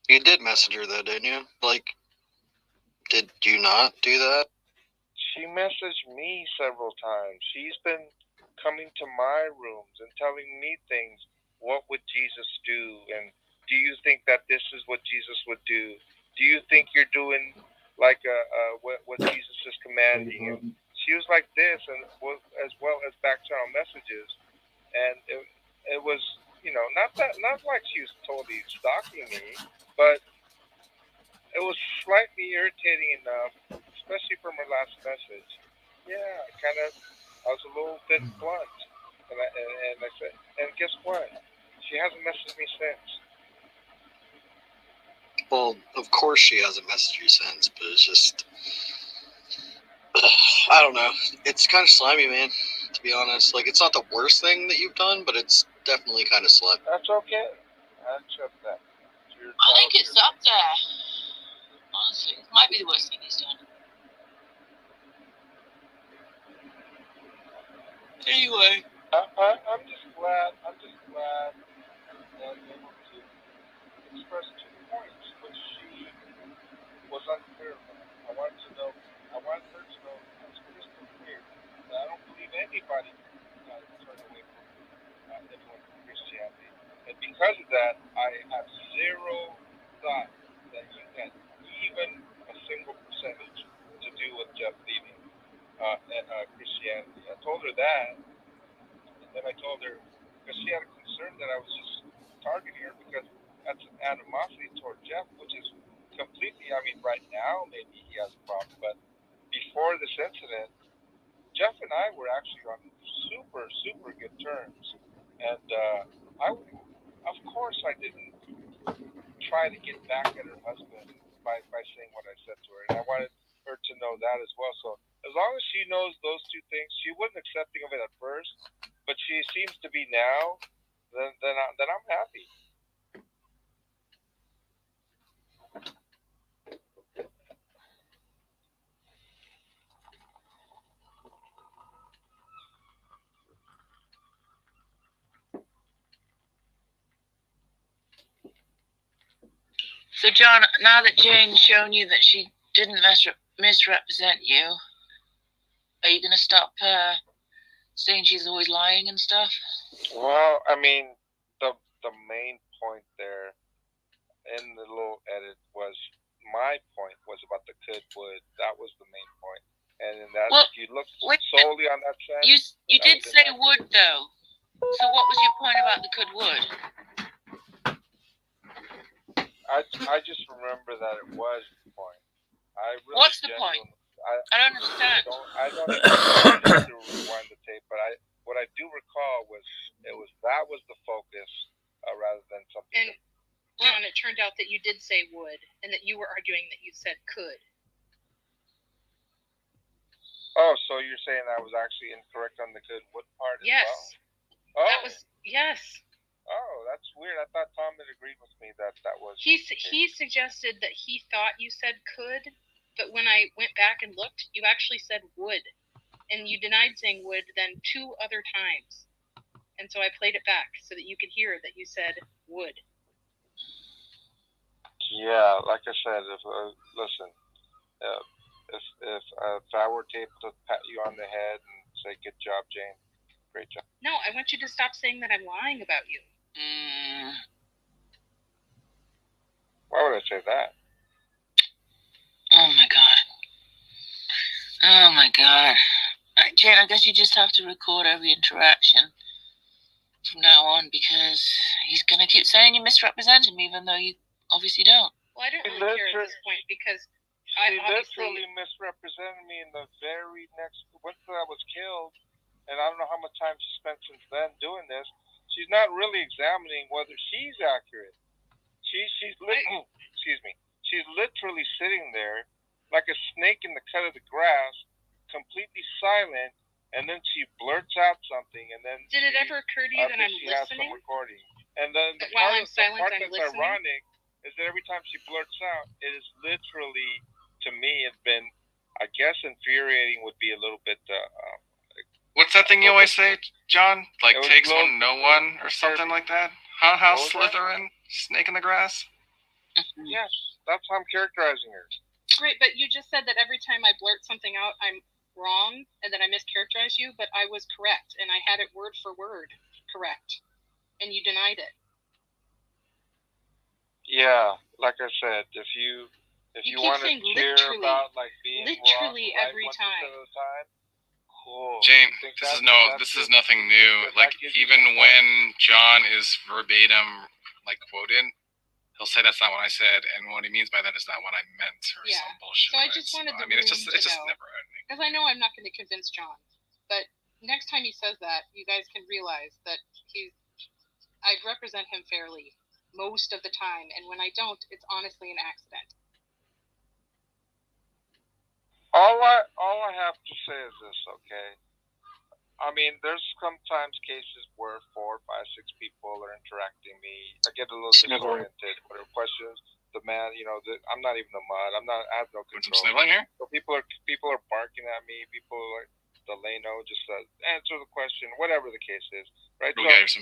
You did message her though, didn't you? Like, did you not do that? She messaged me several times. She's been coming to my rooms and telling me things. What would Jesus do? And do you think that this is what Jesus would do? Do you think you're doing like what Jesus is commanding? And she was like this, and as well as back channel messages. And it was, you know, not like she was totally stalking me, but it was slightly irritating enough, especially from her last message. Yeah, I was a little bit blunt, and I said, and guess what? She hasn't messaged me since. Well, of course she hasn't messaged you since, but it's just, I don't know. It's kind of slimy, man, to be honest. Like, it's not the worst thing that you've done, but it's definitely kind of slimy. That's okay. I accept that. I think it's up there. Honestly, it might be the worst thing he's done. Anyway, I'm just glad that I was able to express 2 points, which she was unclear about. I wanted her to know it's crystal clear that I don't believe anybody can turn away from anyone from Christianity. And because of that, I have zero thought that you had even a single percentage to do with Jeff leaving Christianity. I told her that, and then I told her, because she had a concern that I was just targeting her because that's an animosity toward Jeff, which is completely, I mean, right now maybe he has a problem, but before this incident, Jeff and I were actually on super, super good terms. And of course I didn't try to get back at her husband by saying what I said to her. And I wanted her to know that as well. So as long as she knows those 2 things, she wasn't accepting of it at first, but she seems to be now, then I'm happy. So, John, now that Jane's shown you that she didn't misrepresent you, are you going to stop saying she's always lying and stuff? Well, I mean, the main point there in the little edit was, my point was about the could would. That was the main point. And in that, if you look solely on that sense, you did say would, though. So what was your point about the could would? I just remember that it was the point. What's the point? I don't understand. I don't have to rewind the tape, but what I do recall was that was the focus rather than something. And John, it turned out that you did say would, and that you were arguing that you said could. Oh, so you're saying I was actually incorrect on the could would part as well? Oh. That was yes. Oh, that's weird. I thought Tom had agreed with me that was. He suggested that he thought you said could, but when I went back and looked, you actually said would, and you denied saying would then 2 other times, and so I played it back so that you could hear that you said would. Yeah, like I said, listen, if I were to pat you on the head and say good job, Jane, great job. No, I want you to stop saying that I'm lying about you. Why would I say that? Oh my god. Oh my god. Jane, I guess you just have to record every interaction from now on, because he's going to keep saying you misrepresented me, even though you obviously don't. Well, I don't really care at this point, because I literally misrepresented me in the very next, once I was killed, and I don't know how much time she spent since then doing this. She's not really examining whether she's accurate. She's excuse me. She's literally sitting there like a snake in the cut of the grass, completely silent, and then she blurts out something, and then did it ever occur to you that I'm listening? Recording. And then the while part, I'm silent, the part I'm that's listening. ironic is that every time she blurts out, it is literally, to me, it's been, I guess, infuriating would be a little bit. What's that thing you always say, John? Like takes one, no one, or something like that? Huh? How Slytherin? Snake in the grass? Yes, that's how I'm characterizing her. Right, but you just said that every time I blurt something out, I'm wrong, and that I mischaracterize you, but I was correct, and I had it word for word correct, and you denied it. Yeah, like I said, if you want to hear about like being literally wrong, every time. Cool. James, this is nothing new. Like even when John is verbatim like quoted, he'll say that's not what I said, and what he means by that is not what I meant, or some bullshit. So I just wanted the room it's just never ending. Because I know I'm not going to convince John, but next time he says that, you guys can realize that I represent him fairly most of the time, and when I don't, it's honestly an accident. All I have to say is this, okay? I mean, there's sometimes cases where 4, 5, 6 people are interacting me. I get a little disoriented. Whatever questions, the man, I'm not even a mud. I have no control. Here? So people are barking at me. People are Delano just answer the question, whatever the case is, right? Here's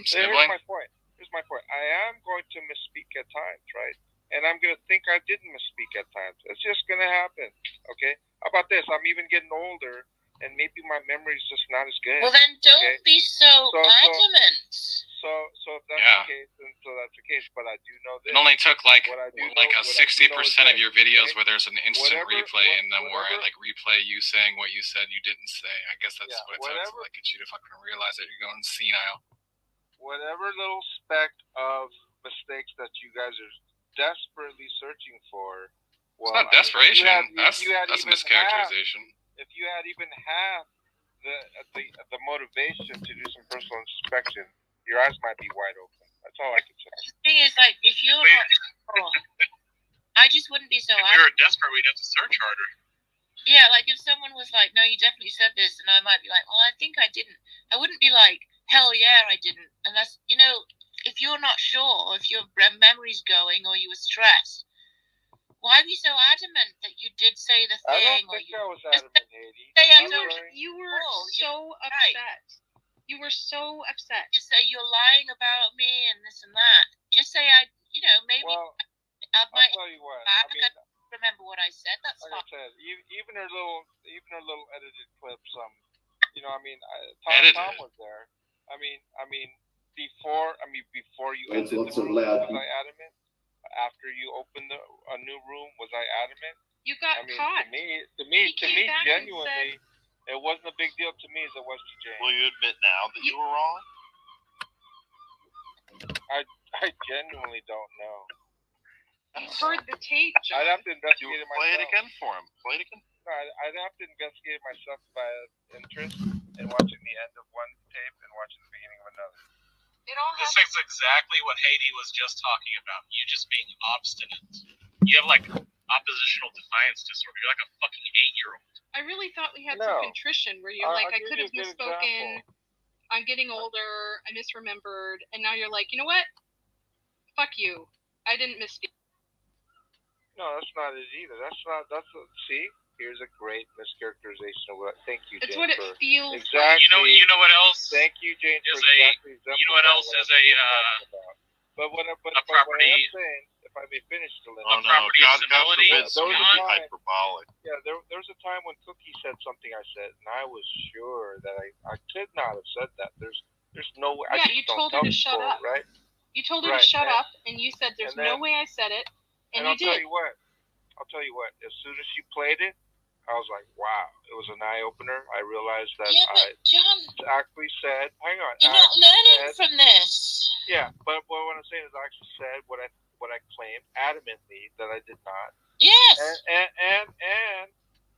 my point. I am going to misspeak at times, right? And I'm going to think I didn't misspeak at times. It's just going to happen, okay? How about this? I'm even getting older, and maybe my memory's just not as good. Well, then don't be so adamant. So if that's the case, then that's the case. But I do know this. It only took like a 60% of your videos where there's an instant replay in them where I like replay you saying what you said you didn't say. I guess that's what it took to like get you to fucking realize that you're going senile. Whatever little speck of mistakes that you guys are desperately searching for. Well, it's not desperation. That's a mischaracterization. If you had even half the motivation to do some personal inspection, your eyes might be wide open. That's all I can say. The thing is, like, if you're not, I just wouldn't be so. If we were desperate, we'd have to search harder. Yeah, like if someone was like, "No, you definitely said this," and I might be like, "Well, I think I didn't." I wouldn't be like, "Hell yeah, I didn't." Unless if you're not sure, if your memory's going, or you were stressed, why be so adamant that you did say the thing? I don't think I was adamant, Haiti. You were so upset. You were so upset. Just say you're lying about me and this and that. Just say maybe I might tell you what. I mean, remember what I said. That's like fine. I said, even her little edited clips. Tom was there. I mean, before you entered the room, was I adamant? After you opened a new room, was I adamant? You got caught. To me, genuinely, it wasn't a big deal to me as it was to James. Will you admit now that you were wrong? I genuinely don't know. You heard the tape, John. I'd have to investigate it myself. Play it again for him. Play it again. No, I'd have to investigate myself by interest in watching the end of one tape and watching the beginning of another. This is exactly what Haiti was just talking about. You just being obstinate. You have like oppositional defiance disorder. You're like a fucking 8-year-old. I really thought we had some contrition where you're like, I could have misspoken. I'm getting older. I misremembered. And now you're like, you know what? Fuck you. I didn't misspeak. No, that's not it either. See? Here's a great mischaracterization of what. Thank you, Jane. It's what it feels. Exactly. You know what else? Thank you, Jane. You know what else is a property? I'm saying, if I may finish, a property of civility. Hyperbolic. Yeah, there was a time when Cookie said something I said, and I was sure that I could not have said that. There's no way. Yeah, you told her to shut up. Right? You told her to shut up, and you said there's no way I said it, and you did. I'll tell you what. As soon as she played it, I was like, wow, it was an eye opener. I realized that John, actually said, hang on. You're not learning from this. Yeah, but what I'm saying is I actually said what I claimed adamantly that I did not. Yes. And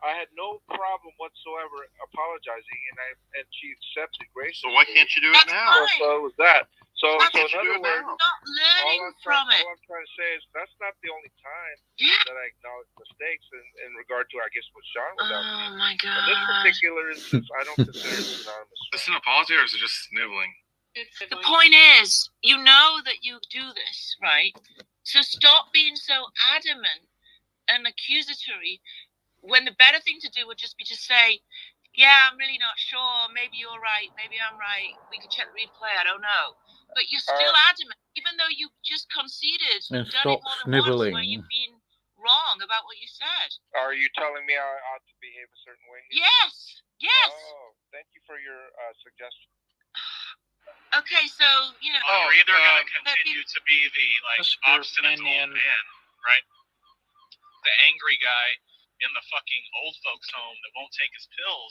I had no problem whatsoever apologizing, and she accepted graciously. So why can't you do it now? So it was that. So in Not other words, learning from it. all I'm trying to say is that's not the only time that I acknowledge mistakes in regard to, I guess, what Sean was asking. Oh my God. In this particular instance, I don't consider it synonymous. Is this an apology or is it just sniveling? The point is, you know that you do this, right? So stop being so adamant and accusatory when the better thing to do would just be to say, yeah, I'm really not sure. Maybe you're right. Maybe I'm right. We could check the replay. I don't know. But you're still adamant, even though you just conceded. And done stop it more than sniveling. once where you've been wrong about what you said. Are you telling me I ought to behave a certain way? Yes. Yes. Oh, thank you for your suggestion. Okay, so, you know. You're either going to continue to be the obstinate old man, right? The angry guy in the fucking old folks home that won't take his pills,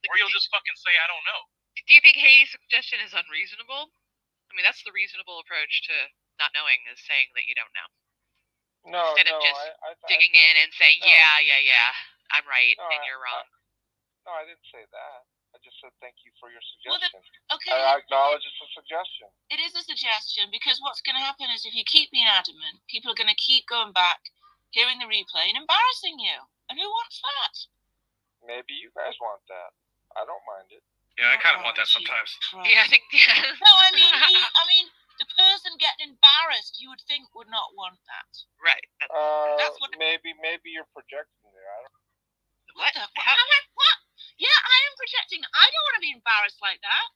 or you'll just fucking say, I don't know. Do you think Haiti's suggestion is unreasonable? I mean, that's the reasonable approach to not knowing, is saying that you don't know. No, instead of just digging in and saying, yeah, I'm right and you're wrong. No, I didn't say that. I just said thank you for your suggestion. Okay. I acknowledge it's a suggestion. It is a suggestion, because what's going to happen is if you keep being adamant, people are going to keep going back, hearing the replay, and embarrassing you. And who wants that? Maybe you guys want that. I don't mind it. Yeah, I kind of want that sometimes. Yeah, I think. No, I mean, the person getting embarrassed, you would think would not want that. Right. That's what. Maybe you're projecting there. I don't. What? What? Yeah, I am projecting. I don't want to be embarrassed like that.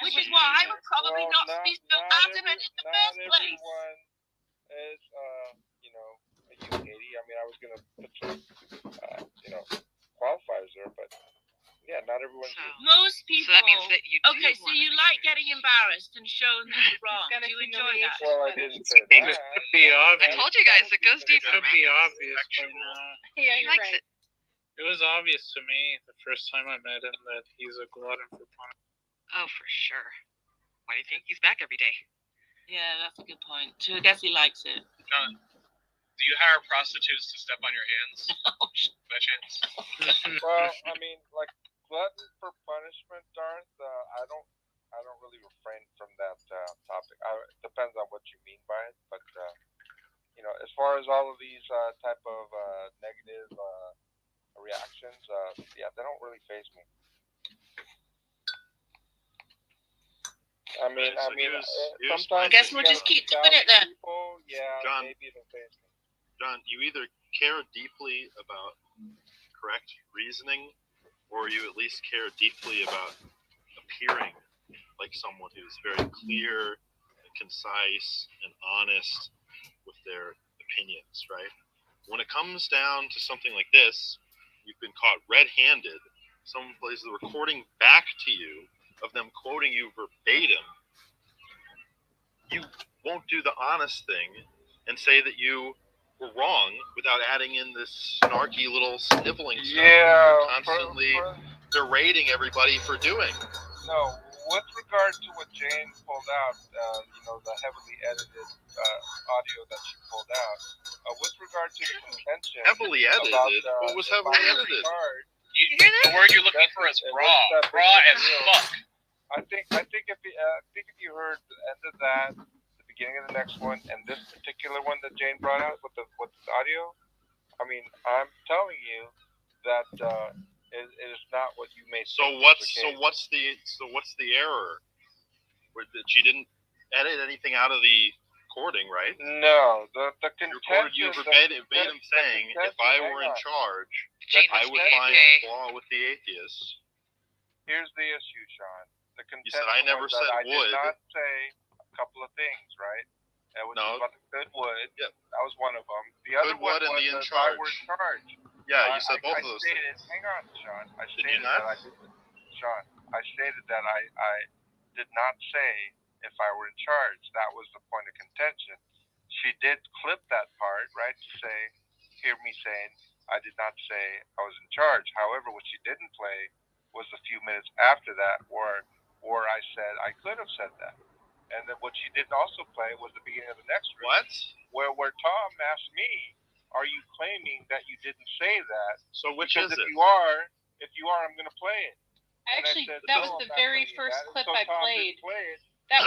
Which is why I would probably not be so adamant in the first place. Everyone is, a Katie. I mean, I was gonna put some, qualifiers there, but yeah, not everyone's. Most people. So that means that you. Okay, so you like getting embarrassed and showing that you're wrong. Do you enjoy that? Well, I didn't say that. It could be obvious. I told you guys it goes deeper. It could be obvious by now. Yeah, He you're likes right. it. It was obvious to me the first time I met him that he's a glutton for punishment. Oh, for sure. Why do you think he's back every day? Yeah, that's a good point. I guess he likes it. John, do you hire prostitutes to step on your hands? By chance? Well, I mean, like glutton for punishment, Darth. I don't really refrain from that topic. It depends on what you mean by it, but as far as all of these type of negative reactions, they don't really faze me. I mean, sometimes. I guess we'll just keep doing it then. People, John, maybe it'll faze me. John, you either care deeply about correct reasoning, or you at least care deeply about appearing like someone who's very clear and concise and honest with their opinions, right? When it comes down to something like this, you've been caught red-handed. Someone plays the recording back to you of them quoting you verbatim. You won't do the honest thing and say that you were wrong without adding in this snarky little sniveling stuff. Yeah, You're constantly berating everybody for doing. No, with regard to what Jane pulled out, the heavily edited audio that she pulled out, with regard to the contention. Heavily edited? About, what was heavily edited? The word you're looking for is raw. Raw as fuck. I think if you heard the end of that, the beginning of the next one, and this particular one that Jane brought out with the audio, I mean, I'm telling you that it is not what you may. So what's the error? That she didn't edit anything out of the recording, right? No, the contention. You verbatim saying, if I were in charge, I would find flaw with the atheists. Here's the issue, Sean. The contention. You said I never said I would. did not say a couple of things, right? Which is about the good would. Yep. That was one of them. The other one was the in if I were in charge. Yeah, you said both of those things. Hang on, Sean. I stated that I did not say if I were in charge. That was the point of contention. She did clip that part, right, to say, hear me saying, I did not say I was in charge. However, what she didn't play was a few minutes after that where I said I could have said that. And then what she didn't also play was the beginning of the next room. What? Where Tom asked me, are you claiming that you didn't say that? So which because is if it? you are, I'm going to play it. Actually, said, that was no, the I'm not very playing first that. clip So I Tom played. didn't play it. That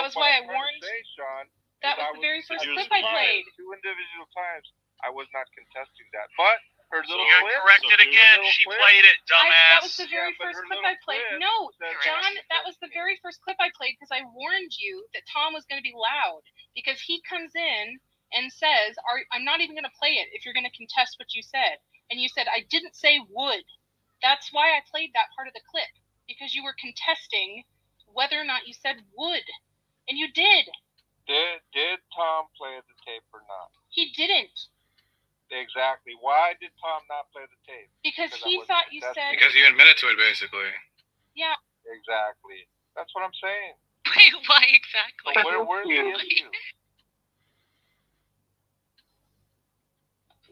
was why I what I'm trying warned. to say, Sean, that was the very first clip I played. 2 individual times, I was not contesting that. But her little you got clip, corrected again. She played it, dumbass. That was the very first clip I played. No, John, that was the very first clip I played because I warned you that Tom was going to be loud because he comes in and says, I'm not even going to play it if you're going to contest what you said. And you said, I didn't say would. That's why I played that part of the clip, because you were contesting whether or not you said would. And you did. Did Tom play the tape or not? He didn't. Exactly. Why did Tom not play the tape? Because he thought you said... Because you admitted to it, basically. Yeah. Exactly. That's what I'm saying. Wait, why exactly? So where's the issue?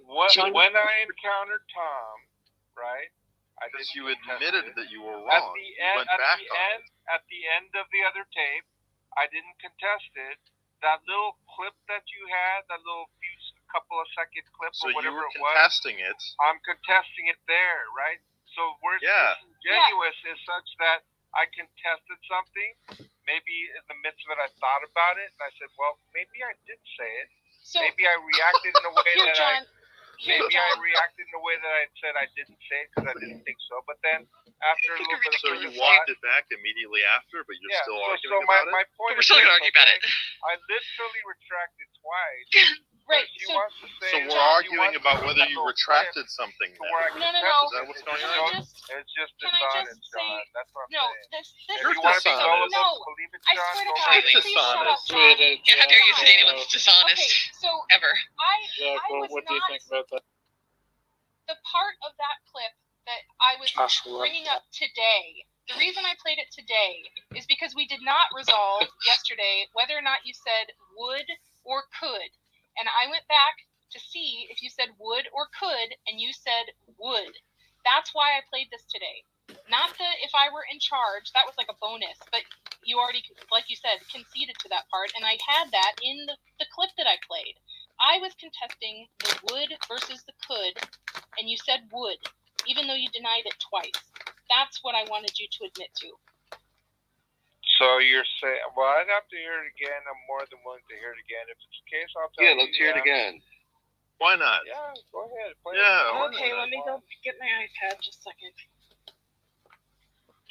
When I encountered Tom, right? Because you admitted that you were wrong. At the end of the other tape, I didn't contest it. That little clip that you had, that little couple of second clip or whatever it was. So you were contesting it. I'm contesting it there, right? So where's disingenuous is such that I contested something. Maybe in the midst of it, I thought about it, and I said, well, maybe I did say it. So, maybe I reacted in a way I reacted in a way that I said I didn't say it because I didn't think so. But then after a little bit of you walked it back immediately after, but you're still arguing about my it? point We're still going to argue about it. I literally retracted twice. Right. So we're arguing about whether you retracted something. No. Is that what's going on? It's just dishonest, John. That's what I'm saying. You're dishonest. I swear to God, please shut up. How dare you say anyone's dishonest? Okay, so ever. What do you think about that? The part of that clip that I was bringing up today, the reason I played it today is because we did not resolve yesterday whether or not you said would or could. And I went back to see if you said would or could, and you said would. That's why I played this today. Not the if I were in charge. That was like a bonus. But you already, like you said, conceded to that part. And I had that in the clip that I played. I was contesting the would versus the could, and you said would, even though you denied it twice. That's what I wanted you to admit to. So you're saying, well, I'd have to hear it again. I'm more than willing to hear it again. If it's the case, I'll tell you. Yeah, let's hear it again. Why not? Yeah, go ahead. Play Okay, let me go get my iPad just a second.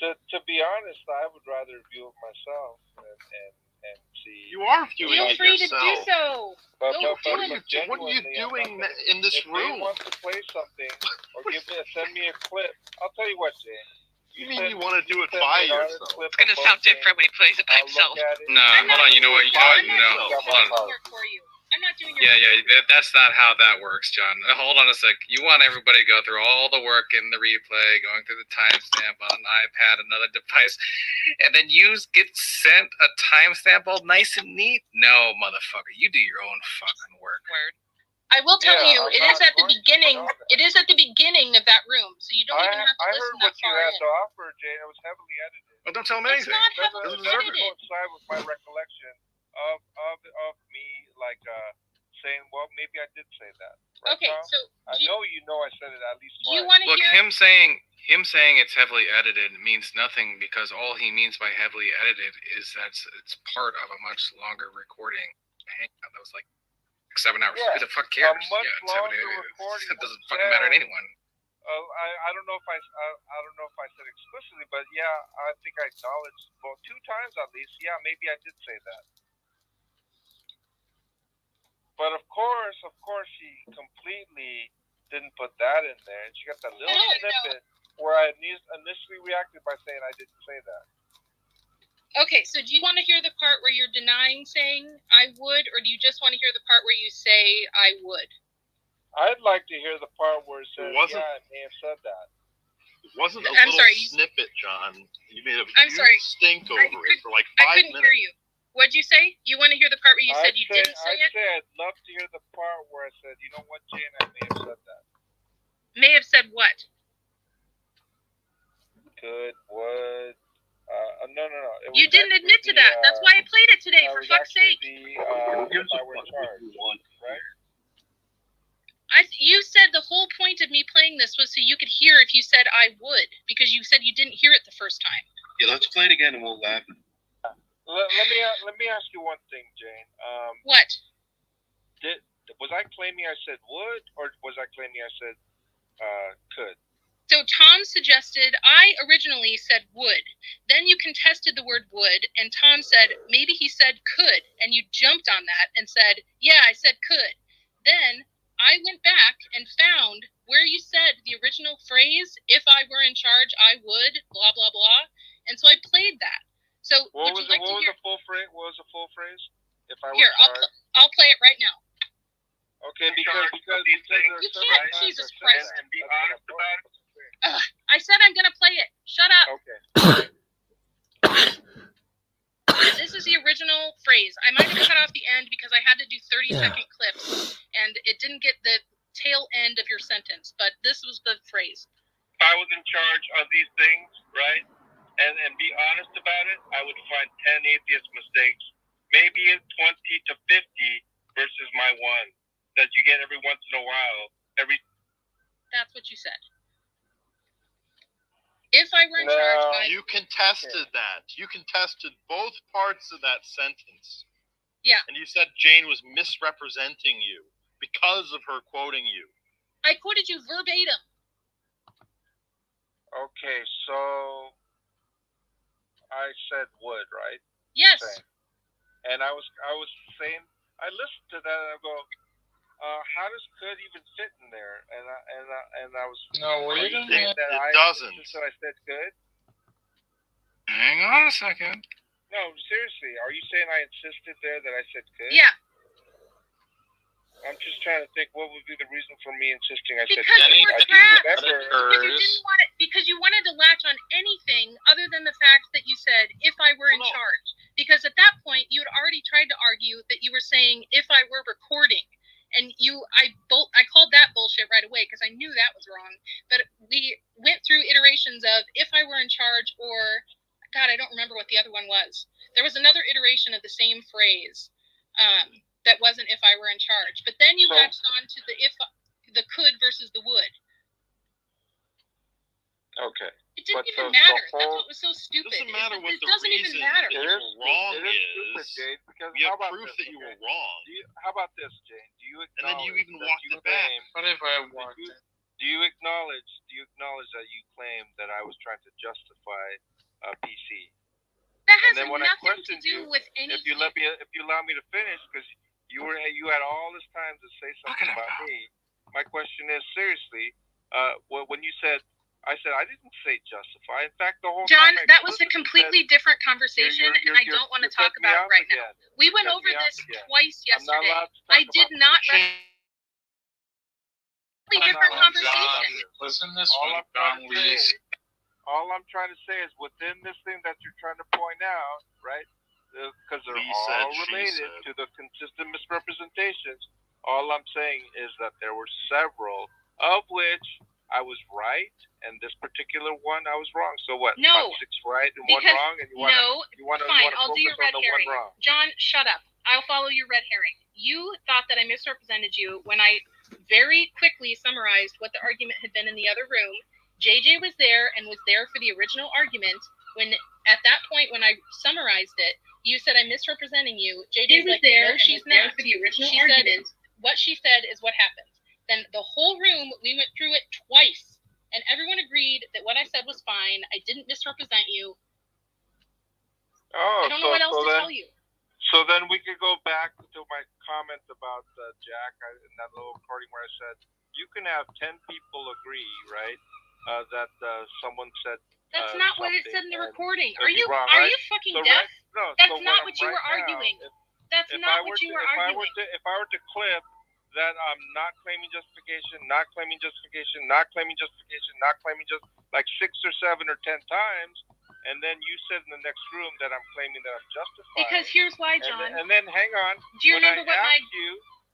To be honest, I would rather view it myself and see. You are viewing it yourself. Feel free to do so. What are you doing in this room? If they want to play something or send me a clip, I'll tell you what, Jay. You mean you want to do it by yourself? It's going to sound different when he plays it by himself. Nah, hold on. You know what? No. Hold on. I'm not doing your That's not how that works, John. Hold on a sec. You want everybody to go through all the work in the replay, going through the timestamp on an iPad, another device, and then you get sent a timestamp all nice and neat? No, motherfucker. You do your own fucking work. Word. I will tell you, it is at the beginning. It is at the beginning of that room, so you don't even have to listen that far in. I heard what you had to offer, Jane. It was heavily edited. Well, don't tell them anything. It's not heavily edited. It doesn't coincide with my recollection of me saying, well, maybe I did say that. Right, okay, Tom? so I know I said it at least twice. Do you want to hear? Him saying it's heavily edited means nothing, because all he means by heavily edited is that it's part of a much longer recording. Hangout that was like 7 hours. Yeah, Who the fuck cares? A much longer recording. It doesn't fucking matter to anyone. I don't know if I said explicitly, but yeah, I think I acknowledged 2 times at least. Yeah, maybe I did say that. But of course, she completely didn't put that in there, and she got that little snippet where I initially reacted by saying I didn't say that. Okay, so do you want to hear the part where you're denying saying I would, or do you just want to hear the part where you say I would? I'd like to hear the part where it says, yeah, I may have said that. It wasn't a snippet, John. You made a huge stink over it for like 5 minutes. I couldn't hear you. What'd you say? You want to hear the part where you said you didn't say it? I'd love to hear the part where I said, you know what, Jane, I may have said that. May have said what? Could, would. No. You didn't admit to that. That's why I played it today, for fuck's sake. If I were in charge, right? You said the whole point of me playing this was so you could hear if you said I would, because you said you didn't hear it the first time. Yeah, let's play it again and we'll laugh. Let me ask you one thing, Jane. What? Was I claiming I said would, or was I claiming I said could? So Tom suggested, I originally said would. Then you contested the word would, and Tom said maybe he said could, and you jumped on that and said, yeah, I said could. Then I went back and found where you said the original phrase, if I were in charge, I would, blah, blah, blah. And so I played that. So what was the full phrase? What was the full phrase? If I were in charge. I'll play it right now. Okay, because these things are you can't, Jesus Christ. And be honest about it. I said I'm going to play it. Shut up. Okay. This is the original phrase. I might have cut off the end because I had to do 30-second clips, and it didn't get the tail end of your sentence, but this was the phrase. If I was in charge of these things, right, and be honest about it, I would find 10 atheist mistakes, maybe 20 to 50 versus my one that you get every once in a while. That's what you said. If I were in charge, you contested that. You contested both parts of that sentence. Yeah. And you said Jane was misrepresenting you because of her quoting you. I quoted you verbatim. Okay, so I said would, right? Yes. And I was saying, I listened to that and I go, how does could even fit in there? And I was wait a minute. It doesn't. So I said could. Hang on a second. No, seriously, are you saying I insisted there that I said could? Yeah. I'm just trying to think what would be the reason for me insisting I said could. Because you wanted to latch on anything other than the fact that you said if I were in charge. Because at that point you had already tried to argue that you were saying if I were recording. And I called that bullshit right away because I knew that was wrong. But we went through iterations of if I were in charge, or God, I don't remember what the other one was. There was another iteration of the same phrase that wasn't if I were in charge. But then you latched on to the could versus the would. Okay. It didn't even matter. That's what was so stupid. It doesn't matter what the doesn't reason even matter. that you were wrong is. Stupid, Jane, because you have proof that you were wrong. How about this, Jane? Do you acknowledge? And then you even walked it back. What if I walked it? Do you acknowledge that you claimed that I was trying to justify PC? That has nothing to do with anything. If you allow me to finish, because you had all this time to say something about me. My question is seriously, when you said I said I didn't say justify. In fact, the whole John, time that was a completely different conversation, and I don't want to talk about it right now. We went over this twice yesterday. I did not. Different conversation. Listen, this one, John Lee's. All I'm trying to say is within this thing that you're trying to point out, right? Because they're all related to the consistent misrepresentations. All I'm saying is that there were several, of which I was right, and this particular one I was wrong. So what? No, about 6 right and 1 wrong, and you want to fine. I'll do your red herring. Wrong. John, shut up. I'll follow your red herring. You thought that I misrepresented you when I very quickly summarized what the argument had been in the other room. JJ was there and was there for the original argument. When at that point when I summarized it, you said I'm misrepresenting you. JJ was like, there. No, she's not. For the original argument. What she said is what happened. Then the whole room, we went through it twice, and everyone agreed that what I said was fine. I didn't misrepresent you. Oh, I don't know what else to tell you. So then we could go back to my comment about Jack in that little recording where I said you can have 10 people agree, right? That someone said. That's not what it said in the recording. Are you wrong, are right? you fucking so deaf? No, that's so not what you were arguing. That's not what you were arguing. If I were to clip that I'm not claiming justification, not claiming justification, not claiming justification, not claiming just like 6 or 7 or 10 times, and then you said in the next room that I'm claiming that I'm justified. Because here's why, John. And then hang on. Do you remember what my?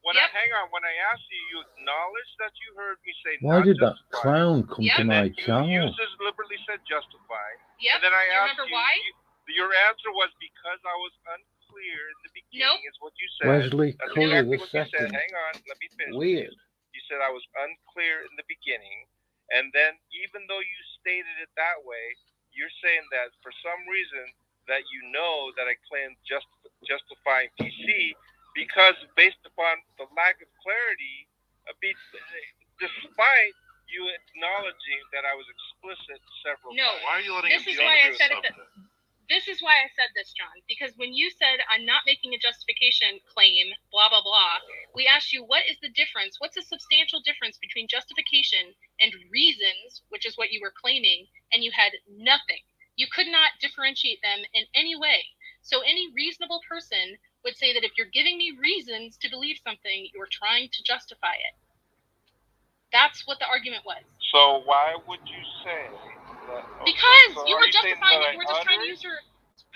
When I asked you, you acknowledged that you heard me say. Why did that justified. clown come to my channel? You just deliberately said justified. Yep. And then I asked remember why? Your answer was because I was unclear in the beginning. Nope. Is what you said. Wesley Cully exactly the what you said. second. Hang on, let me finish. Weird. You said I was unclear in the beginning, and then even though you stated it that way, you're saying that for some reason that you know that I claimed justifying PC because based upon the lack of clarity, despite you acknowledging that I was explicit several times. Why are you letting him This is why I said it. This is why I said this, John, because when you said I'm not making a justification claim, blah, blah, blah, we asked you what is the difference, what's a substantial difference between justification and reasons, which is what you were claiming, and you had nothing. You could not differentiate them in any way. So any reasonable person would say that if you're giving me reasons to believe something, you're trying to justify it. That's what the argument was. So why would you say that? Because so you were justifying it. You were just trying to use your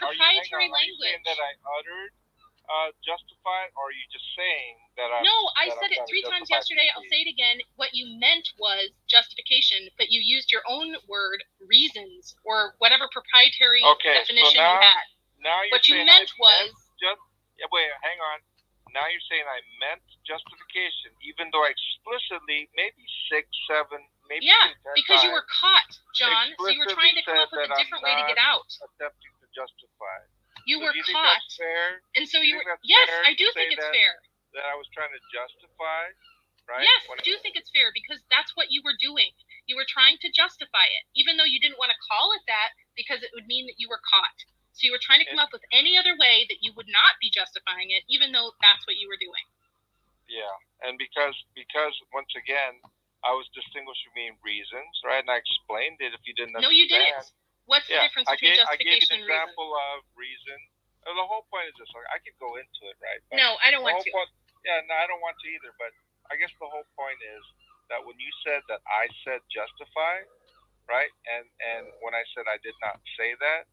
proprietary language. Are you saying that I uttered justified, or are you just saying that I? No, I said it 3 times yesterday. I'll say it again. What you meant was justification, but you used your own word, reasons, or whatever proprietary definition you had. Now you're what you meant was. Wait, hang on. Now you're saying I meant justification, even though I explicitly, maybe 6, 7, maybe 10 because you were caught, John. So you were trying to come up with a different way to get out. Attempting to justify. You were do you caught. Think that's fair? And so you were. Yes, I do think it's fair. That I was trying to justify, right? Yes, I do think it's fair because that's what you were doing. You were trying to justify it, even though you didn't want to call it that because it would mean that you were caught. So you were trying to come up with any other way that you would not be justifying it, even though that's what you were doing. Yeah, and because once again, I was distinguishing between reasons, right? And I explained it if you didn't understand. No, you didn't. What's the difference between justification and reason? I gave an example of reason. The whole point is this. I could go into it, right? But no, I don't want to. No, I don't want to either. But I guess the whole point is that when you said that I said justify, right? And when I said I did not say that,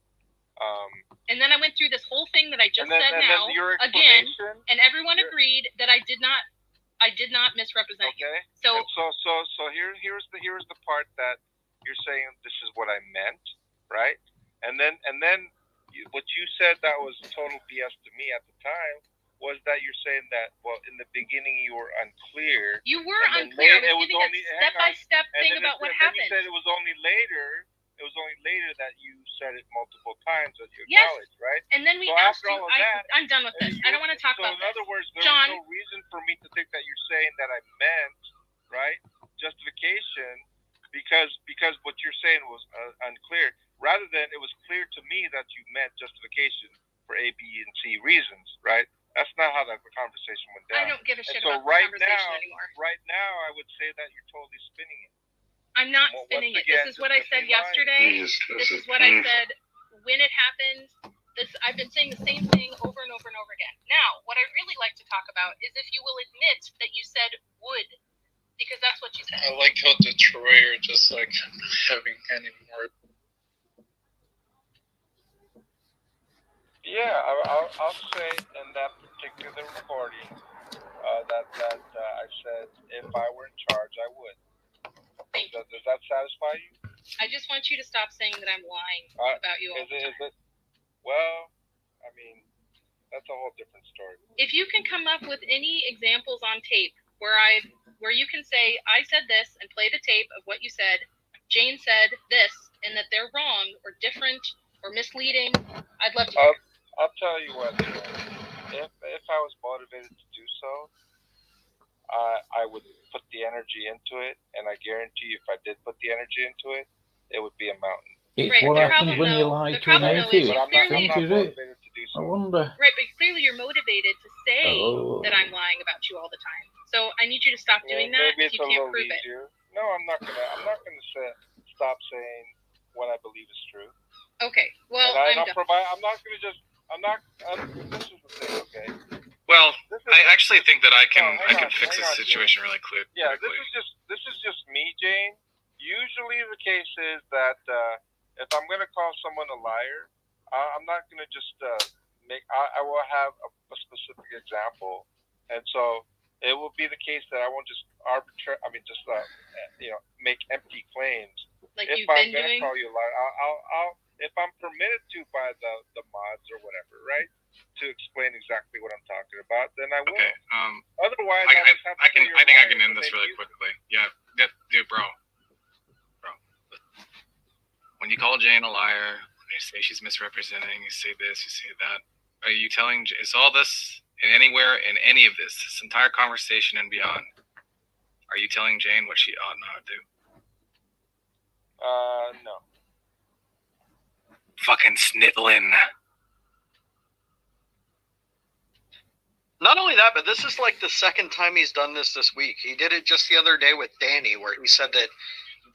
and then I went through this whole thing that I just said now again, and everyone agreed that I did not misrepresent you. So here's the part that you're saying this is what I meant, right? And then what you said that was total BS to me at the time was that you're saying that in the beginning you were unclear. You were unclear. I was giving a step-by-step thing about what happened. You said it was only later. It was only later that you said it multiple times that you acknowledged, right? And then we asked you. I'm done with this. I don't want to talk about this. So in other words, there John, was no reason for me to think that you're saying that I meant, right, justification, because what you're saying was unclear. Rather than it was clear to me that you meant justification for A, B, and C reasons, right? That's not how the conversation went down. I don't give a shit about the conversation anymore. Right now, I would say that you're totally spinning it. I'm not spinning it. This is what I said yesterday. This is what I said when it happens. I've been saying the same thing over and over and over again. Now, what I really like to talk about is if you will admit that you said would, because that's what you said. I like how Detroit are just like having any more. Yeah, I'll say in that particular recording that I said if I were in charge, I would. Does that satisfy you? I just want you to stop saying that I'm lying about you all the time. Is it? Well, I mean, that's a whole different story. If you can come up with any examples on tape where you can say I said this and play the tape of what you said, Jane said this, and that they're wrong or different or misleading, I'd love to hear. I'll tell you what. If I was motivated to do so, I would put the energy into it, and I guarantee you, if I did put the energy into it, it would be a mountain. It's right, what happens when you lie to an atheist. I'm not motivated to do so. I wonder. Right, but clearly you're motivated to say that I'm lying about you all the time. So I need you to stop doing that if you can't prove it. No, I'm not gonna stop saying what I believe is true. Okay. Well, I'm not gonna just. This is the thing, okay? Well, I actually think that I can fix this situation really quick. Yeah, this is just me, Jane. Usually the case is that if I'm going to call someone a liar, I'm not going to just I will have a specific example, and so it will be the case that I won't just make empty claims. Like if I'm going to call you a liar, I'll if I'm permitted to by the mods or whatever, right, to explain exactly what I'm talking about, then I will. Okay. Otherwise, I think I can end this really quickly. Yeah, dude, bro. When you call Jane a liar, when you say she's misrepresenting, you say this, you say that. Are you telling? Is all this and anywhere in any of this entire conversation and beyond? Are you telling Jane what she ought not to do? No. Fucking sniveling. Not only that, but this is like the second time he's done this week. He did it just the other day with Danny, where he said that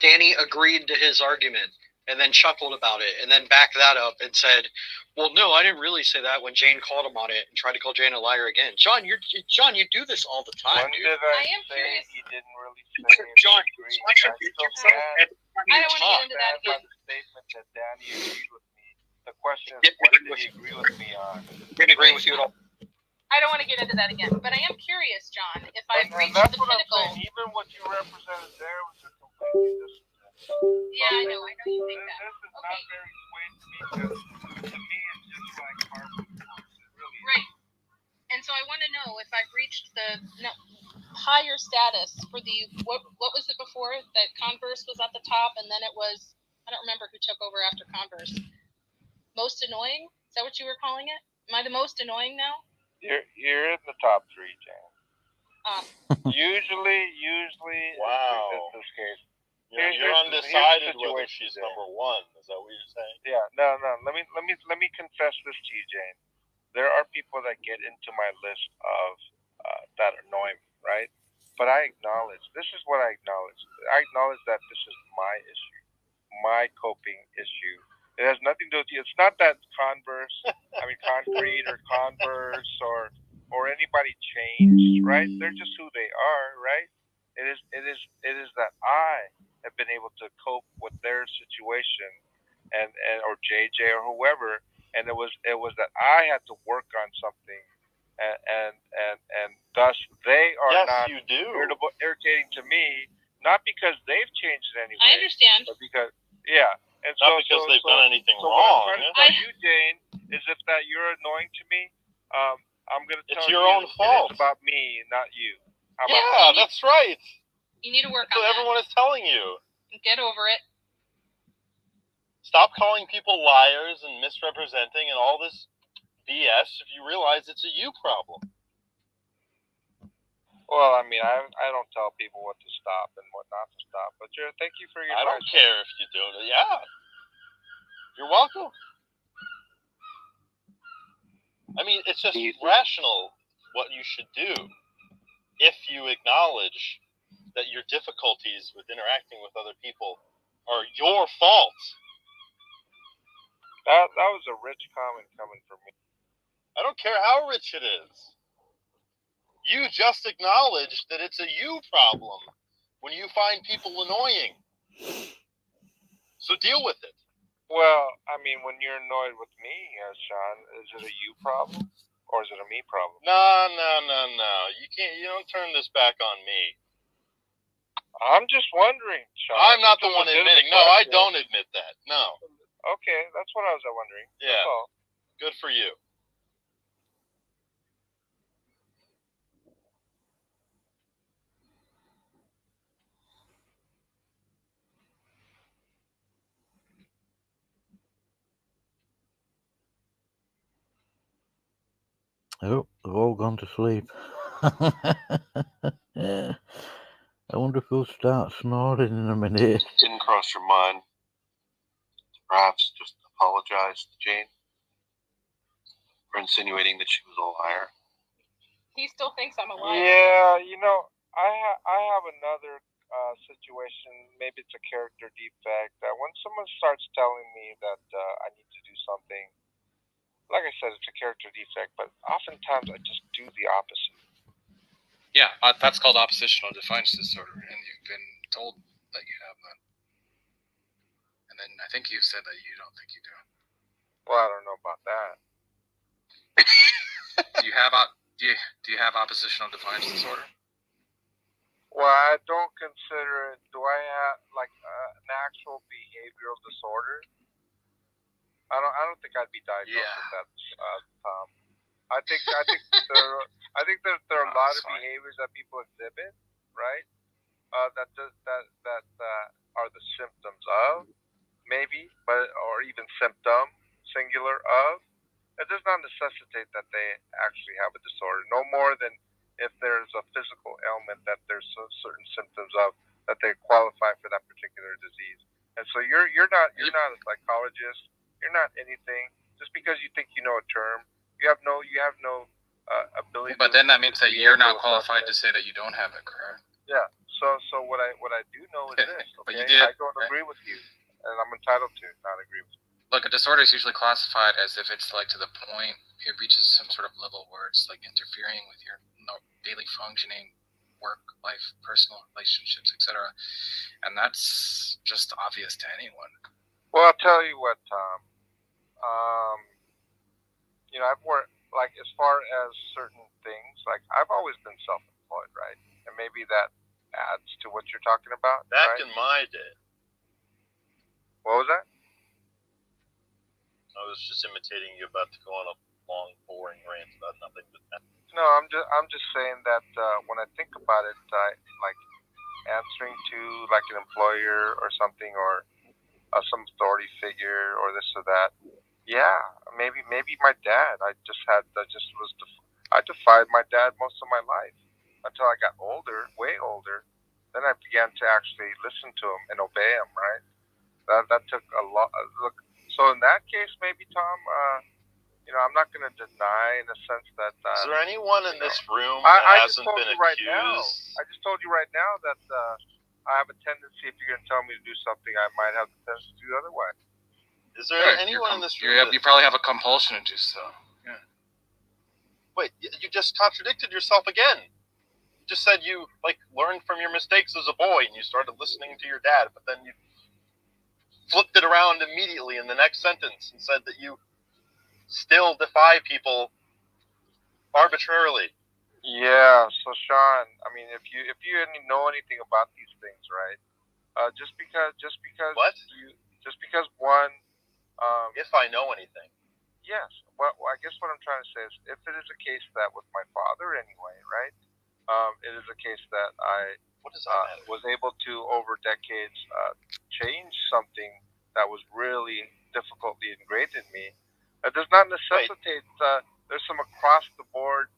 Danny agreed to his argument and then chuckled about it and then backed that up and said, well, no, I didn't really say that when Jane called him on it and tried to call Jane a liar again. John, you do this all the time, dude. I am curious. He didn't really say John, contradict yourself every time you talk. I don't want to get into that again. The statement that Danny agreed with me. The question is, what did he agree with me on? Didn't agree with you at all. I don't want to get into that again, but I am curious, John, if I've reached the pinnacle. Even what you represented there was just completely different. Yeah, I know you think that. This is not very sweet to me, because to me it's just like carbon. Right. And so I want to know if I've reached the higher status for the, what was it before? That Converse was at the top, and then it was, I don't remember who took over after Converse. Most annoying? Is that what you were calling it? Am I the most annoying now? You're in the top 3, Jan. Usually. Wow. In this case. You're undecided whether she's number 1. Is that what you're saying? Yeah. No. Let me confess this to you, Jane. There are people that get into my list of that annoy me, right? But I acknowledge. This is what I acknowledge. I acknowledge that this is my issue, my coping issue. It has nothing to do with you. It's not that Concrete or Converse or anybody changed, right? They're just who they are, right? It is that I have been able to cope with their situation and or JJ or whoever, and it was that I had to work on something, and thus they are not irritating to me, not because they've changed in any way. I understand. But because and not because they've done anything wrong. What I'm trying to tell you, Jane, is if that you're annoying to me, I'm going to tell you. It's your own fault. It's about me, not you. That's right. You need to work on that. That's what everyone is telling you. Get over it. Stop calling people liars and misrepresenting and all this BS if you realize it's a you problem. Well, I mean, I don't tell people what to stop and what not to stop, but thank you for your advice. I don't care if you do it. Yeah. You're welcome. I mean, it's just rational what you should do if you acknowledge that your difficulties with interacting with other people are your fault. That was a rich comment coming from me. I don't care how rich it is. You just acknowledged that it's a you problem when you find people annoying. So deal with it. Well, I mean, when you're annoyed with me, Sean, is it a you problem or is it a me problem? No. You don't turn this back on me. I'm just wondering, Sean. I'm not the one admitting. No, I don't admit that. No. Okay, that's what I was wondering. Yeah. That's all. Good for you. Oh, they've all gone to sleep. Yeah. I wonder if we'll start snoring in a minute. Didn't cross your mind to perhaps just apologize to Jane for insinuating that she was a liar? He still thinks I'm a liar. Yeah, I have another situation. Maybe it's a character defect. When someone starts telling me that I need to do something, like I said, it's a character defect, but oftentimes I just do the opposite. Yeah, that's called oppositional defiance disorder, and you've been told that you have that. And then I think you said that you don't think you do. Well, I don't know about that. Do you have oppositional defiance disorder? Well, I don't consider it. Do I have like an actual behavioral disorder? I don't think I'd be diagnosed with that, Tom. I think there are a lot of behaviors that people exhibit, right? That are the symptoms of, maybe, or even symptom, singular of. It does not necessitate that they actually have a disorder. No more than if there's a physical ailment that there's certain symptoms of that they qualify for that particular disease. And so you're not a psychologist. You're not anything. Just because you think you know a term, you have no ability. But then that means that you're not qualified to say that you don't have it, correct? Yeah. So what I do know is this. Okay? But you did. I don't agree with you, and I'm entitled to not agree with you. Look, a disorder is usually classified as if it's like to the point it reaches some sort of level where it's like interfering with your daily functioning, work, life, personal relationships, etc. And that's just obvious to anyone. Well, I'll tell you what, Tom. I've worked, like, as far as certain things, like, I've always been self-employed, right? And maybe that adds to what you're talking about. Back right? in my day. What was that? I was just imitating you about to go on a long, boring rant about nothing but that. No, I'm just saying that when I think about it, like answering to like an employer or something, or some authority figure or this or that. Yeah, maybe my dad. I defied my dad most of my life until I got older, way older. Then I began to actually listen to him and obey him. Right? That took a lot. Look, so in that case, maybe Tom. I'm not going to deny in a sense that. Is there anyone in this room that hasn't been accused? I just told you right now that I have a tendency, if you're going to tell me to do something, I might have the tendency to do otherwise. Is there anyone in this room? You probably have a compulsion to do so. Yeah. Wait, you just contradicted yourself again. You just said you learned from your mistakes as a boy and you started listening to your dad, but then you flipped it around immediately in the next sentence and said that you still defy people arbitrarily. Yeah, so Sean, I mean, if you know anything about these things, right? Just because what? Just because one. If I know anything. Yes. Well, I guess what I'm trying to say is, if it is a case that with my father, anyway, right? It is a case that I was able to over decades change something that was really difficultly ingrained in me. It does not necessitate. There's some across the board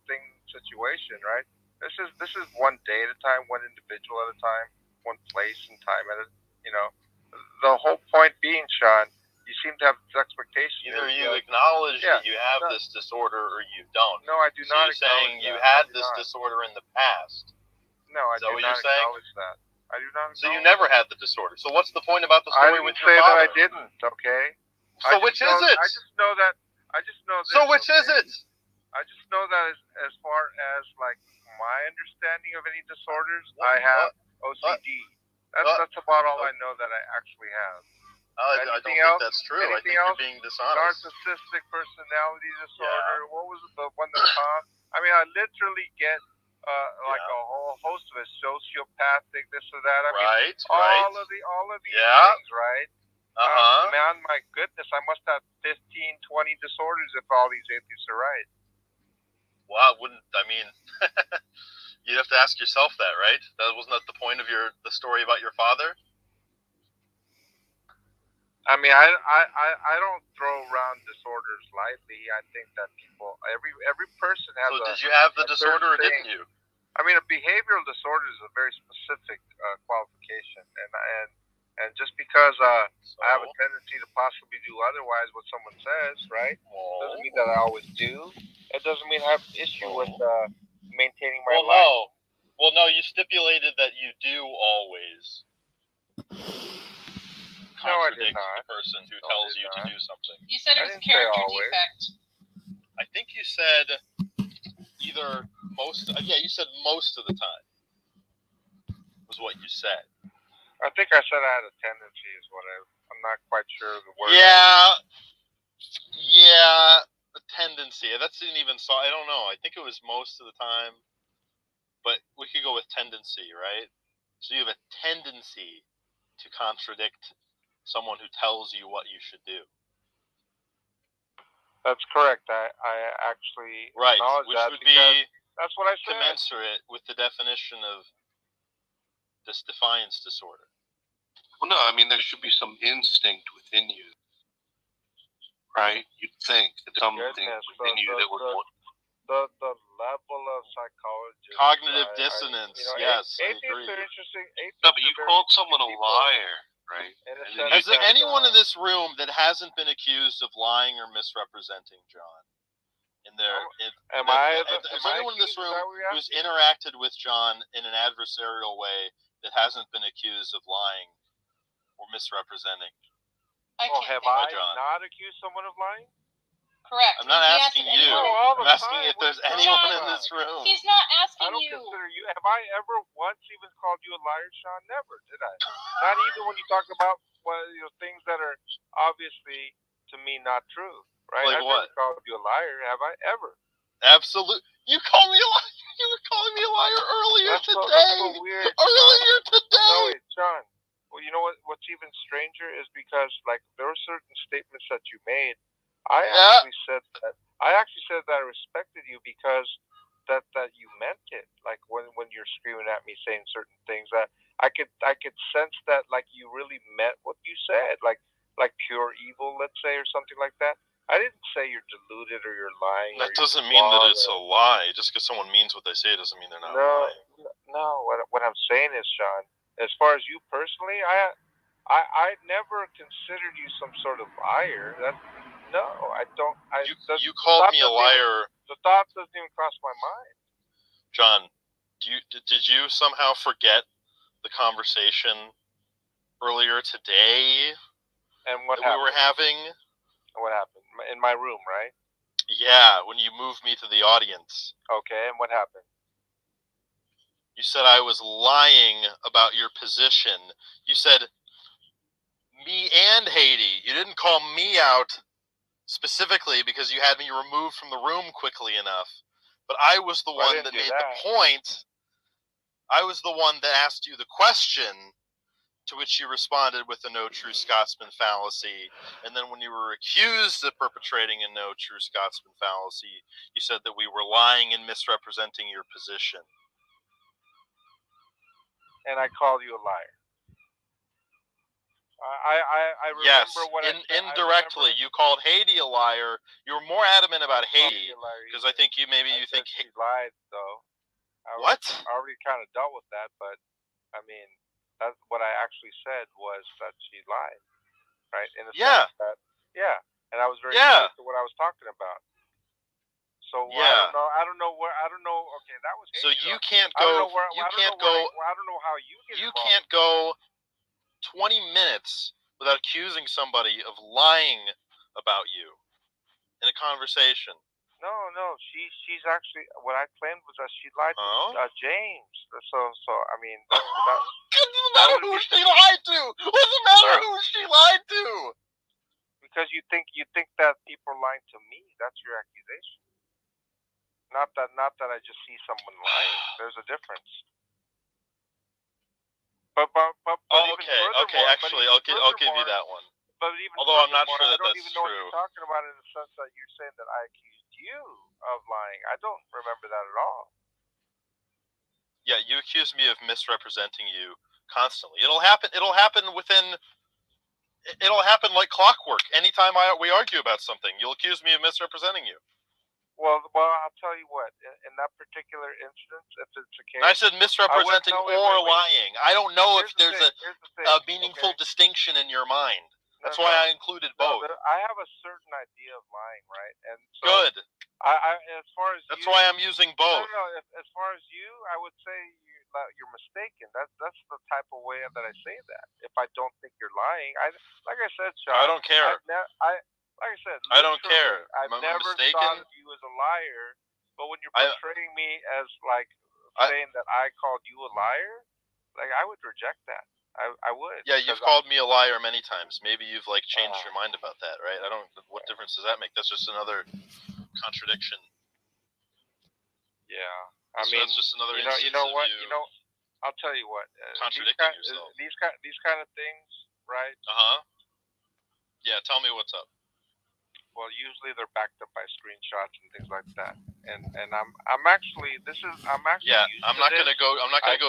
situation, right? This is one day at a time, one individual at a time, one place and time at a. The whole point being, Sean, you seem to have this expectation. Either you acknowledge that you have this disorder or you don't. No, I do not. You're saying you had this disorder in the past. No, I do not acknowledge that. I do not. So you never had the disorder. So what's the point about the story with your father? I didn't say that I didn't. Okay. So which is it? I just know that. I just know this. So which is it? I just know that as far as like my understanding of any disorders, I have OCD. That's about all I know that I actually have. I don't think that's true. I think you're being dishonest. Narcissistic personality disorder. Yeah. What was it, the one that Tom? I mean, I literally get like a whole host of it, sociopathic, this or that. I mean, all of these things, right? Man, my goodness, I must have 15, 20 disorders if all these atheists are right. Well, you'd have to ask yourself that, right? Wasn't that the point of the story about your father? I mean, I don't throw around disorders lightly. I think that every person has. So did you have the disorder or didn't you? I mean, a behavioral disorder is a very specific qualification, and just because I have a tendency to possibly do otherwise what someone says, right? Doesn't mean that I always do. It doesn't mean I have an issue with maintaining my life. Well, no, you stipulated that you do always contradict the person who tells you to do something. You said it was a character defect. I think you said either most. You said most of the time was what you said. I think I said I had a tendency is what I'm not quite sure of the word. Yeah, a tendency. That didn't even I don't know. I think it was most of the time, but we could go with tendency, right? So you have a tendency to contradict someone who tells you what you should do. That's correct. I actually acknowledge which that would be that's what I said. Commensurate with the definition of this defiance disorder. Well, no, I mean there should be some instinct within you, right? You'd think that something within you that would want. The level of psychology. Cognitive dissonance. Yes, I agree. Atheists are interesting. No, but you called someone a liar, right? Is there anyone in this room that hasn't been accused of lying or misrepresenting John? Is there anyone in this room who's interacted with John in an adversarial way that hasn't been accused of lying or misrepresenting? Have I not accused someone of lying? Correct. I'm not asking you. I'm asking if there's anyone in this room. He's not asking you. I don't consider you. Have I ever once even called you a liar, Sean? Never, did I? Not even when you talk about things that are obviously to me not true, right? Like what? Never called you a liar, have I ever? Absolutely. You called me a liar. You were calling me a liar earlier today. That's so weird. Earlier today. No, wait, John. Well, you know what's even stranger is because there were certain statements that you made. I actually said that I respected you because that you meant it. Like when you're screaming at me saying certain things, that I could sense that you really meant what you said, like pure evil, let's say, or something like that. I didn't say you're deluded or you're lying. That doesn't mean that it's a lie. Just because someone means what they say doesn't mean they're not lying. No. What I'm saying is, Sean, as far as you personally, I never considered you some sort of liar. No, I don't. You called me a liar. The thought doesn't even cross my mind. John, did you somehow forget the conversation earlier today? And what happened? We were having? What happened? In my room, right? Yeah, when you moved me to the audience. Okay, and what happened? You said I was lying about your position. You said me and Haiti. You didn't call me out specifically because you had me removed from the room quickly enough. But I was the one that made the point. I was the one that asked you the question, to which you responded with a no true Scotsman fallacy. And then when you were accused of perpetrating a no true Scotsman fallacy, you said that we were lying and misrepresenting your position. And I called you a liar. I remember indirectly, you called Haiti a liar. You were more adamant about Haiti because I think you think she lied, though. What? I already kind of dealt with that, but I mean, that's what I actually said was that she lied, right? In the sense that, and I was very clear to what I was talking about. So Yeah. I don't know where. I don't know. Okay, that was. So you can't I don't go. know where. You I don't can't know where, go. I don't know how you get You involved. can't go 20 minutes without accusing somebody of lying about you in a conversation. No. She's actually. What I claimed was that she lied to James. So I mean, that doesn't matter who she lied to. Doesn't matter who she lied to. Because you think that people are lying to me. That's your accusation. Not that I just see someone lying. There's a difference. But okay. Actually, I'll give you that one. But even although I'm not sure that I don't that's even know true. what you're talking about in the sense that you're saying that I accused you of lying. I don't remember that at all. Yeah, you accuse me of misrepresenting you constantly. It'll happen like clockwork. Anytime we argue about something, you'll accuse me of misrepresenting you. Well, I'll tell you what. In that particular instance, if it's a case, I said misrepresenting or lying. I don't know if there's a meaningful distinction in your mind. That's why I included both. I have a certain idea of lying, right? And so good. I as far as that's why I'm using both. No. As far as you, I would say you're mistaken. That's the type of way that I say that. If I don't think you're lying, like I said, Sean, I don't care. Like I said, I don't care. I've never thought of you as a liar, but when you're portraying me as like saying that I called you a liar, like I would reject that. I would. Yeah, you've called me a liar many times. Maybe you've like changed your mind about that, right? I don't. What difference does that make? That's just another contradiction. Yeah, I mean, that's just another. You know what? I'll tell you what. Contradicting yourself. These kind of things, right? Yeah, tell me what's up. Well, usually they're backed up by screenshots and things like that. And I'm actually Yeah, I'm not gonna go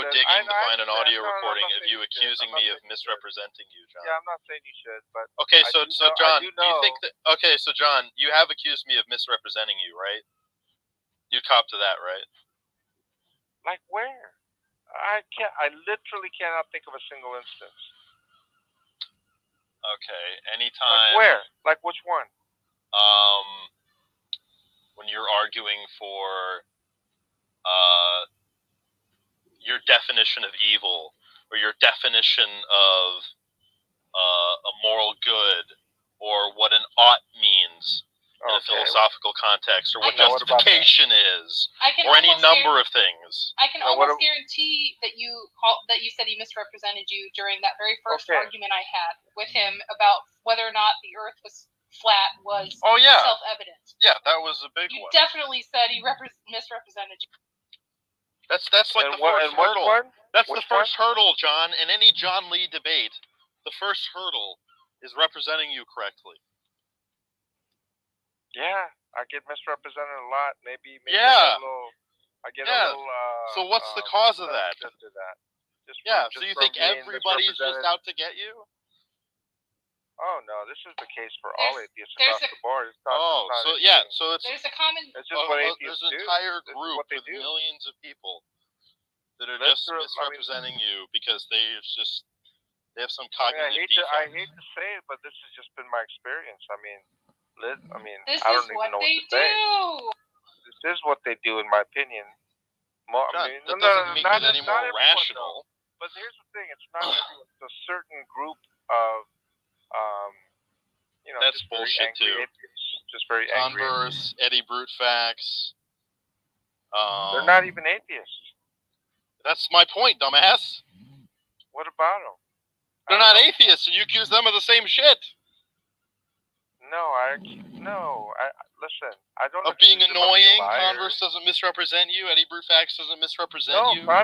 digging to find an audio recording of you accusing me of misrepresenting you, John. Yeah, I'm not saying you should, but okay. So John, do you think that? Okay, so John, you have accused me of misrepresenting you, right? You cop to that, right? Like where? I literally cannot think of a single instance. Okay, anytime. Like where? Like which one? When you're arguing for your definition of evil or your definition of a moral good or what an ought means in a philosophical context or what justification is or any number of things. I can almost guarantee that you said he misrepresented you during that very first argument I had with him about whether or not the earth was flat was self-evident. Yeah, that was a big one. You definitely said he misrepresented you. That's like the first hurdle. That's the first hurdle, John. In any John Lee debate, the first hurdle is representing you correctly. Yeah, I get misrepresented a lot. Maybe I get a little. So what's the cause of that? So you think everybody's just out to get you? Oh no, this is the case for all atheists across the board. It's not, so it's there's a common. It's just what atheists do. There's an entire group of millions of people that are just misrepresenting you because they have some cognitive defect. I hate to say it, but this has just been my experience. I mean, this I don't is even what know they what to say. do. This is what they do, in my opinion. That doesn't make it any more rational. But here's the thing: it's not everyone. It's a certain group of. That's bullshit too. Just very angry. Converse, Eddie Brutefax. They're not even atheists. That's my point, dumbass. What about them? They're not atheists, and you accuse them of the same shit. Listen. I don't. Of being annoying. Converse doesn't misrepresent you. Eddie Brutefax doesn't misrepresent you. No,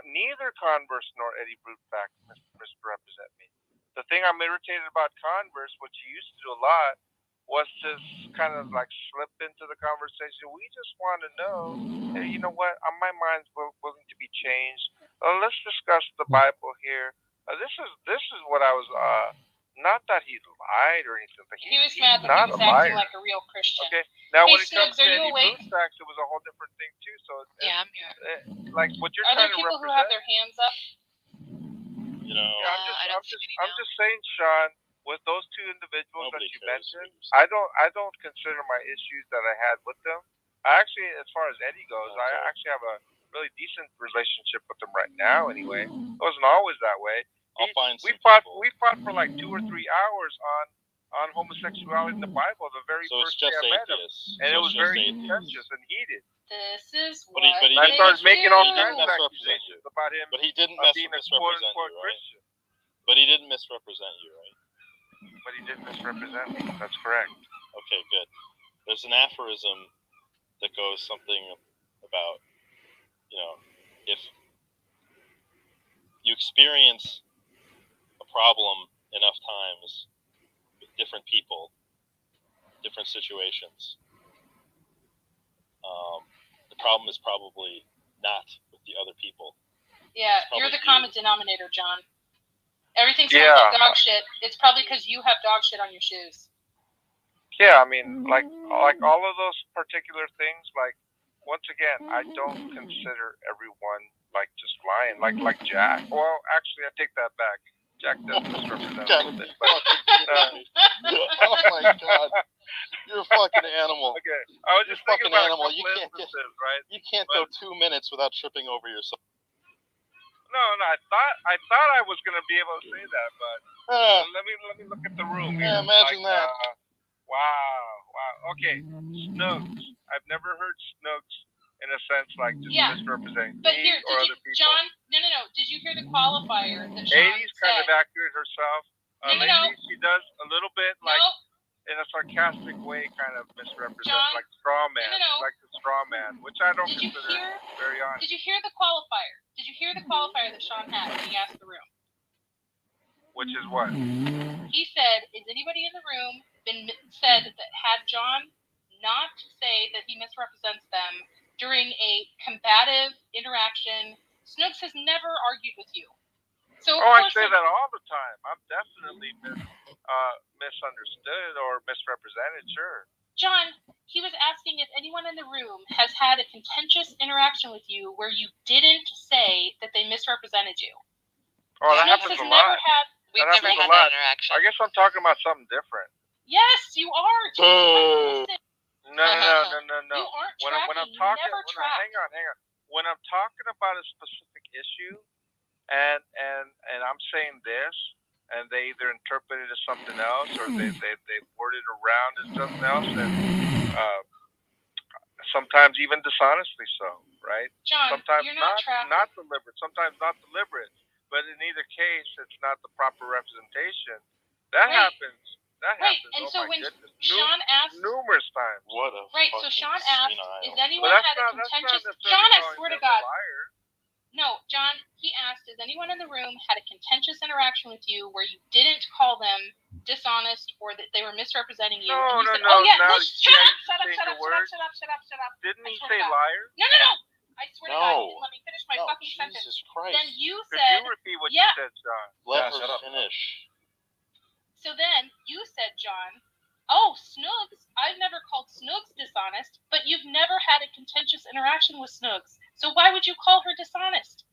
neither Converse nor Eddie Brutefax misrepresent me. The thing I'm irritated about Converse, which he used to do a lot, was to kind of like slip into the conversation. We just want to know, hey, you know what? My mind's willing to be changed. Let's discuss the Bible here. This is what I was. Not that he lied or anything. But he was mad that he was acting like a real Christian. Okay. Now hey, when it comes to Eddie Brutefax, it was a whole different thing too. So yeah, I'm here. Like what you're trying to represent. Are there people who have their hands up? I'm just saying, Sean, with those two individuals that you mentioned, I don't consider my issues that I had with them Actually, as far as Eddie goes, I actually have a really decent relationship with him right now. Anyway, it wasn't always that way. We fought for like 2 or 3 hours on homosexuality in the Bible the very first day I met him, and it was very contentious and heated. This is But what I started making all kinds of misrepresent accusations about him. But he didn't being a misrepresent you, right? Christian. But he didn't misrepresent you, right? But he did misrepresent me. That's correct. Okay, good. There's an aphorism that goes something about, if you experience a problem enough times with different people, different situations, the problem is probably not with the other people. Yeah, you're the common denominator, John. Everything smells Yeah. like dog shit. It's probably because you have dog shit on your shoes. Yeah, I mean, like all of those particular things. Like, once again, I don't consider everyone like just lying. Like Jack. Well, actually, I take that back. Jack does misrepresent a little bit. But, Oh my God, you're a fucking animal. Okay, I was just thinking about animal. a couple instances, right? You can't go 2 minutes without tripping over yourself. No, I thought I was gonna be able to say that, but let me look at the room here. Yeah, imagine that. Wow. Okay, Snooks. I've never heard Snooks in a sense like just misrepresenting But me here, or other people. John, no. Did you hear the qualifier that Sean Amy's kind said? of accurate herself. No. Lately, she does a little bit like in a sarcastic way, kind of misrepresent, John? like straw man. No. She likes the straw man, which I don't Did you consider hear? very honest. Did you hear the qualifier? Did you hear the qualifier that Sean had when he asked the room? Which is what? He said, "Is anybody in the room said that had John not say that he misrepresents them during a combative interaction? Snooks has never argued with you." So I say that all the time. I'm definitely misunderstood or misrepresented. Sure. John, he was asking if anyone in the room has had a contentious interaction with you where you didn't say that they misrepresented you. Oh, that happens a lot. We've That never happens had a lot. that interaction. I guess I'm talking about something different. Yes, you are. No. You aren't When I'm tracking. talking, You never track. hang on. When I'm talking about a specific issue, and I'm saying this, and they either interpret it as something else, or they word it around as something else, and sometimes even dishonestly so, right? John, sometimes you're not tracking. not deliberate, sometimes not deliberate, but in either case, it's not the proper representation. That happens. That happens. And oh so my when goodness. Sean asked, numerous times. What a so Sean asked, "Is anyone But had a that's not contentious?" necessarily John, I calling swear to them a God. liar. No, John, he asked, "Has anyone in the room had a contentious interaction with you where you didn't call them dishonest or that they were misrepresenting you?" And you said, "Oh yeah, now shut up. Didn't I he swear say to God. liar? No. I swear to God, No. you didn't let me finish my fucking sentence. Jesus Christ. Then you Could said, you repeat what yeah. you said, John? Let her finish. So then you said, John, "Oh, Snooks, I've never called Snooks dishonest, but you've never had a contentious interaction with Snooks. So why would you call her dishonest?"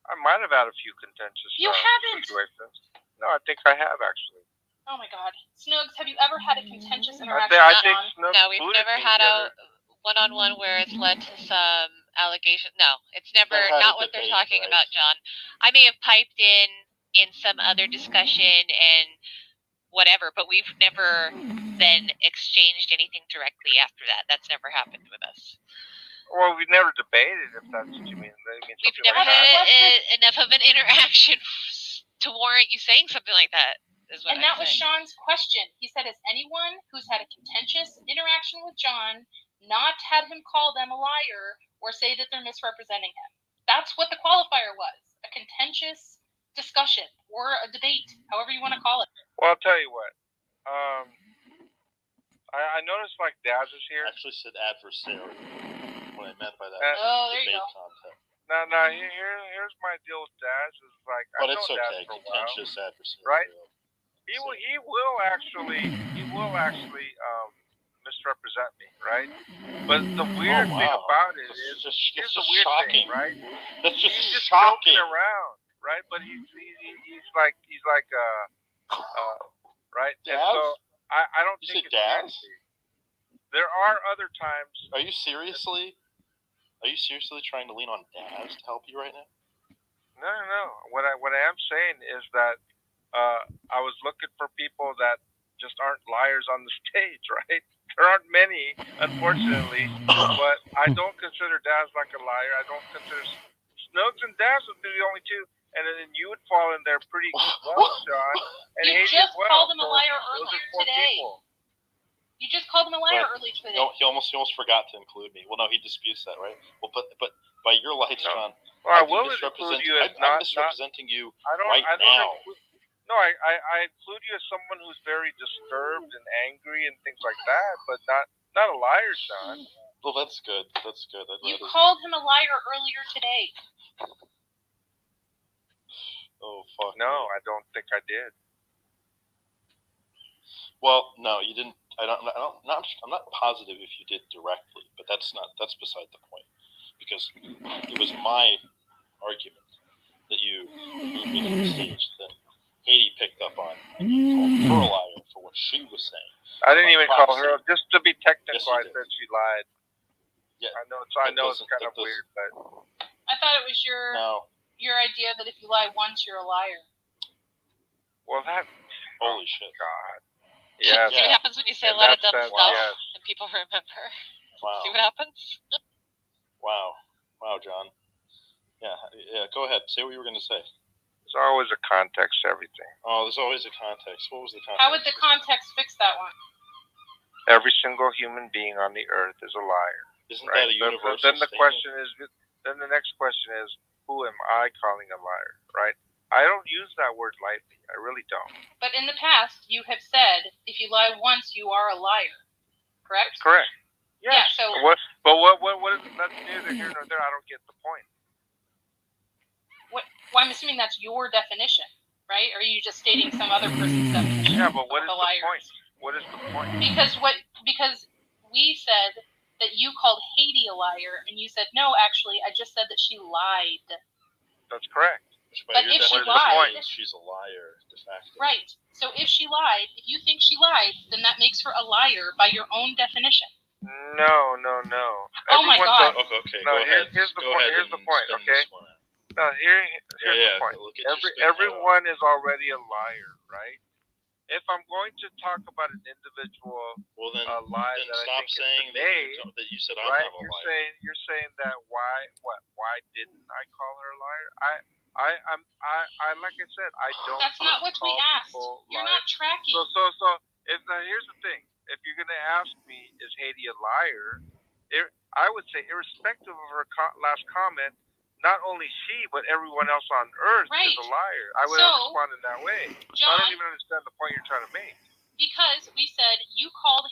I might have had a few contentious You haven't. situations. No, I think I have actually. Oh my God. Snooks, have you ever had a contentious interaction I with think John? Snooks No, we've booted never me had together. a one-on-one where it's led to some allegation. No, it's never Never had not a what they're debate, talking right? about, John. I may have piped in some other discussion and whatever, but we've never then exchanged anything directly after that. That's never happened with us. Well, we never debated, if that's what you mean. We've never had enough of an interaction to warrant you saying something like that. Is what And that was Sean's question. He said, "Has anyone who's had a contentious interaction with John not had him call them a liar or say that they're misrepresenting him?" That's what the qualifier was. A contentious discussion or a debate, however you want to call it. Well, I'll tell you what. I noticed like Daz is here. I actually said adversary. What I meant by that there you debate go. concept. Now, here's my deal with Daz. Is like, But I've it's known okay. Daz for a while, Contentious adversary. right? He will actually misrepresent me, right? But the weird thing about it is, here's the weird shocking. thing, right? That's just He's just shocking. joking around, right? But he's like right? Daz? And so I don't You think said it's Daz? heresy. There are other times. Are you seriously trying to lean on Daz to help you right now? No. What I am saying is that I was looking for people that just aren't liars on the stage, right? There aren't many, unfortunately, but I don't consider Daz like a liar. I don't consider Snooks and Daz would be the only two, and then you would fall in there pretty well, Sean. And You Haiti just as well. called him a So liar those earlier are 4 today. people. You just called him a liar earlier today. No, he almost forgot to include me. Well, no, he disputes that, right? Well, but by your lights, John, Well, I I'm will include you as I'm misrepresenting you right now. I include you as someone who's very disturbed and angry and things like that, but not a liar, Sean. Well, that's good. That's good. You called him a liar earlier today. Oh fuck. No, I don't think I did. Well, no, you didn't. I'm not positive if you did directly, but that's beside the point, because it was my argument that you moved me to the stage that Haiti picked up on, and you called her a liar for what she was saying. I didn't even call her. Just to be technical, Yes, I said she lied. Yeah, I know it's kind of weird, but I thought it was your idea that if you lie once, you're a liar. Well, that. Holy shit! God. Yes. See what happens when you say a lot of dumb stuff and people remember. Wow. See what happens? Wow, John. Yeah. Go ahead. Say what you were going to say. There's always a context to everything. Oh, there's always a context. What was the context? How would the context fix that one? Every single human being on the earth is a liar. Isn't that a universal Then the statement? question is. Then the next question is, who am I calling a liar? Right? I don't use that word lightly. I really don't. But in the past, you have said, if you lie once, you are a liar. Correct? Correct. Yes. Yeah. So. What is that's neither here nor there. I don't get the point. Well, I'm assuming that's your definition, right? Or are you just stating some other person's definition? Yeah, but what is the point? What is the point? Because we said that you called Haiti a liar, and you said no. Actually, I just said that she lied. That's correct. But if she lied, she's a liar de facto. Right. So if she lied, if you think she lied, then that makes her a liar by your own definition. No. Oh my God. Okay. No, Go ahead. Here's the point. Okay. No, here's the point. Everyone is already a liar, right? If I'm going to talk about an individual lie that I think is made, that you said right? I'm not a liar. You're saying that why didn't I call her a liar? I like I said, I don't. That's not what we asked. You're not tracking. So here's the thing. If you're gonna ask me, is Haiti a liar? I would say, irrespective of her last comment, not only she but everyone else on earth is a liar. I would respond in that way. John, I don't even understand the point you're trying to make. Because we said you called